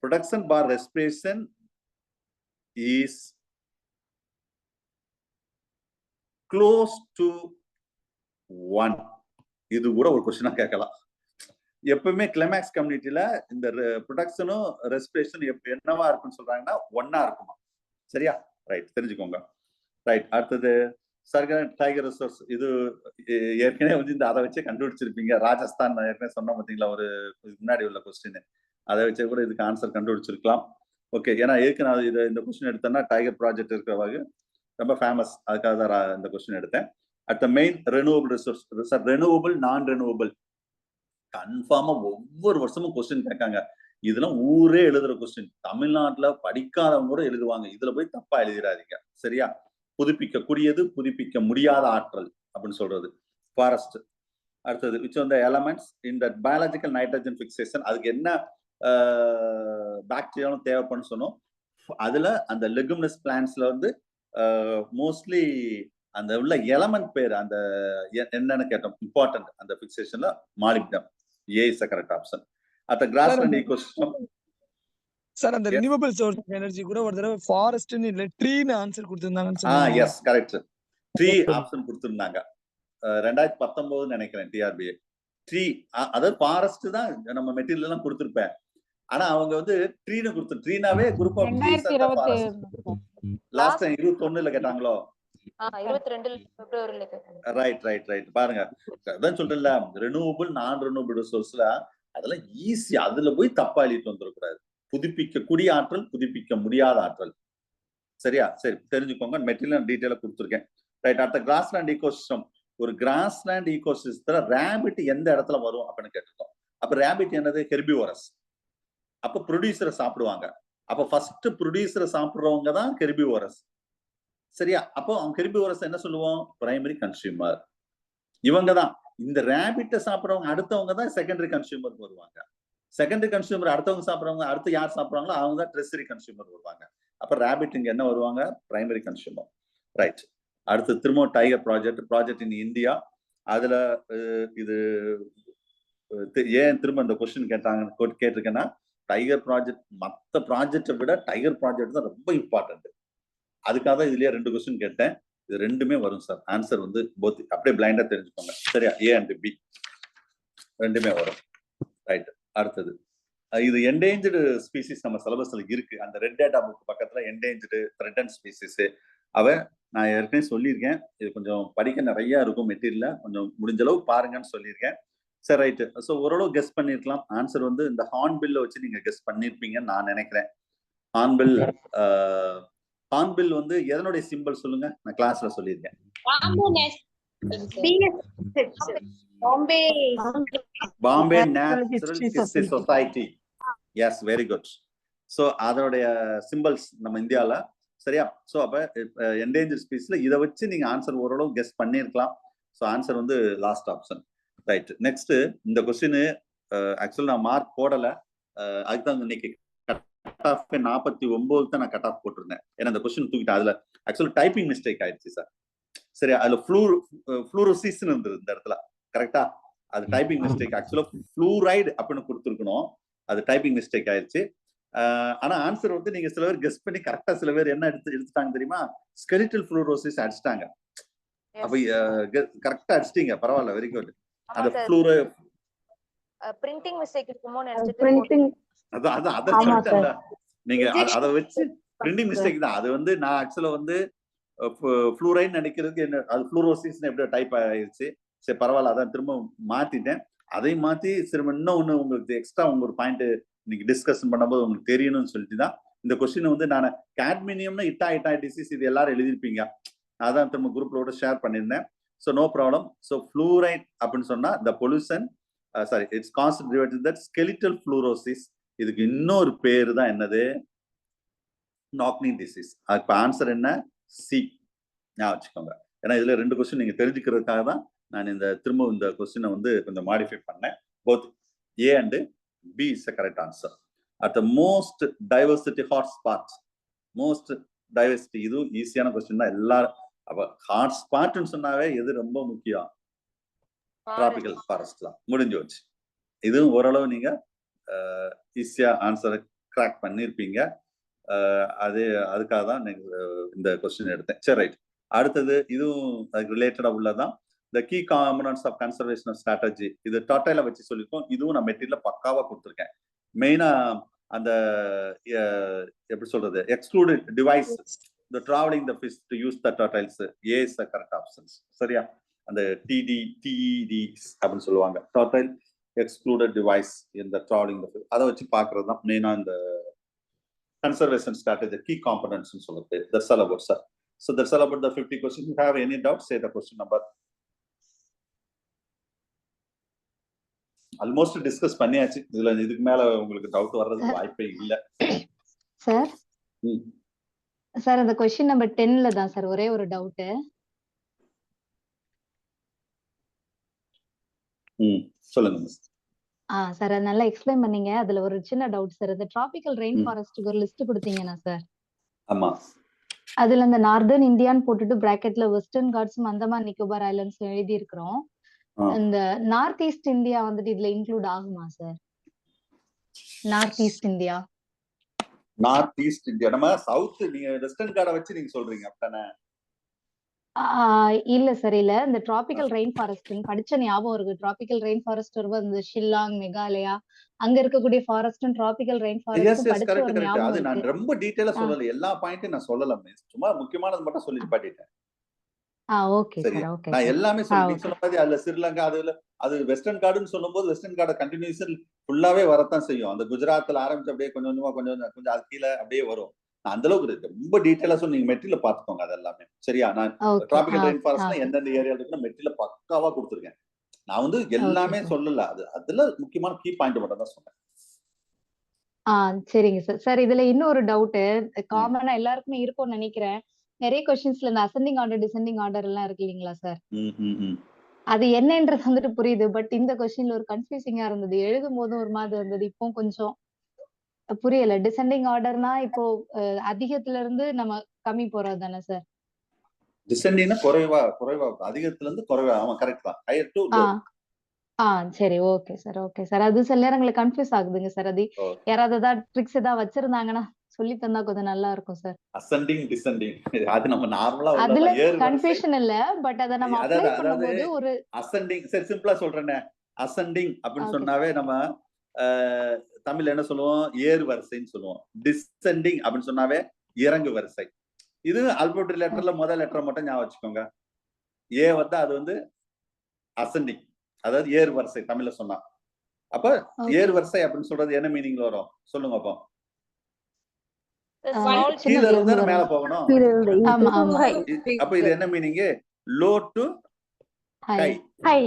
production bar respiration is close to 1. இது கூட ஒரு கொஸ்டினா கேட்கலாம். எப்பவுமே கிளைமேக்ஸ் கம்யூனிட்டில இந்த ப்ரொடக்ஷனும் ரெஸ்பிரேஷன் என்னவா இருக்குன்னு சொல்றாங்கன்னா 1 இருக்குமா? சரியா? ரைட், தெரிஞ்சுக்கோங்க. ரைட், அடுத்தது டைகர் ரிசர்வ்ஸ். இது ஏற்கனவே வந்து அதை வச்சே கண்டுபிடிச்சிருப்பீங்க. ராஜஸ்தான் ஏற்கனவே சொன்ன பார்த்தீங்களா, ஒரு முன்னாடி உள்ள கொஸ்டின், அதை வச்சே கூட இதுக்கு ஆன்சர் கண்டுபிடிச்சிருக்கலாம். ஓகே, ஏன்னா எதுக்கு நான் இந்த கொஸ்டின் எடுத்தேன்னா டைகர் ப்ராஜெக்ட் இருக்கிறவங்க ரொம்ப ஃபேமஸ், அதுக்காக தான் இந்த கொஸ்டின் எடுத்தேன். அடுத்த main renewable resource. Sir, renewable நான் ரெனுவபிள் கன்ஃபார்மா ஒவ்வொரு வருஷமும் கொஸ்டின் கேட்காங்க. இதெல்லாம் ஊரே எழுதுற கொஸ்டின். தமிழ்நாட்டுல படிக்காதவங்க கூட எழுதுவாங்க. இதுல போய் தப்பா எழுதிடாதீங்க, சரியா? புதுப்பிக்கக்கூடியது, புதுப்பிக்க முடியாத ஆற்றல் அப்படின்னு சொல்றது ஃபாரஸ்ட். அடுத்தது which are the elements in the biological nitrogen fixation. அதுக்கு என்ன பாக்டீரியாவும் தேவைப்படுன்னு சொன்னோம். அதுல அந்த லெகுமினஸ் பிளான்ட்ஸ்ல வந்து மோஸ்ட்லி அந்த உள்ள எலமெண்ட் பேர் அந்த என்னன்னு கேட்டோம். இம்பார்ட்டன்ட் அந்த ஃபிக்சேஷன்ல molybdenum. A is correct option. At grassland ecosystem. Sir, அந்த ரினியூவபிள் சோர்ஸ் ஆஃப் எனர்ஜி கூட ஒரு தடவை ஃபாரஸ்ட்னு இல்ல ட்ரீன்னு ஆன்சர் கொடுத்திருந்தாங்கன்னு சொன்னாங்க. S, correct. ட்ரீ ஆப்ஷன் கொடுத்திருந்தாங்க. 2019 நினைக்கிறேன் டிஆர்பிஏ. ட்ரீ, அதாவது ஃபாரஸ்ட் தான் நம்ம மெட்டீரியல் எல்லாம் கொடுத்துருப்பேன். ஆனா அவங்க வந்து ட்ரீன்னு கொடுத்து ட்ரீனாவே group of trees and forest. Last time 21ல கேட்டாங்களோ? 22 பிப்ரவரியில கேட்டாங்க. ரைட் பாருங்க, அதான் சொல்றேன்ல, ரெனியூவபிள் நான் ரெனியூவபிள் ரிசோர்ஸ்ல அதெல்லாம் ஈஸி. அதுல போய் தப்பா எழுதிட்டு வந்துடக்கூடாது. புதுப்பிக்கக்கூடிய ஆற்றல், புதுப்பிக்க முடியாத ஆற்றல். சரியா? சரி, தெரிஞ்சுக்கோங்க. மெட்டீரியல் டீட்டெயிலா கொடுத்துருக்கேன். ரைட். அடுத்த கிராஸ்லேண்ட் ஈகோசிஸ்டம். ஒரு கிராஸ்லேண்ட் ஈகோசிஸ்டத்துல ரேபிட் எந்த இடத்துல வரும் அப்படின்னு கேட்டிருக்கோம். அப்ப ரேபிட் என்னது? ஹெர்பிவோரஸ். அப்ப ப்ரொடியூசரை சாப்பிடுவாங்க. அப்ப ஃபர்ஸ்ட் ப்ரொடியூசரை சாப்பிடுறவங்க தான் ஹெர்பிவோரஸ். சரியா? அப்போ அவங்க ஹெர்பிவோரஸ் என்ன சொல்லுவோம்? Primary consumer. இவங்க தான் இந்த ரேபிட்டை சாப்பிடுறவங்க அடுத்தவங்க தான் செகண்டரி கன்சியூமருக்கு வருவாங்க. செகண்டரி கன்சியூமர் அடுத்தவங்க சாப்பிடுறவங்க அடுத்து யார் சாப்பிடுறாங்களோ அவங்க தான் டெர்சரி கன்சியூமர் வருவாங்க. அப்ப ரேபிட் இங்க என்ன வருவாங்க? Primary consumer. ரைட். அடுத்து திரும்ப டைகர் ப்ராஜெக்ட் இன் இந்தியா. அதுல இது ஏன் திரும்ப இந்த கொஸ்டின் கேட்டிருக்கேன்னா, டைகர் ப்ராஜெக்ட் மற்ற ப்ராஜெக்டை விட டைகர் ப்ராஜெக்ட் தான் ரொம்ப இம்பார்ட்டன்ட். அதுக்காக தான் இதுலயே 2 கொஸ்டின் கேட்டேன். இது 2மே வரும் சார். ஆன்சர் வந்து போத் அப்படியே பிளைண்டா தெரிஞ்சுக்கோங்க. சரியா? A and B 2மே வரும். ரைட். அடுத்தது இது என்டேஞ்சர்டு ஸ்பீசிஸ் நம்ம சிலபஸ்ல இருக்கு. அந்த ரெட் டேட்டா புக் பக்கத்துல என்டேஞ்சர்டு த்ரெட்டன்ட் ஸ்பீசிஸ் நான் ஏற்கனவே சொல்லியிருக்கேன். இது கொஞ்சம் படிக்க நிறைய இருக்கும் மெட்டீரியல்ல, கொஞ்சம் முடிஞ்ச அளவு பாருங்கன்னு சொல்லியிருக்கேன். சரி, ரைட்டு. ஸோ ஓரளவு கெஸ் பண்ணிருக்கலாம். ஆன்சர் வந்து இந்த ஹார்ன்பில்ல வச்சு நீங்க கெஸ் பண்ணிருப்பீங்கன்னு நான் நினைக்கிறேன். ஹார்ன்பில் வந்து எதனுடைய சிம்பிள் சொல்லுங்க? நான் கிளாஸ்ல சொல்லியிருக்கேன். Bombay natural history society. Yes, very good. So அதனுடைய சிம்பிள்ஸ் நம்ம இந்தியாவில். சரியா? ஸோ அப்போ என்டேஞ்சர் ஸ்பீஸ்ல இதை வச்சு நீங்க ஆன்சர் ஓரளவு கெஸ் பண்ணிருக்கலாம். ஸோ ஆன்சர் வந்து லாஸ்ட் ஆப்ஷன். ரைட். நெக்ஸ்ட் இந்த கொஸ்டின் ஆக்சுவலி நான் மார்க் போடல. அதுக்கு தான் இன்னைக்கு கட் ஆஃப் 49 தான் நான் கட் ஆஃப் போட்டிருந்தேன். ஏன்னா இந்த கொஸ்டின் தூக்கிட்டேன். அதுல ஆக்சுவலி டைப்பிங் மிஸ்டேக் ஆயிடுச்சு சார். சரி, அதுல ஃப்ளூரோசிஸ் இருந்தது இந்த இடத்துல. கரெக்டா? அது டைப்பிங் மிஸ்டேக். ஆக்சுவலா ஃப்ளூரைடு அப்படின்னு கொடுத்துருக்கணும். அது டைப்பிங் மிஸ்டேக் ஆயிடுச்சு. ஆனா ஆன்சர் வந்து நீங்க சில பேர் கெஸ் பண்ணி கரெக்டா, சில பேர் என்ன எடுத்துட்டாங்க தெரியுமா? ஸ்கெலிட்டல் ஃப்ளூரோசிஸ் அடிச்சிட்டாங்க. அப்ப கரெக்டா அடிச்சிட்டீங்க. பரவாயில்ல, வெரி குட். அந்த ஃப்ளூரோ பிரிண்டிங் மிஸ்டேக் இருக்குமோ நினைச்சிட்டு அதான் நீங்க அதை வச்சு பிரிண்டிங் மிஸ்டேக் தான். அது வந்து நான் ஆக்சுவலா வந்து ஃப்ளூரைடு நினைக்கிறதுக்கு என்ன, அது ஃப்ளூரோசிஸ் எப்படி டைப் ஆயிடுச்சு. சரி, பரவாயில்ல, அதான் திரும்ப மாத்திட்டேன். அதையும் மாத்தி திரும்ப இன்னொன்னு உங்களுக்கு எக்ஸ்ட்ரா ஒரு பாயிண்ட் இன்னைக்கு டிஸ்கஷன் பண்ணும்போது உங்களுக்கு தெரியணும்னு சொல்லிட்டு தான் இந்த கொஸ்டின் வந்து நான் கேட்மினியம்னா இட்டா டிசீஸ் இது எல்லாரும் எழுதிருப்பீங்க. அதான் திரும்ப குரூப்ல ஷேர் பண்ணியிருந்தேன். So no problem. So fluoride அப்படின்னு சொன்னா the pollution sorry it's concentrated that skeletal fluorosis. இதுக்கு இன்னொரு பேரு தான் என்னது? Knock knee disease. இப்போ ஆன்சர் என்ன? சி. ஞாபகம் வச்சுக்கோங்க. ஏன்னா இதுல 2 கொஸ்டின் நீங்க தெரிஞ்சுக்கிறதுக்காக தான் நான் திரும்ப இந்த கொஸ்டினை வந்து கொஞ்சம் மாடிஃபை பண்ணேன். Both A and B is the correct answer. At the most diversity hotspot, most diversity, இது ஈஸியான கொஸ்டின் தான். எல்லாரும் அப்ப ஹாட்ஸ்பாட்னு சொன்னாவே எது ரொம்ப முக்கியம்? டிராபிக்கல் ஃபாரஸ்ட் தான். முடிஞ்சு வச்சு. இதுவும் ஓரளவு நீங்க ஈஸியா ஆன்சரை கிராக் பண்ணிருப்பீங்க. அதுக்காக தான் இந்த கொஸ்டின் எடுத்தேன். சரி, ரைட். அடுத்தது இதுவும் அதுக்கு ரிலேட்டடா உள்ளதான். The key components of conservation strategy. இது டோட்டலா வச்சு சொல்லிருக்கோம். இதுவும் நான் மெட்டீரியல்ல பக்காவா கொடுத்துருக்கேன். மெயினா அந்த எப்படி சொல்றது, excluded device, the traveling the fish to use the turtles. A is the correct options. சரியா? அந்த TED அப்படின்னு சொல்லுவாங்க. Turtle excluded device in the traveling the fish. அதை வச்சு பாக்குறது தான் மெயினா இந்த conservation strategy key components னு சொல்லுது. That's all about sir. So that's all about the 50 questions. If you have any doubt, say the question number. Almost discuss பண்ணியாச்சு. இதுக்கு மேல உங்களுக்கு டவுட் வர்றதுக்கு வாய்ப்பே இல்ல சார். சார் அந்த क्वेश्चन நம்பர் 10ல தான் சார் ஒரே ஒரு டவுட். சொல்லுங்க மிஸ். சார் அது நல்லா எக்ஸ்பிளைன் பண்ணீங்க. அதுல ஒரு சின்ன டவுட் சார். அந்த டிராபிக்கல் ரெயின் ஃபாரஸ்ட்க்கு ஒரு லிஸ்ட் கொடுத்தீங்கன்னா சார். ஆமா. அதுல அந்த நார்தர்ன் இந்தியான்னு போட்டுட்டு பிராக்கெட்ல வெஸ்டர்ன் காட்ஸும் அந்தமான் நிக்கோபார் ஐலண்ட்ஸ் எழுதி இருக்கிறோம். இந்த நார்த் ஈஸ்ட் இந்தியா வந்துட்டு இதுல இன்க்ளூட் ஆகுமா சார்? நார்த் ஈஸ்ட் இந்தியா நம்ம சவுத் நீங்க வெஸ்டர்ன் கார்டை வச்சு நீங்க சொல்றீங்க அப்படிதானே? இல்ல சார் இல்ல. இந்த டிராபிக்கல் ரெயின் ஃபாரஸ்ட்ன்னு படிச்ச ஞாபகம் இருக்கு. டிராபிக்கல் ரெயின் ஃபாரஸ்ட் வரும்போது இந்த ஷில்லாங், மேகாலயா அங்க இருக்கக்கூடிய ஃபாரஸ்டும் டிராபிக்கல் ரெயின் எஸ் ஃபாரஸ்டும் எஸ் படிச்ச கரெக்ட் ஒரு கரெக்ட். ஞாபகம் அது நான் இருக்கு. ரொம்ப டீட்டெயிலா ஆ சொல்லல, எல்லா பாயிண்ட்டும் நான் சொல்லல மிஸ். சும்மா முக்கியமானது மட்டும் சொல்லி நிப்பாட்டிட்டேன். ஓகே சரியா? சார். ஓகே நான் சார். எல்லாமே சொல்லி நீங்க ஓகே. சொன்ன மாதிரி அதுல ஸ்ரீலங்கா அதுல அது வெஸ்டர்ன் கார்டுன்னு சொல்லும்போது வெஸ்டர்ன் கார்டு கண்டினியூஸன் ஃபுல்லாவே வரத்தான் செய்யும். அந்த குஜராத்ல ஆரம்பிச்சு அப்படியே கொஞ்சம் கொஞ்சமா கொஞ்சம் அது கீழே அப்படியே வரும். நான் அந்த அளவுக்கு இருக்கு. ரொம்ப டீட்டெயிலா சொல்லி நீங்க மெட்டீரியல பாத்துக்கோங்க அது எல்லாமே. சரியா? நான் ஓகே. டிராபிக்கல் ரெயின் ஃபாரஸ்ட்னா ஓகே. எந்தெந்த ஏரியால இருக்குன்னு மெட்டீரியல பக்காவா கொடுத்துருக்கேன். நான் வந்து ஓகே எல்லாமே சார். சொல்லல. அதுல முக்கியமான கீ பாயிண்ட் மட்டும் தான் சொன்னேன். சரிங்க சார். சார் இதுல இன்னொரு டவுட்டு ம். காமனா எல்லாருக்குமே இருக்கும்னு நினைக்கிறேன். நிறைய கொஸ்டின்ஸ்ல இந்த அசெண்டிங் ஆர்டர், டிசெண்டிங் ஆர்டர் எல்லாம் இருக்கு இல்லைங்களா சார்? ம், ம், ம். அது என்னன்றது வந்துட்டு புரியுது. பட் இந்த கொஸ்டின்ல ஒரு கன்ஃபியூசிங்கா இருந்தது. எழுதும்போதும் ஒரு மாதிரி இருந்தது. இப்போ கொஞ்சம் புரியல. டிசெண்டிங் ஆர்டர்னா இப்போ அதிகத்துல இருந்து நம்ம கம்மி போறது தானே சார்? டிசெண்டிங்னா குறைவா அதிகத்துல இருந்து குறைவா. ஆமா கரெக்ட் தான். Higher to ah low. சரி. Okay sir. Okay sir. அது சில நேரங்களுக்கு கன்ஃபியூஸ் ஆகுதுங்க சார். அது ஓ யாராவது ஏதாவது ட்ரிக்ஸ் ஏதாவது வச்சிருந்தாங்கன்னா சொல்லி தந்தா கொஞ்சம் நல்லா இருக்கும் சார். அசெண்டிங் டிசெண்டிங் அது நம்ம நார்மலா அதுல உள்ளதான். ஏறு வரிசை கன்ஃபியூஷன் இல்ல. பட் அத நம்ம அப்ளை அதாவது அதாவது பண்ணும்போது ஒரு அசெண்டிங் சரி சிம்பிளா சொல்றேனே. அசெண்டிங் அப்படின்னு ஓகே. சொன்னாவே நம்ம தமிழ்ல என்ன சொல்லுவோம்? ஏறு வரிசைன்னு சொல்லுவோம். டிசெண்டிங் அப்படின்னு சொன்னாவே இறங்கு வரிசை. இது அல்பபெட் லெட்டர்ல முதல் லெட்டர் மட்டும் ஞாபகம் வச்சுக்கோங்க. ஏ வந்தா அது வந்து அசெண்டிங், அதாவது ஏறு வரிசை தமிழ்ல சொன்னா. அப்ப ஓகே. ஏறு வரிசை அப்படின்னு சொல்றது என்ன மீனிங்ல வரும் சொல்லுங்க அப்போ? Small கீழ சின்னதுல இருந்து இருந்து மேல வரும். போகணும். ஆமா ஆமா. அப்ப இது என்ன meaning? Low to high. High.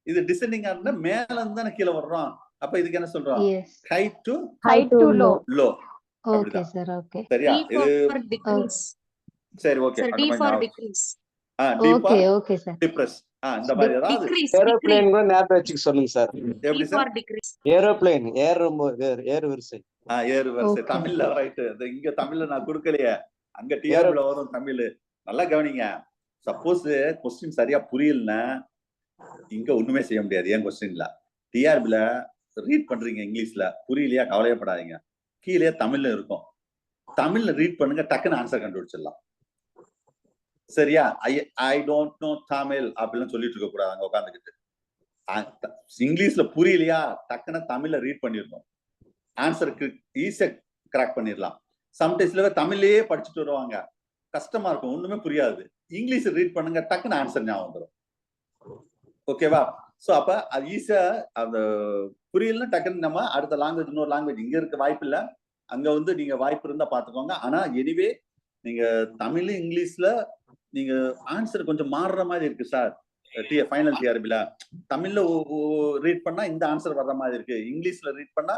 இது டிசெண்டிங் ஆனா மேல இருந்து தானே கீழே வர்றோம். அப்ப இதுக்கு என்ன சொல்றோம்? Yes. High to High to low. Low. Okay அப்படிதான். சார். ஓகே. சரியா? D இது for decrease. சரி ஓகே. Sir, அந்த D மாதிரி for ஞாபகம். decrease. D okay. For okay sir. Depress. இந்த மாதிரி ஏதாவது Decrease. Aeroplane Decrease. கூட ஞாபகம் வச்சுக்க சொல்லுங்க சார். D எப்படி for சார்? decrease. ஏரோப்ளேன் ஏறு வரிசை. ஏறு வரிசை ஓகே. தமிழ்ல ரைட். இங்க தமிழ்ல நான் கொடுக்கலையே. அங்க ஏரோ டிஆர்பில வரும் தமிழ். நல்லா கவனிங்க. சப்போஸ் கொஸ்டின் சரியா புரியலன்னா இங்க ஒண்ணுமே செய்ய முடியாது. ஏன் கொஸ்டின்ல டிஆர்பில ரீட் பண்றீங்க இங்கிலீஷ்ல புரியலையா கவலையப்படாதீங்க. கீழே தமிழ்ல இருக்கும். தமிழ்ல ரீட் பண்ணுங்க, டக்குன்னு ஆன்சர் கண்டுபிடிச்சிடலாம். சரியா? ஐ டோன்ட் நோ தமிழ் அப்படின்னு சொல்லிட்டு இருக்க கூடாது அங்க உட்காந்துக்கிட்டு. இங்கிலீஷ்ல புரியலையா டக்குன்னு தமிழ்ல ரீட் பண்ணிடணும். ஆன்சருக்கு ஈஸியா கிராக் பண்ணிடலாம். சம்டைம்ஸ்ல தமிழ்லயே படிச்சுட்டு வருவாங்க, கஷ்டமா இருக்கும், ஒண்ணுமே புரியாது. இங்கிலீஷ் ரீட் பண்ணுங்க, டக்குன்னு ஆன்சர் ஞாபகம் வந்துடும். ஓகேவா? சோ அப்ப அது ஈஸியா அந்த புரியலன்னா டக்குன்னு நம்ம அடுத்த லாங்குவேஜ் இன்னொரு லாங்குவேஜ் இங்க இருக்க வாய்ப்பு இல்ல. அங்க வந்து நீங்க வாய்ப்பு இருந்தா பாத்துக்கோங்க. ஆனா எனிவே நீங்க தமிழ் இங்கிலீஷ்ல நீங்க ஆன்சர் கொஞ்சம் மாறுற மாதிரி இருக்கு சார். ஃபைனல் டிஆர்பில தமிழ்ல ரீட் பண்ணா இந்த ஆன்சர் வர்ற மாதிரி இருக்கு, இங்கிலீஷ்ல ரீட் பண்ணா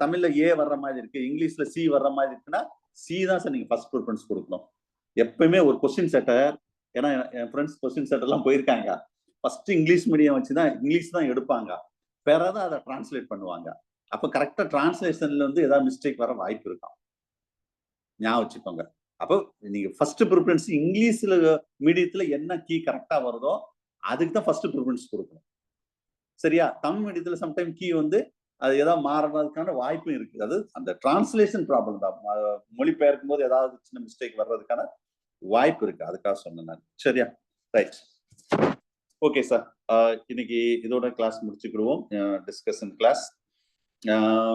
தமிழ்ல ஏ வர்ற மாதிரி இருக்கு, இங்கிலீஷ்ல சி வர்ற மாதிரி இருக்குன்னா சி தான் சார் நீங்க ஃபர்ஸ்ட் ப்ரிஃபரன்ஸ் கொடுக்கணும். எப்பயுமே ஒரு கொஸ்டின் செட்டர், ஏன்னா என் ஃப்ரெண்ட்ஸ் கொஸ்டின் செட்டர் எல்லாம் போயிருக்காங்க, ஃபர்ஸ்ட் இங்கிலீஷ் மீடியம் வச்சுதான் இங்கிலீஷ் தான் எடுப்பாங்க, பிறதான் அதை டிரான்ஸ்லேட் பண்ணுவாங்க. அப்ப கரெக்டா டிரான்ஸ்லேஷன்ல வந்து ஏதாவது மிஸ்டேக் வர வாய்ப்பு இருக்கும், ஞாபகம் வச்சுக்கோங்க. அப்போ நீங்க ஃபர்ஸ்ட் ப்ரிஃபரன்ஸ் இங்கிலீஷ்ல மீடியத்துல என்ன கீ கரெக்டா வருதோ அதுக்கு தான் ஃபர்ஸ்ட் ப்ரிஃபரன்ஸ் கொடுக்கணும். சரியா? தமிழ் மீடியத்துல சம்டைம் கீ வந்து அது ஏதாவது மாறுறதுக்கான வாய்ப்பும் இருக்கு. அது அந்த டிரான்ஸ்லேஷன் ப்ராப்ளம் தான். மொழிபெயர்க்கும் போது ஏதாவது சின்ன மிஸ்டேக் வர்றதுக்கான வாய்ப்பு இருக்கு, அதுக்காக சொன்னேன் நான். சரியா? ரைட். ஓகே சார், இன்னைக்கு இதோட கிளாஸ் முடிச்சுக்கிடுவோம், டிஸ்கஷன் கிளாஸ்.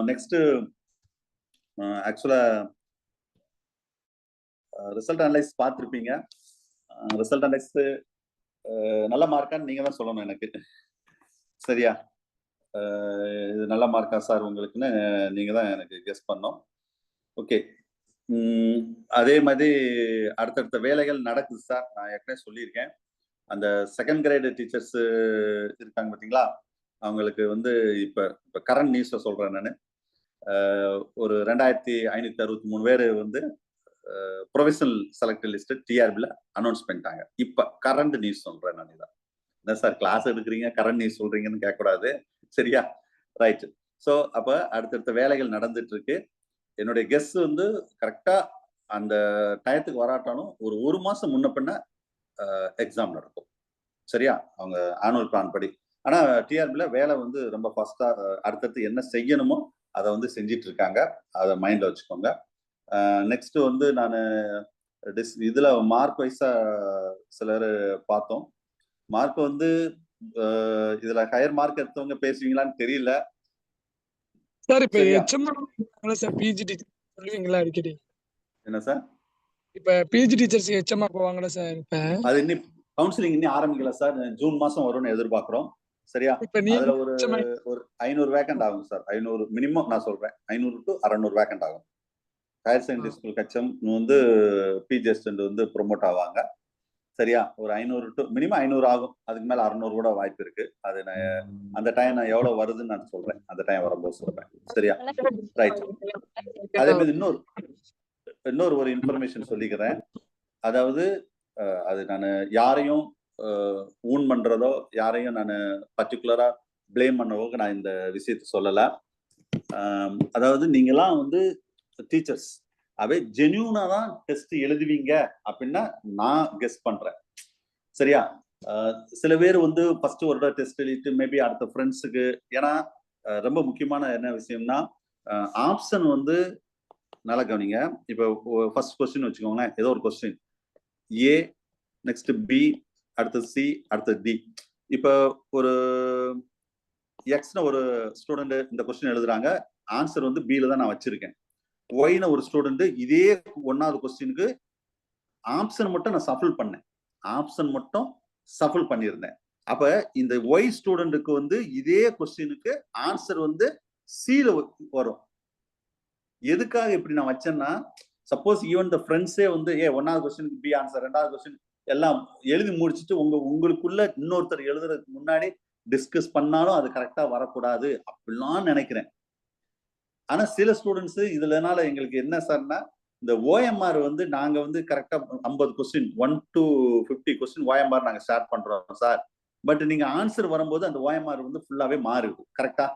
நெக்ஸ்ட் ஆக்சுவலா ரிசல்ட் அனலைஸ் பார்த்துருப்பீங்க. ரிசல்ட் அனலைஸ் நல்ல மார்க்கான்னு நீங்க தான் சொல்லணும் எனக்கு. சரியா? இது நல்ல மார்க்கா சார் உங்களுக்குன்னு நீங்க தான் எனக்கு கெஸ் பண்ணோம். ஓகே. அதே மாதிரி அடுத்தடுத்த வேலைகள் நடக்குது சார். நான் ஏற்கனவே சொல்லியிருக்கேன், அந்த செகண்ட் கிரேடு டீச்சர்ஸ் இருக்காங்க பார்த்தீங்களா, அவங்களுக்கு வந்து இப்போ கரண்ட் நியூஸை சொல்றேன் நான். ஒரு 2563 பேர் வந்து ப்ரொவிஷனல் செலக்டட் லிஸ்ட் டிஆர்பியில் அனௌன்ஸ் பண்ணிட்டாங்க. இப்போ கரண்ட் நியூஸ் சொல்றேன் நான். இதான் என்ன சார் கிளாஸ் எடுக்கிறீங்க கரண்ட் நியூஸ் சொல்றீங்கன்னு கேட்கக்கூடாது. சரியா? ரைட். ஸோ அப்போ அடுத்தடுத்த வேலைகள் நடந்துட்டு இருக்கு. என்னுடைய கெஸ் வந்து கரெக்டா அந்த டயத்துக்கு வராட்டாலும் ஒரு மாசம் முன்ன பின்ன எக்ஸாம் நடக்கும். சரியா? அவங்க ஆனுவல் பிளான் படி. ஆனா டிஆர்பில வேலை வந்து ரொம்ப ஃபாஸ்டா அடுத்தடுத்து என்ன செய்யணுமோ அதை வந்து செஞ்சிட்டு இருக்காங்க, அதை மைண்ட்ல வச்சுக்கோங்க. நெக்ஸ்ட் வந்து நான் இதுல மார்க் வைஸா சிலர் பார்த்தோம். மார்க் வந்து இதுல ஹையர் மார்க் எடுத்தவங்க பேசுவீங்களான்னு தெரியல சார். இப்ப சரியா? HM சார் பிஜி டீச்சர் சொல்லுவீங்களா அடிக்கடி? என்ன சார்? இப்ப பிஜி டீச்சர்ஸ் HM போவாங்களா சார்? இப்ப அது இன்னும் கவுன்சிலிங் இன்னும் ஆரம்பிக்கல சார். ஜூன் மாசம் வரும்னு எதிர்பார்க்கிறோம். சரியா? இப்ப நீங்க அதுல ஒரு 500 வேக்கண்ட் ஆகும் சார். 500 மினிமம் நான் சொல்றேன். 500 to 600 வேக்கண்ட் ஆகும். ஹையர் செகண்டரி ஸ்கூல் HM வந்து பிஜி அசிஸ்டன்ட் வந்து ப்ரொமோட் ஆவாங்க. சரியா? ஒரு 500 to மினிமம் 500 ஆகும். அதுக்கு மேல 600 கூட வாய்ப்பு இருக்கு. அது நான் அந்த டைம் நான் எவ்வளவு வருதுன்னு நான் சொல்றேன். அந்த டைம் வரும்போது சொல்றேன். சரியா? ரைட். அதே மாதிரி இன்னொரு ஒரு இன்ஃபர்மேஷன் சொல்லிக்கிறேன். அதாவது அது நான் யாரையும் ஊன் பண்றதோ யாரையும் நான் பர்டிகுலரா பிளேம் பண்ணவோ நான் இந்த விஷயத்த சொல்லல. அதாவது நீங்கெல்லாம் வந்து டீச்சர்ஸ் அவே ஜென்யூனா தான் டெஸ்ட் எழுதுவீங்க அப்படின்னா நான் கெஸ் பண்றேன். சரியா? சில பேர் வந்து ஃபர்ஸ்ட் ஒரு டெஸ்ட் எழுதிட்டு மேபி அடுத்த ஃப்ரெண்ட்ஸுக்கு, ஏன்னா ரொம்ப முக்கியமான என்ன விஷயம்னா ஆப்ஷன் வந்து நல்லா கவனிங்க. இப்போ ஃபர்ஸ்ட் கொஸ்டின் வச்சுக்கோங்களேன். ஏதோ ஒரு கொஸ்டின் ஏ, நெக்ஸ்ட் பி, அடுத்து சி, அடுத்து டி. இப்போ ஒரு எக்ஸ்னு ஒரு ஸ்டூடெண்ட் இந்த கொஸ்டின் எழுதுறாங்க. ஆன்சர் வந்து பில தான் நான் வச்சிருக்கேன். ஒய்னு ஒரு ஸ்டூடெண்ட் இதே 1வது கொஸ்டினுக்கு ஆப்ஷன் மட்டும் நான் சஃபிள் பண்ணியிருந்தேன். அப்ப இந்த ஒய் ஸ்டூடெண்ட்டுக்கு வந்து இதே கொஸ்டினுக்கு ஆன்சர் வந்து சில வரும். எதுக்காக இப்படி நான் வச்சேன்னா, சப்போஸ் ஈவன் த ஃப்ரெண்ட்ஸே வந்து 1வது கொஸ்டினுக்கு பி ஆன்சர், 2வது கொஸ்டின் எல்லாம் எழுதி முடிச்சுட்டு உங்களுக்குள்ள இன்னொருத்தர் எழுதுறதுக்கு முன்னாடி டிஸ்கஸ் பண்ணாலும் அது கரெக்டா வரக்கூடாது அப்படிலாம் நினைக்கிறேன். ஆனா சில ஸ்டூடெண்ட்ஸ் இதுலனால எங்களுக்கு என்ன சார்னா, இந்த OMR வந்து நாங்க வந்து கரெக்டா 50 கொஸ்டின் 1 to 50 கொஸ்டின் OMR நாங்க ஸ்டார்ட் பண்றோம் சார். பட் நீங்க ஆன்சர் வரும்போது அந்த OMR வந்து ஃபுல்லாவே மாறுது. கரெக்டா?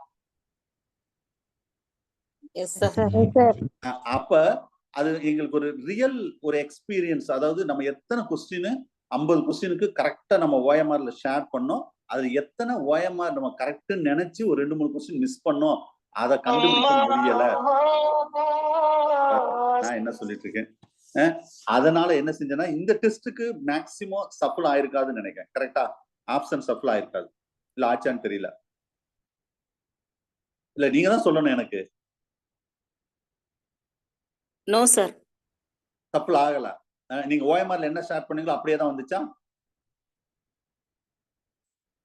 அப்ப அது எங்களுக்கு ஒரு ரியல் ஒரு எக்ஸ்பீரியன்ஸ். அதாவது நம்ம எத்தனை கொஸ்டின் 50 கொஸ்டினுக்கு கரெக்டா நம்ம OMRல ஷேர் பண்ணோம். அது எத்தனை OMR நம்ம கரெக்ட் நினைச்சு ஒரு 2-3 கொஸ்டின் மிஸ் பண்ணோம், அதை கண்டுபிடிக்க முடியல. நான் என்ன சொல்லிட்டு இருக்கேன்? அதனால என்ன செஞ்சேன்னா இந்த டெஸ்ட்டுக்கு மேக்சிமம் சஃபிள் ஆயிருக்காதுன்னு நினைக்கிறேன். கரெக்டா? ஆப்ஷன் சஃபிள் ஆயிருக்காது. இல்ல ஆச்சான்னு தெரியல. இல்ல நீங்க தான் சொல்லணும் எனக்கு. No sir. சஃபிள் ஆகல. நீங்க OMRல என்ன ஷேர் பண்ணீங்களோ அப்படியே தான் வந்துச்சா?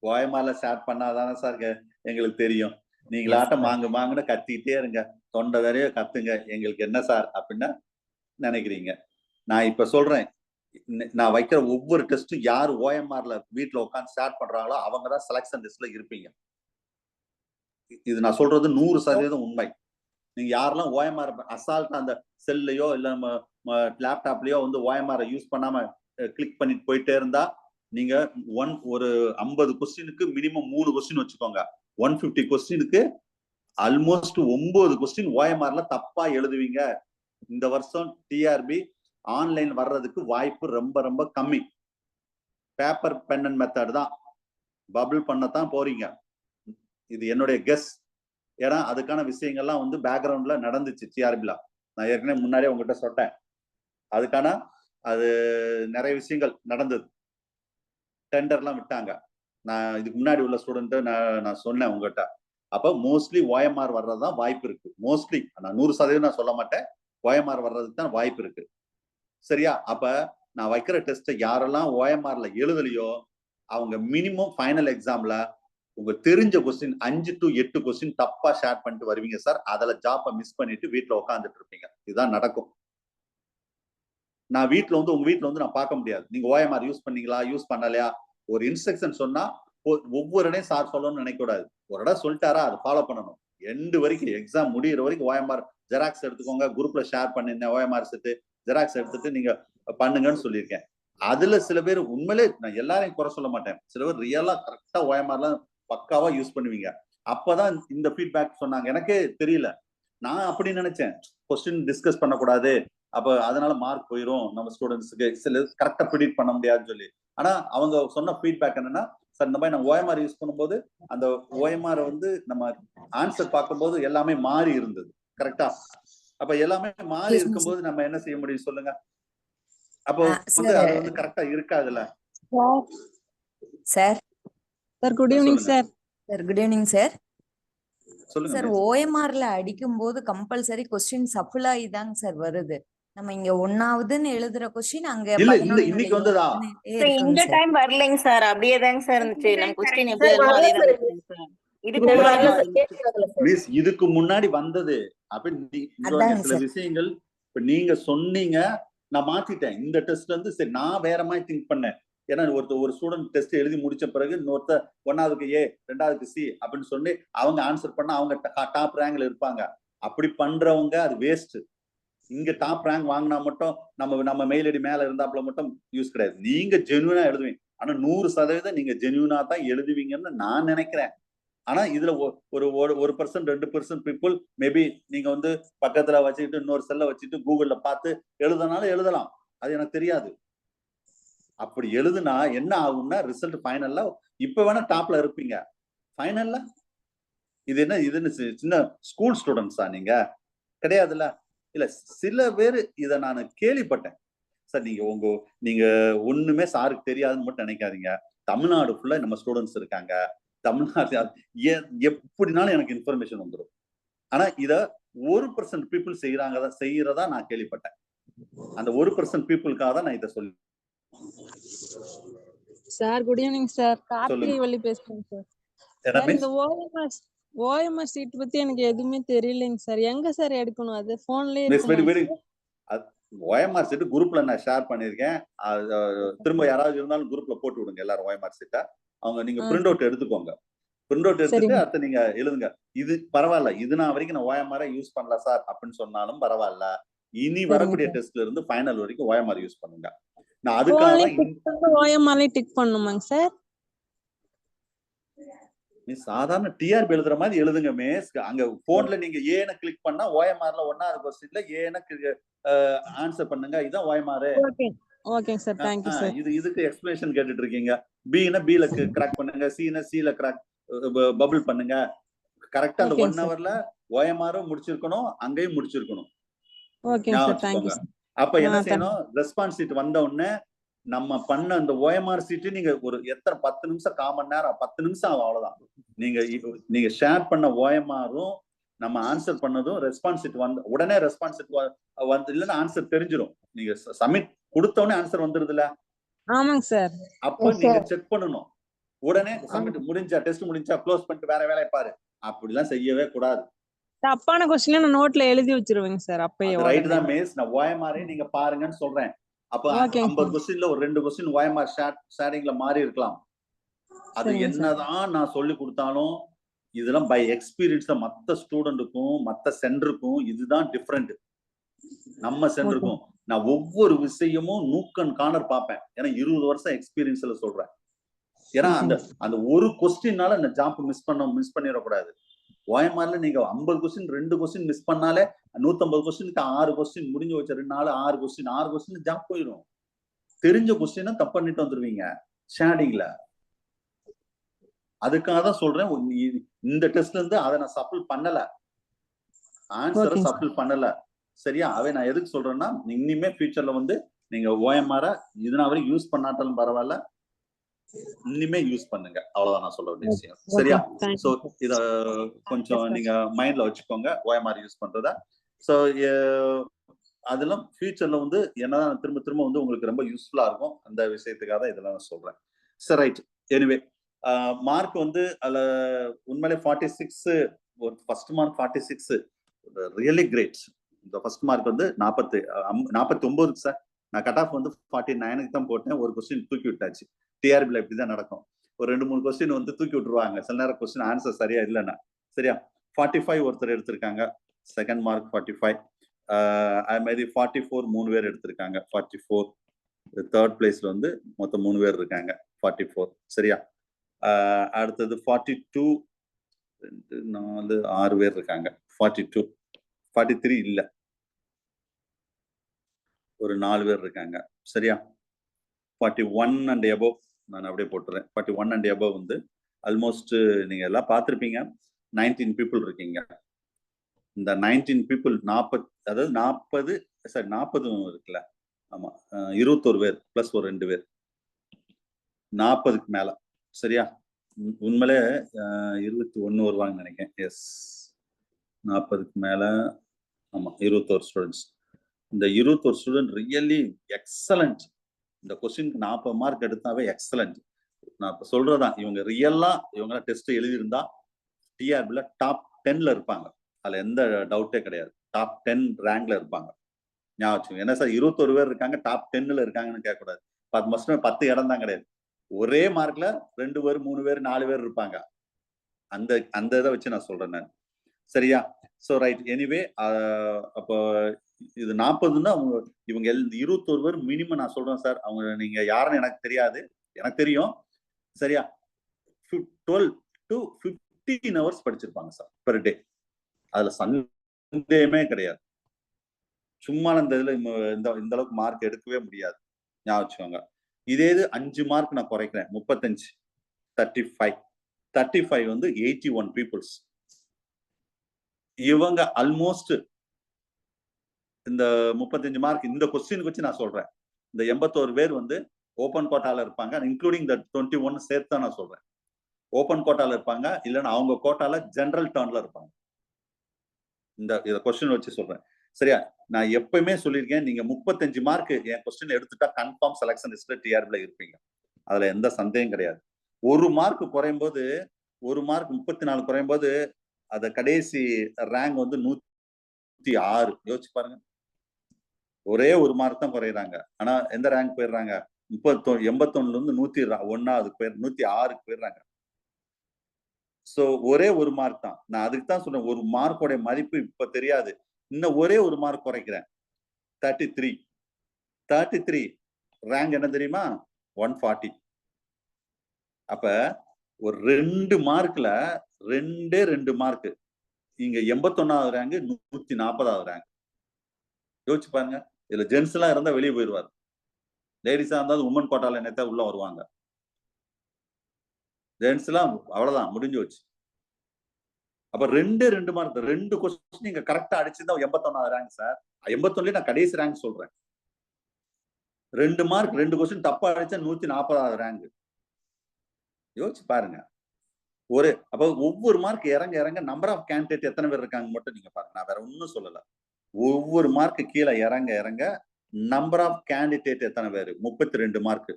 OMRல ஷேர் பண்ணாதானே சார் எங்களுக்கு தெரியும். நீங்களாட்டம் மாங்குன்னு கத்திக்கிட்டே இருங்க, தொண்டை வரைய கத்துங்க, எங்களுக்கு என்ன சார் அப்படின்னு நினைக்கிறீங்க. நான் இப்ப சொல்றேன், நான் வைக்கிற ஒவ்வொரு டெஸ்டும் யார் OMRல வீட்டுல உட்காந்து ஷேர் பண்றாங்களோ அவங்கதான் செலக்ஷன் லிஸ்ட்ல இருப்பீங்க. இது நான் சொல்றது 100% உண்மை. நீங்க யாரெல்லாம் OMR அசால்ட்டா அந்த செல்லையோ இல்ல நம்ம லேப்டாப்லயோ வந்து OMR யூஸ் பண்ணாம கிளிக் பண்ணிட்டு போயிட்டே இருந்தா, நீங்க ஒரு 50 கொஸ்டினுக்கு மினிமம் 3 கொஸ்டின் வச்சுக்கோங்க. 150 கொஸ்டினுக்கு ஆல்மோஸ்ட் 9 கொஸ்டின் OMRல தப்பா எழுதுவீங்க. இந்த வருஷம் TRB ஆன்லைன் வர்றதுக்கு வாய்ப்பு ரொம்ப ரொம்ப கம்மி. பேப்பர் பென் அண்ட் மெத்தட் தான், பபிள் பண்ணத்தான் போறீங்க. இது என்னுடைய கெஸ். ஏன்னா அதுக்கான விஷயங்கள்லாம் வந்து பேக்ரவுண்ட்ல நடந்துச்சு TRBல. நான் ஏற்கனவே முன்னாடியே உங்ககிட்ட சொன்னேன். அதுக்கான அது நிறைய விஷயங்கள் நடந்தது. டெண்டர்லாம் விட்டாங்க. நான் இதுக்கு முன்னாடி உள்ள ஸ்டூடெண்ட் நான் சொன்னேன் உங்ககிட்ட. அப்ப மோஸ்ட்லி OMR வர்றதுதான் வாய்ப்பு இருக்கு. மோஸ்ட்லி நான் 100% நான் சொல்ல மாட்டேன். OMR வர்றதுக்கு தான் வாய்ப்பு இருக்கு. சரியா? அப்ப நான் வைக்கிற டெஸ்ட்டை யாரெல்லாம் OMRல எழுதலையோ அவங்க மினிமம் ஃபைனல் எக்ஸாம்ல உங்க தெரிஞ்ச கொஸ்டின் 5 to 8 கொஸ்டின் தப்பா ஷேர் பண்ணிட்டு வருவீங்க சார். அதுல ஜாப்பை மிஸ் பண்ணிட்டு வீட்டுல உட்காந்துட்டு இருப்பீங்க. இதுதான் நடக்கும். நான் வீட்டுல வந்து உங்க வீட்டுல வந்து நான் பார்க்க முடியாது. நீங்க OMR யூஸ் பண்ணீங்களா, யூஸ் பண்ணலையா, ஒரு இன்ஸ்ட்ரக்ஷன் சொன்னா ஒவ்வொரு இடையும் சார் சொல்லணும்னு நினைக்க கூடாது. ஒரு இடம் சொல்லிட்டாரா அதை ஃபாலோ பண்ணணும். எண்டு வரைக்கும் எக்ஸாம் முடிகிற வரைக்கும் OMR ஜெராக்ஸ் எடுத்துக்கோங்க, குரூப்ல ஷேர் பண்ணிருந்தேன் OMR செட்டு ஜெராக்ஸ் எடுத்துட்டு நீங்க பண்ணுங்கன்னு சொல்லியிருக்கேன். அதுல சில பேர் உண்மையிலே, நான் எல்லாரையும் குறை சொல்ல மாட்டேன், சில பேர் ரியலா கரெக்டா OMRலாம் பக்காவா யூஸ் பண்ணுவீங்க. அப்பதான் இந்த ஃபீட்பேக் சொன்னாங்க. எனக்கே தெரியல, நான் அப்படி நினைச்சேன் கொஸ்டின் டிஸ்கஸ் பண்ணக்கூடாது, அப்ப அதனால மார்க் போயிடும் நம்ம ஸ்டூடெண்ட்ஸுக்கு, சில கரெக்டா ப்ரிடிக்ட் பண்ண முடியாதுன்னு சொல்லி. ஆனா அவங்க சொன்ன ஃபீட்பேக் என்னன்னா, சார் இந்த மாதிரி நான் OMR யூஸ் பண்ணும்போது அந்த OMR வந்து நம்ம ஆன்சர் பார்க்கும்போது எல்லாமே மாறி இருந்தது. கரெக்டா? அப்ப எல்லாமே மாறி இருக்கும்போது நம்ம என்ன செய்ய முடியும் சொல்லுங்க? அப்போ வந்து அது வந்து கரெக்டா இருக்காதுல்ல. சார் குட் ஈவினிங் சொல்லுங்க. சார். Good evening sir. சொல்லுங்க சார் மிஸ். ஓஎம்ஆர்ல அடிக்கும் போது கம்பல்சரி கொஸ்டின் சஃபிள் ஆகி தாங்க சார் வருது. நம்ம இங்க 1வதுன்னு எழுதுற கொஸ்டின் அங்க இல்ல 11 இன்னைக்கு வந்ததா? இந்த டைம் வரலைங்க சார். அப்படியே தாங்க சார் இருந்துச்சு. நம்ம கொஸ்டின் எப்படி சார் வருமோ வரல அதே சார். தான் சார். இதுக்கு இந்த முன்னாடி வரல சார். வந்துச்சு. கேட்கல சார். மிஸ் இதுக்கு முன்னாடி வந்தது. அப்ப அதாங்க சில சார். விஷயங்கள் இப்ப நீங்க சொன்னீங்க, நான் மாத்திட்டேன். இந்த டெஸ்ட்ல இருந்து சரி நான் வேற மாதிரி திங்க் பண்ணேன். ஏன்னா ஒரு ஸ்டூடெண்ட் டெஸ்ட் எழுதி முடிச்ச பிறகு இன்னொருத்தர் 1வது ஏ 2வது சி அப்படின்னு சொல்லி அவங்க ஆன்சர் பண்ணா அவங்க டாப் ரேங்க்ல இருப்பாங்க. அப்படி பண்றவங்க அது வேஸ்ட். இங்க டாப் ரேங்க் வாங்கினா மட்டும் நம்ம மெயில் ஐடி மேல இருந்தாப்புல மட்டும் யூஸ் கிடையாது. நீங்க ஜென்யூனா எழுதுவீங்க. ஆனா 100% நீங்க ஜென்யூனா தான் எழுதுவீங்கன்னு நான் நினைக்கிறேன். ஆனா இதுல ஒரு 1% 2% பீப்புள் மேபி நீங்க வந்து பக்கத்துல வச்சுக்கிட்டு இன்னொரு செல்ல வச்சுட்டு கூகுள்ல பார்த்து எழுதுனாலும் எழுதலாம். அது எனக்கு தெரியாது. அப்படி எழுதுனா என்ன ஆகும்னா ரிசல்ட் ஃபைனல்ல இப்ப வேணா டாப்ல இருப்பீங்க. ஃபைனல்ல இதுன்னு சின்ன ஸ்கூல் ஸ்டூடெண்ட்ஸா நீங்க? கிடையாதுல்ல. இல்ல சில பேர் இத நான் கேள்விப்பட்டேன். சார் நீங்க ஒண்ணுமே சாருக்கு தெரியாதுன்னு மட்டும் நினைக்காதீங்க. தமிழ்நாடு ஃபுல்லா நம்ம ஸ்டூடெண்ட்ஸ் இருக்காங்க. தமிழ்நாடு எப்படினாலும் எனக்கு இன்ஃபர்மேஷன் வந்துடும். ஆனா இத 1% பீப்புள் செய்யறதா நான் கேள்விப்பட்டேன். அந்த 1% பீப்புளுக்காக தான் நான் இதை சொல்லி. Sir good evening sir. Karthigai சொல்லுங்க. வள்ளி பேசுறேன் சார். என்ன சார் இந்த மிஸ்? ஓஎம்ஆர் சீட் பத்தி எனக்கு எதுவுமே தெரியலைங்க சார். எங்க சார் எடுக்கணும்? அது போன்லயே மிஸ் இருக்குமா வெரி சார்? ஓஎம்ஆர் சீட் குரூப்ல நான் ஷேர் பண்ணிருக்கேன். திரும்ப யாராவது இருந்தாலும் குரூப்ல போட்டு விடுங்க எல்லாரும் ஓஎம்ஆர் சீட்டை. நீங்க பிரிண்ட் அவுட் எடுத்துக்கோங்க. பிரிண்ட் அவுட் எடுத்துட்டு சரிங்க. அடுத்து நீங்க எழுதுங்க. இது பரவாயில்ல. இது நான் வரைக்கும் நான் ஓஎம்ஆர் யூஸ் பண்ணல சார் அப்படின்னு சொன்னாலும் பரவாயில்ல. இனி சரிங்க வரக்கூடிய சார். டெஸ்ட்ல இருந்து ஃபைனல் வரைக்கும் ஓஎம்ஆர் யூஸ் பண்ணுங்க. நான் அதுக்காக போன்லயே தான் டிக் பண்ணி ஓஎம்ஆர்லயே டிக் பண்ணுமாங்க சார்? நீ சாதாரண டிஆர்பி எழுதுற மாதிரி எழுதுங்க மிஸ். அங்க போன்ல நீங்க ஏன்னு கிளிக் பண்ணா ஓஎம்ஆர்ல 1வது क्वेश्चनல ஏன்னு ஆன்சர் பண்ணுங்க. இதான் ஓஎம்ஆர். ஓகே ஓகேங்க சார். Thank you sir. இதுக்கு எக்ஸ்பிளனேஷன் கேட்டுட்டு இருக்கீங்க. பினா பில கிராக் பண்ணுங்க. சினா சில கிராக் பபிள் பண்ணுங்க. கரெக்டா அந்த ஓகேங்க 1 சார். ஹவர்ல ஓஎம்ஆரும் முடிச்சிருக்கணும், அங்கேயும் முடிச்சிருக்கணும். ஓகேங்க சார். தேங்க் யூ வச்சுக்கோங்க. சார். அப்ப என்ன செய்யணும்? ரெஸ்பான்ஸ் சீட் வந்த உடனே நம்ம பண்ண அந்த ஓஎம்ஆர் சீட்டு நீங்க ஒரு எத்தனை 10 நிமிஷம் 1/4 மணி நேரம் 10 நிமிஷம் ஆகும். அவ்வளவுதான். நீங்க ஷேர் பண்ண ஓஎம்ஆரும் நம்ம ஆன்சர் பண்ணதும் ரெஸ்பான்ஸ் சீட் உடனே ரெஸ்பான்ஸ் சீட் வந்து இல்லைன்னா ஆன்சர் தெரிஞ்சிடும். நீங்க சப்மிட் கொடுத்த உடனே ஆன்சர் வந்துருதுல. ஆமாங்க சார். அப்ப நீங்க செக் பண்ணணும். உடனே சப்மிட் முடிஞ்சா டெஸ்ட் முடிஞ்சா க்ளோஸ் பண்ணிட்டு வேற வேலையை பாரு. அப்படிலாம் செய்யவே கூடாது. தப்பான கொஸ்டின் நான் நோட்ல எழுதி வச்சிருவேங்க சார். அப்பயே ரைட் தான் மிஸ். நான் ஓஎம்ஆர் நீங்க பாருங்கன்னு சொல்றேன். அப்ப 50 கொஸ்டின்ல ஒரு 2 கொஸ்டின் ஓஎம்ஆர் ஷேரிங்ல மாறி இருக்கலாம். அது என்னதான் நான் சொல்லி கொடுத்தாலும் இதெல்லாம் பை எக்ஸ்பீரியன்ஸ் தான். மத்த ஸ்டூடெண்ட்டுக்கும் மத்த சென்டருக்கும் இதுதான் டிஃபரெண்ட். நம்ம சென்டருக்கும் நான் ஒவ்வொரு விஷயமும் நூக்கன் கார்னர் பார்ப்பேன். ஏன்னா 20 வருஷம் எக்ஸ்பீரியன்ஸ்ல சொல்றேன். ஏன்னா அந்த ஒரு கொஸ்டின்னால அந்த ஜாம்ப் மிஸ் பண்ணிடக்கூடாது. ஓஎம்ஆர்ல நீங்க 50 கொஸ்டின் 2 கொஸ்டின் மிஸ் பண்ணாலே 150 கொஸ்டினுக்கு 6 கொஸ்டின் முடிஞ்சு வச்ச 2 நாள் 6 கொஸ்டின் ஜம்ப் போயிடும். தெரிஞ்ச கொஸ்டினை தப்பு பண்ணிட்டு வந்துருவீங்க ஷேடிங்ல. அதுக்காக தான் சொல்றேன். இந்த டெஸ்ட்ல இருந்து அதை நான் சப்பிள் பண்ணல. ஆன்சரை சப்பிள் பண்ணல. சரியா? நான் எதுக்கு சொல்றேன்னா இனிமே ஃபியூச்சர்ல வந்து நீங்க ஓஎம்ஆர் இதனால வரைக்கும் யூஸ் பண்ணாட்டாலும் பரவாயில்ல, இனிமே யூஸ் பண்ணுங்க. அவ்வளவுதான் நான் சொல்ல வேண்டிய விஷயம். சரியா? சோ இத கொஞ்சம் நீங்க மைண்ட்ல வச்சுக்கோங்க ஓஎம்ஆர் யூஸ் பண்றத. சோ அதெல்லாம் ஃபியூச்சர்ல வந்து என்னதான் திரும்ப வந்து உங்களுக்கு ரொம்ப யூஸ்ஃபுல்லா இருக்கும். அந்த விஷயத்துக்காக தான் இதெல்லாம் நான் சொல்றேன். சரி ரைட். எனிவே மார்க் வந்து அதுல உண்மையிலே 46 ஒரு ஃபர்ஸ்ட் மார்க் 46 ரியலி கிரேட். இந்த ஃபர்ஸ்ட் மார்க் வந்து 49 சார். நான் கட் ஆஃப் வந்து 49க்கு தான் போட்டேன். ஒரு கொஸ்டின் தூக்கி விட்டாச்சு. டிஆர்பில இப்படிதான் நடக்கும். ஒரு 2-3 கொஸ்டின் வந்து தூக்கி விட்டுருவாங்க. சில நேரம் கொஸ்டின் ஆன்சர் சரியா இல்லைன்னா. சரியா? 45 ஒருத்தர் எடுத்திருக்காங்க. Second mark 45. அது மாதிரி 44 3 பேர் எடுத்திருக்காங்க. 44 தேர்ட் பிளேஸ்ல வந்து மொத்தம் 3 பேர் இருக்காங்க. 44. சரியா? அடுத்தது 42 2 4 6 பேர் இருக்காங்க. 42 43 இல்ல, ஒரு 4 பேர் இருக்காங்க. சரியா? 41 and above நான் அப்படியே போட்டுறேன். 41 and above வந்து ஆல்மோஸ்ட் நீங்க எல்லாம் பார்த்திருப்பீங்க. 19 பீப்புள் இருக்கீங்க. இந்த 19 பீப்புள் 40 இருக்குல்ல, ஆமா 21 பேர் பிளஸ் ஒரு 2 பேர் 40க்கு மேல. சரியா? உண்மையிலே 21 வருவாங்கன்னு நினைக்கிறேன். எஸ் 40க்கு மேல. ஆமா 21 ஸ்டூடெண்ட்ஸ். இந்த 21 ஸ்டூடெண்ட் ரியலி எக்ஸலண்ட். இந்த கொஸ்டினுக்கு 40 மார்க் எடுத்தாவே எக்ஸலண்ட். நான் இப்ப சொல்றதான், இவங்க ரியலா இவங்க டெஸ்ட் எழுதியிருந்தா டிஆர்பில டாப் 10ல இருப்பாங்க. அதுல எந்த டவுட்டே கிடையாது. டாப் 10 ரேங்க்ல இருப்பாங்க. ஞாபகம் என்ன சார் 21 பேர் இருக்காங்க டாப் 10ல இருக்காங்கன்னு கேட்கக்கூடாது. 10 இடம் தான் கிடையாது. ஒரே மார்க்ல 2 பேர் 3 பேர் 4 பேர் இருப்பாங்க. அந்த இதை வச்சு நான் சொல்றேன் நான். சரியா? So right. எனிவே அப்போ இது 40ன்னா இவங்க 21 பேர் மினிமம் நான் சொல்றேன் சார். அவங்க நீங்க யாருன்னு எனக்கு தெரியாது, எனக்கு தெரியும். சரியா? 12 to 15 hours படிச்சிருப்பாங்க சார் பெர் டே. அதுல சந்தேகமே கிடையாது. சும்மா இந்த இதுல இந்த அளவுக்கு மார்க் எடுக்கவே முடியாது. ஞாபகம் வச்சுக்கோங்க. இதே இது 5 மார்க் நான் குறைக்கிறேன். 35 35 வந்து 81 பீப்புள்ஸ். இவங்க ஆல்மோஸ்ட் இந்த 35 மார்க் இந்த கொஸ்டினுக்கு வச்சு நான் சொல்றேன். இந்த 81 பேர் வந்து ஓபன் கோட்டால இருப்பாங்க. இன்க்ளூடிங் இந்த 21 சேர்த்து தான் நான் சொல்றேன். ஓபன் கோட்டால இருப்பாங்க, இல்லைன்னா அவங்க கோட்டால ஜெனரல் டர்ன்ல இருப்பாங்க. இந்த கொஸ்டின் வச்சு சொல்றேன். சரியா? நான் எப்பயுமே சொல்லியிருக்கேன், நீங்க 35 மார்க் என் கொஸ்டின் எடுத்துட்டா கன்ஃபார்ம் செலக்ஷன் லிஸ்ட்ல டிஆர்பில இருப்பீங்க. அதுல எந்த சந்தேகம் கிடையாது. ஒரு மார்க் குறையும் போது, ஒரு மார்க் 34 குறையும் போது அத கடைசி ரேங்க் வந்து 106. யோசிச்சு பாருங்க. ஒரே ஒரு மார்க் தான் குறையிறாங்க. ஆனா எந்த ரேங்க் போயிடுறாங்க? 81ல இருந்து 101க்கு போய் 106க்கு போயிடுறாங்க. சோ ஒரே ஒரு மார்க் தான். நான் அதுக்கு தான் சொல்றேன், ஒரு மார்க்கோட மதிப்பு இப்ப தெரியாது. இன்னும் ஒரே ஒரு மார்க் குறைக்கிறேன். 33 ரேங்க் என்ன தெரியுமா? 140. அப்ப ஒரு 2 மார்க்ல 2 மார்க். இங்க 81வது ரேங்க், 140வது ரேங்க். யோசிச்சு பாருங்க. இதுல ஜென்ஸ் எல்லாம் இருந்தா வெளியே போயிடுவாரு. லேடிஸா இருந்தாலும் உமன் கோட்டால என்னத்தான் உள்ள வருவாங்க. ஜென்ஸ் எல்லாம் அவ்வளவுதான், முடிஞ்சு வச்சு. அப்ப 2 மார்க் 2 கொஸ்டின் நீங்க கரெக்டா அடிச்சிருந்தா 81வது ரேங்க் சார். 81லயே நான் கடைசி ரேங்க் சொல்றேன். 2 மார்க் 2 கொஸ்டின் தப்பா அடிச்சா 140வது ரேங்க். யோசிச்சு பாருங்க. அப்ப ஒவ்வொரு மார்க் இறங்க இறங்க நம்பர் ஆஃப் கேண்டிடேட் எத்தனை பேர் இருக்காங்க மட்டும் நீங்க பாருங்க. நான் வேற ஒன்னும் சொல்லல. ஒவ்வொரு மார்க் கீழே இறங்க இறங்க நம்பர் ஆஃப் கேண்டிடேட் எத்தனை பேர்? 32 மார்க்.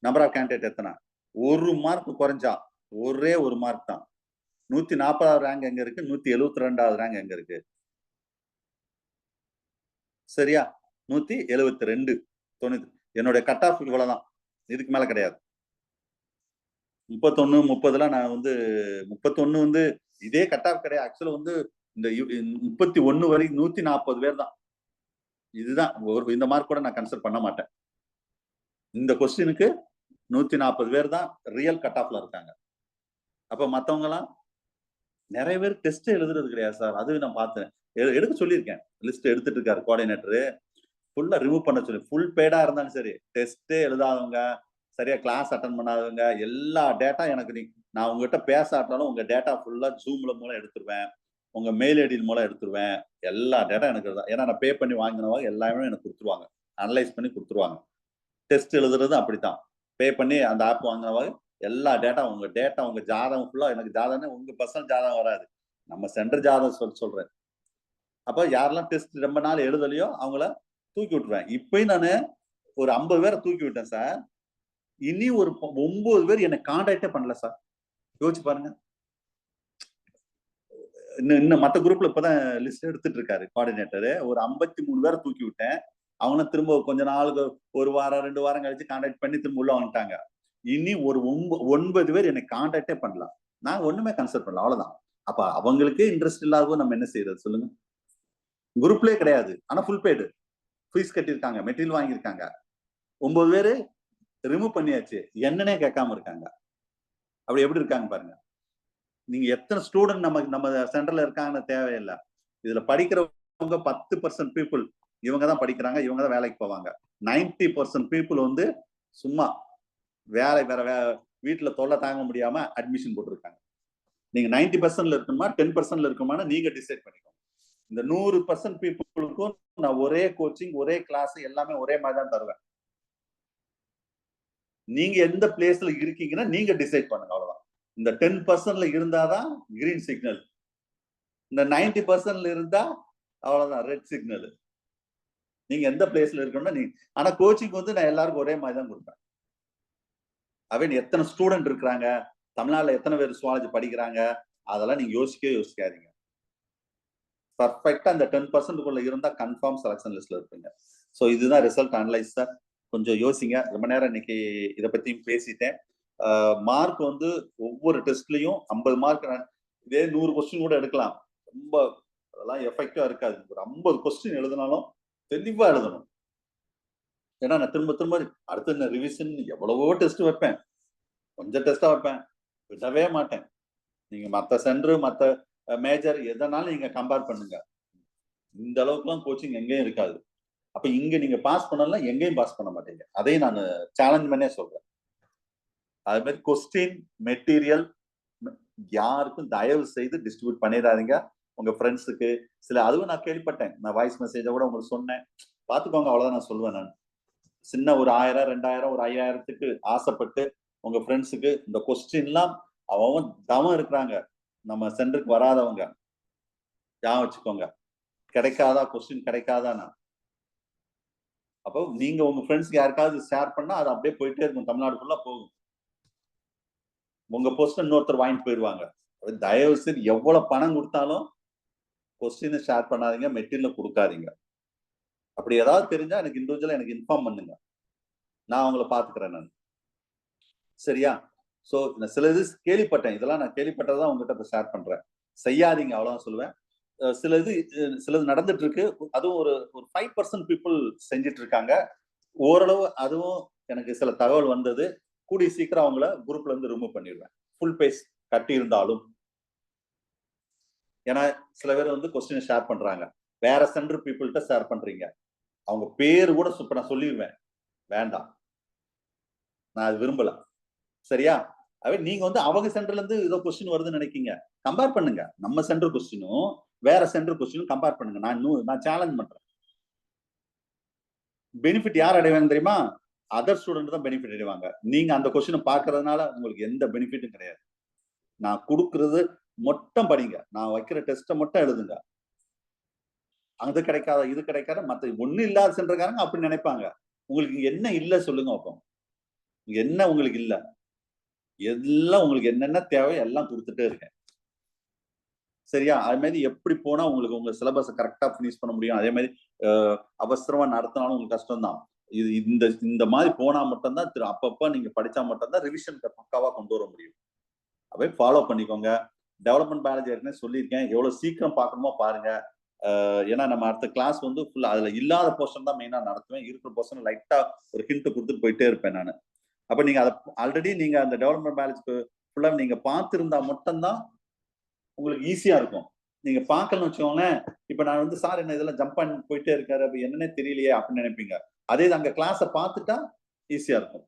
நம்பர் ஆஃப் கேண்டிடேட் எத்தனை? ஒரு மார்க் குறைஞ்சா ஒரே ஒரு மார்க் தான். 140வது ரேங்க் எங்க இருக்கு? 172வது ரேங்க் எங்க இருக்கு? சரியா? 172 90. என்னுடைய கட் ஆஃப் இவ்வளவுதான், இதுக்கு மேல கிடையாது. 31 30 நான் வந்து 31 வந்து இதே கட் ஆஃப் கிடையாது. ஆக்சுவலா வந்து இந்த 31 வரைக்கும் 140 பேர் தான். இதுதான் இந்த மார்க் கூட நான் கன்சிடர் பண்ண மாட்டேன். இந்த கொஸ்டினுக்கு 140 பேர் தான் ரியல் கட் ஆஃப்ல இருக்காங்க. அப்ப மத்தவங்க எல்லாம் நிறைய பேர் டெஸ்ட் எழுதுறது கிடையாது சார். அது நான் பார்த்தேன். எடுக்க சொல்லியிருக்கேன். லிஸ்ட் எடுத்துட்டு இருக்காரு கோஆர்டினேட்டரு. ஃபுல்லா ரிமூவ் பண்ண சொல்லி, ஃபுல் பேடா இருந்தாலும் சரி, டெஸ்டே எழுதாதவங்க, சரியா கிளாஸ் அட்டன் பண்ணாதவங்க, எல்லா டேட்டா எனக்கு நான் உங்ககிட்ட பேசாட்டாலும் உங்க டேட்டா ஃபுல்லா ஜூம்ல மூலம் எடுத்துருவேன், உங்க மெயில் ஐடி மூலம் எடுத்துருவேன். எல்லா டேட்டா எனக்கு தான். ஏன்னா நான் பே பண்ணி வாங்கினவங்க எல்லாமே எனக்கு கொடுத்துருவாங்க, அனலைஸ் பண்ணி கொடுத்துருவாங்க. டெஸ்ட் எழுதுறது அப்படித்தான். பே பண்ணி அந்த ஆப் வாங்கினவங்க எல்லா டேட்டா உங்க ஜாதகம் ஃபுல்லா, எனக்கு ஜாதகம் உங்க பர்சனல் ஜாதகம் வராது, நம்ம சென்டர் ஜாதகம் சொல்றேன். அப்ப யாரெல்லாம் டெஸ்ட் ரொம்ப நாள் எழுதலையோ அவங்கள தூக்கி விட்டுருவேன். இப்பயும் நான் ஒரு 50 பேரை தூக்கி விட்டேன் சார். இனி ஒரு 9 பேர் என்னை கான்டாக்டே பண்ணல சார். யோசிச்சு பாருங்க. இன்னும் மற்ற குரூப்ல இப்பதான் லிஸ்ட் எடுத்துட்டு இருக்காரு கோஆர்டினேட்டரு. ஒரு 53 பேரை தூக்கி விட்டேன். அவங்க திரும்ப கொஞ்ச நாளுக்கு, ஒரு வாரம் 2 வாரம் கழிச்சு கான்டாக்ட் பண்ணி திரும்ப உள்ள வந்துட்டாங்க. இனி ஒரு 9 பேர் என்னை கான்டாக்டே பண்ணலாம். நான் ஒண்ணுமே கன்சிடர் பண்ணல, அவ்வளவுதான். அப்ப அவங்களுக்கே இன்ட்ரெஸ்ட் இல்லாதவோ நம்ம என்ன செய்யறது சொல்லுங்க? குரூப்லயே கிடையாது, ஆனா ஃபுல் பேடு, ஃபீஸ் கட்டியிருக்காங்க, மெட்டீரியல் வாங்கியிருக்காங்க. 9 பேரு ரிமூவ் பண்ணியாச்சு, என்னன்னே கேட்காம இருக்காங்க. அப்படி எப்படி இருக்காங்க பாருங்க. நீங்க எத்தனை ஸ்டூடெண்ட் நம்ம சென்டர்ல இருக்காங்கன்னு தேவையில்லை. இதுல படிக்கிறவங்க 10% பீப்புள் இவங்க தான் படிக்கிறாங்க, இவங்க தான் வேலைக்கு போவாங்க. 90% பீப்புள் வந்து சும்மா வேற வீட்டுல தொல்லை தாங்க முடியாம அட்மிஷன் போட்டிருக்காங்க. நீங்க 90%ல இருக்கணுமா 10%ல இருக்குமான்னு நீங்க டிசைட் பண்ணிக்கோங்க. இந்த 100% பீப்புளுக்கும் நான் ஒரே கோச்சிங், ஒரே கிளாஸ், எல்லாமே ஒரே மாதிரி தான் தருவேன். நீங்க எந்த பிளேஸ்ல இருக்கீங்கன்னா நீங்க டிசைட் பண்ணுங்க, அவ்வளவுதான். இந்த 10%ல இருந்தாதான் கிரீன் சிக்னல், இந்த 90%ல இருந்தா அவ்வளவுதான் ரெட் சிக்னல். நீங்க எந்த பிளேஸ்ல இருக்கணும்னா நீங்க. ஆனா கோச்சிங் வந்து நான் எல்லாருக்கும் ஒரே மாதிரி தான் கொடுப்பேன். அவன் எத்தனை ஸ்டூடெண்ட் இருக்கிறாங்க, தமிழ்நாட்டுல எத்தனை பேர் சுவாலஜி படிக்கிறாங்க, அதெல்லாம் நீங்க யோசிக்காதீங்க. பர்ஃபெக்டா அந்த 10%க்குள்ள இருந்தா கன்ஃபார்ம் செலக்ஷன் லிஸ்ட்ல இருப்பீங்க. ஸோ இதுதான் ரிசல்ட் அனலைஸ் சார். கொஞ்சம் யோசிங்க. ரொம்ப நேரம் இன்னைக்கு இதை பத்தியும் பேசிட்டேன். மார்க் வந்து ஒவ்வொரு டெஸ்ட்லயும் 50 மார்க், இதே 100 கொஸ்டின் கூட எடுக்கலாம். ரொம்ப அதெல்லாம் எஃபெக்டிவா இருக்காது. ஒரு 50 கொஸ்டின் எழுதினாலும் தெளிவா எழுதணும். ஏன்னா நான் திரும்ப திரும்ப அடுத்த ரிவிஷன் எவ்வளவோ டெஸ்ட் வைப்பேன், கொஞ்சம் டெஸ்டா வைப்பேன், விடவே மாட்டேன். நீங்க மற்ற சென்டர், மற்ற மேஜர் எதனாலும் நீங்க கம்பேர் பண்ணுங்க. இந்த அளவுக்குலாம் கோச்சிங் எங்கேயும் இருக்காது. அப்ப இங்க நீங்க பாஸ் பண்ணலாம், எங்கேயும் பாஸ் பண்ண மாட்டீங்க. அதையும் நான் சேலஞ்ச் பண்ணே சொல்றேன். அது மாதிரி கொஸ்டின் மெட்டீரியல் யாருக்கும் தயவு செய்து டிஸ்ட்ரிபியூட் பண்ணிடாதீங்க. உங்க ஃப்ரெண்ட்ஸுக்கு அதுவும் நான் கேள்விப்பட்டேன். நான் வாய்ஸ் மெசேஜை கூட உங்களுக்கு சொன்னேன், பாத்துக்கோங்க. அவ்வளவுதான் நான் சொல்லுவேன். நான் சின்ன ஒரு 1000, 2000, ஒரு 5000த்துக்கு ஆசைப்பட்டு உங்க ஃப்ரெண்ட்ஸுக்கு இந்த கொஸ்டின்லாம் அவன் தவம் இருக்கிறாங்க, நம்ம சென்டருக்கு வராதவங்க, ஞாபகம் வச்சுக்கோங்க. கிடைக்காதா கொஸ்டின், கிடைக்காதானா? அப்போ நீங்க உங்க ஃப்ரெண்ட்ஸ்க்கு யாருக்காவது ஷேர் பண்ணா அது அப்படியே போயிட்டே இருக்கும், தமிழ்நாடு ஃபுல்லா போகும். உங்க போஸ்ட் இன்னொருத்தர் வாங்கிட்டு போயிடுவாங்க. தயவு செய்து எவ்வளவு பணம் கொடுத்தாலும் கொஸ்டினை ஷேர் பண்ணாதீங்க, மெட்டீரியல் கொடுக்காதீங்க. அப்படி ஏதாவது தெரிஞ்சா எனக்கு இண்டிவிஜுவலா எனக்கு இன்ஃபார்ம் பண்ணுங்க, நான் அவங்கள பாத்துக்கிறேன் நான். சரியா? சோ சில இது கேள்விப்பட்டேன், இதெல்லாம் நான் கேள்விப்பட்டதான் உங்ககிட்ட இப்ப ஷேர் பண்றேன். செய்யாதீங்க, அவ்வளவுதான் சொல்லுவேன். சிலது நடந்துட்டு இருக்கு. அதுவும் ஒரு 5% பீப்புள் செஞ்சிட்டு இருக்காங்க. ஓரளவு அதுவும் எனக்கு சில தகவல் வந்தது. கூடிய சீக்கிரம் அவங்கள குரூப்ல இருந்து ரிமூவ் பண்ணிடுவேன், ஃபுல் பேஸ் கட்டி இருந்தாலும். ஏன்னா சில பேர் வந்து கொஸ்டின் ஷேர் பண்றாங்க, வேற சென்டர் பீப்புள்கிட்ட ஷேர் பண்றீங்க. அவங்க பேரு கூட நான் சொல்லிடுவேன், வேண்டாம், நான் அது விரும்பல. சரியா? நீங்க வந்து அவங்க சென்டர்ல இருந்து ஏதோ கொஸ்டின் வருதுன்னு நினைக்கீங்க, கம்பேர் பண்ணுங்க. நம்ம சென்டர் கொஸ்டினும் வேற சென்டர் கொஸ்டினும் கம்பேர் பண்ணுங்க. நான் சேலஞ்ச் பண்றேன். பெனிஃபிட் யார் அடைவாங்க தெரியுமா? அதர் ஸ்டூடெண்ட் தான் பெனிஃபிட் அடைவாங்க. நீங்க அந்த கொஸ்டினை பார்க்கறதுனால உங்களுக்கு எந்த பெனிஃபிட்டும் கிடையாது. நான் கொடுக்கறது மட்டும் படிங்க, நான் வைக்கிற டெஸ்ட்டை மட்டும் எழுதுங்க. அது கிடைக்காத, இது கிடைக்காத, மற்ற ஒண்ணு இல்லாத சென்டர்காரங்க அப்படி நினைப்பாங்க. உங்களுக்கு என்ன இல்ல சொல்லுங்க வைப்போம். என்ன உங்களுக்கு இல்ல, எல்லாம் உங்களுக்கு என்னென்ன தேவை எல்லாம் கொடுத்துட்டே இருக்கேன். சரியா? அது மாதிரி எப்படி போனா உங்களுக்கு உங்க சிலபஸை கரெக்டா பினிஷ் பண்ண முடியும். அதே மாதிரி அவசரமா நடத்தினாலும் உங்களுக்கு கஷ்டம் தான். இது இந்த மாதிரி போனா மட்டும்தான் அப்பப்ப நீங்க படிச்சா மட்டும்தான் ரிவிஷன் பக்காவா கொண்டு வர முடியும். அப்படியே ஃபாலோ பண்ணிக்கோங்க. டெவலப்மெண்ட் பயாலஜி ஏற்கனவே சொல்லியிருக்கேன், எவ்வளவு சீக்கிரம் பார்க்கணுமோ பாருங்க. ஏன்னா நம்ம அடுத்த கிளாஸ் வந்து ஃபுல்லா அதுல இல்லாத போர்ஷன் தான் மெயினா நடத்துவேன். இருக்கிற போர்ஷன் லைட்டா ஒரு ஹிண்ட் கொடுத்துட்டு போயிட்டே இருப்பேன் நான். அப்ப நீங்க அதை ஆல்ரெடி நீங்க அந்த டெவலப்மெண்ட் பயாலஜிக்கு ஃபுல்லா நீங்க பார்த்திருந்தா மட்டும்தான் உங்களுக்கு ஈஸியா இருக்கும். நீங்க பார்க்கலன்னு வச்சுக்கோங்களேன், இப்ப நான் வந்து சார் என்ன இதெல்லாம் ஜம்ப் பண்ணி போயிட்டே இருக்காரு, அப்ப என்னன்னே தெரியலையே அப்படின்னு நினைப்பீங்க. அதே அங்க கிளாஸை பார்த்துட்டா ஈஸியா இருக்கும்,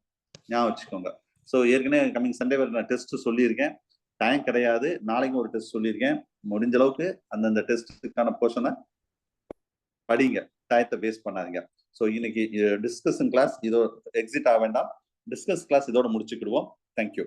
ஞாபகம் வச்சுக்கோங்க. ஸோ ஏற்கனவே கம்மிங் சண்டே வரை நான் டெஸ்ட் சொல்லியிருக்கேன், டைம் கிடையாது. நாளைக்கும் ஒரு டெஸ்ட் சொல்லியிருக்கேன். முடிஞ்ச அளவுக்கு அந்தந்த டெஸ்ட்டுக்கான போர்ஷனை படிங்க, டயத்தை வேஸ்ட் பண்ணாதீங்க. ஸோ இன்னைக்கு டிஸ்கஷன் கிளாஸ் இதோ எக்ஸிட் ஆக வேண்டாம், டிஸ்கஸ் கிளாஸ் இதோட முடிச்சுக்கிடுவோம். தேங்க்யூ.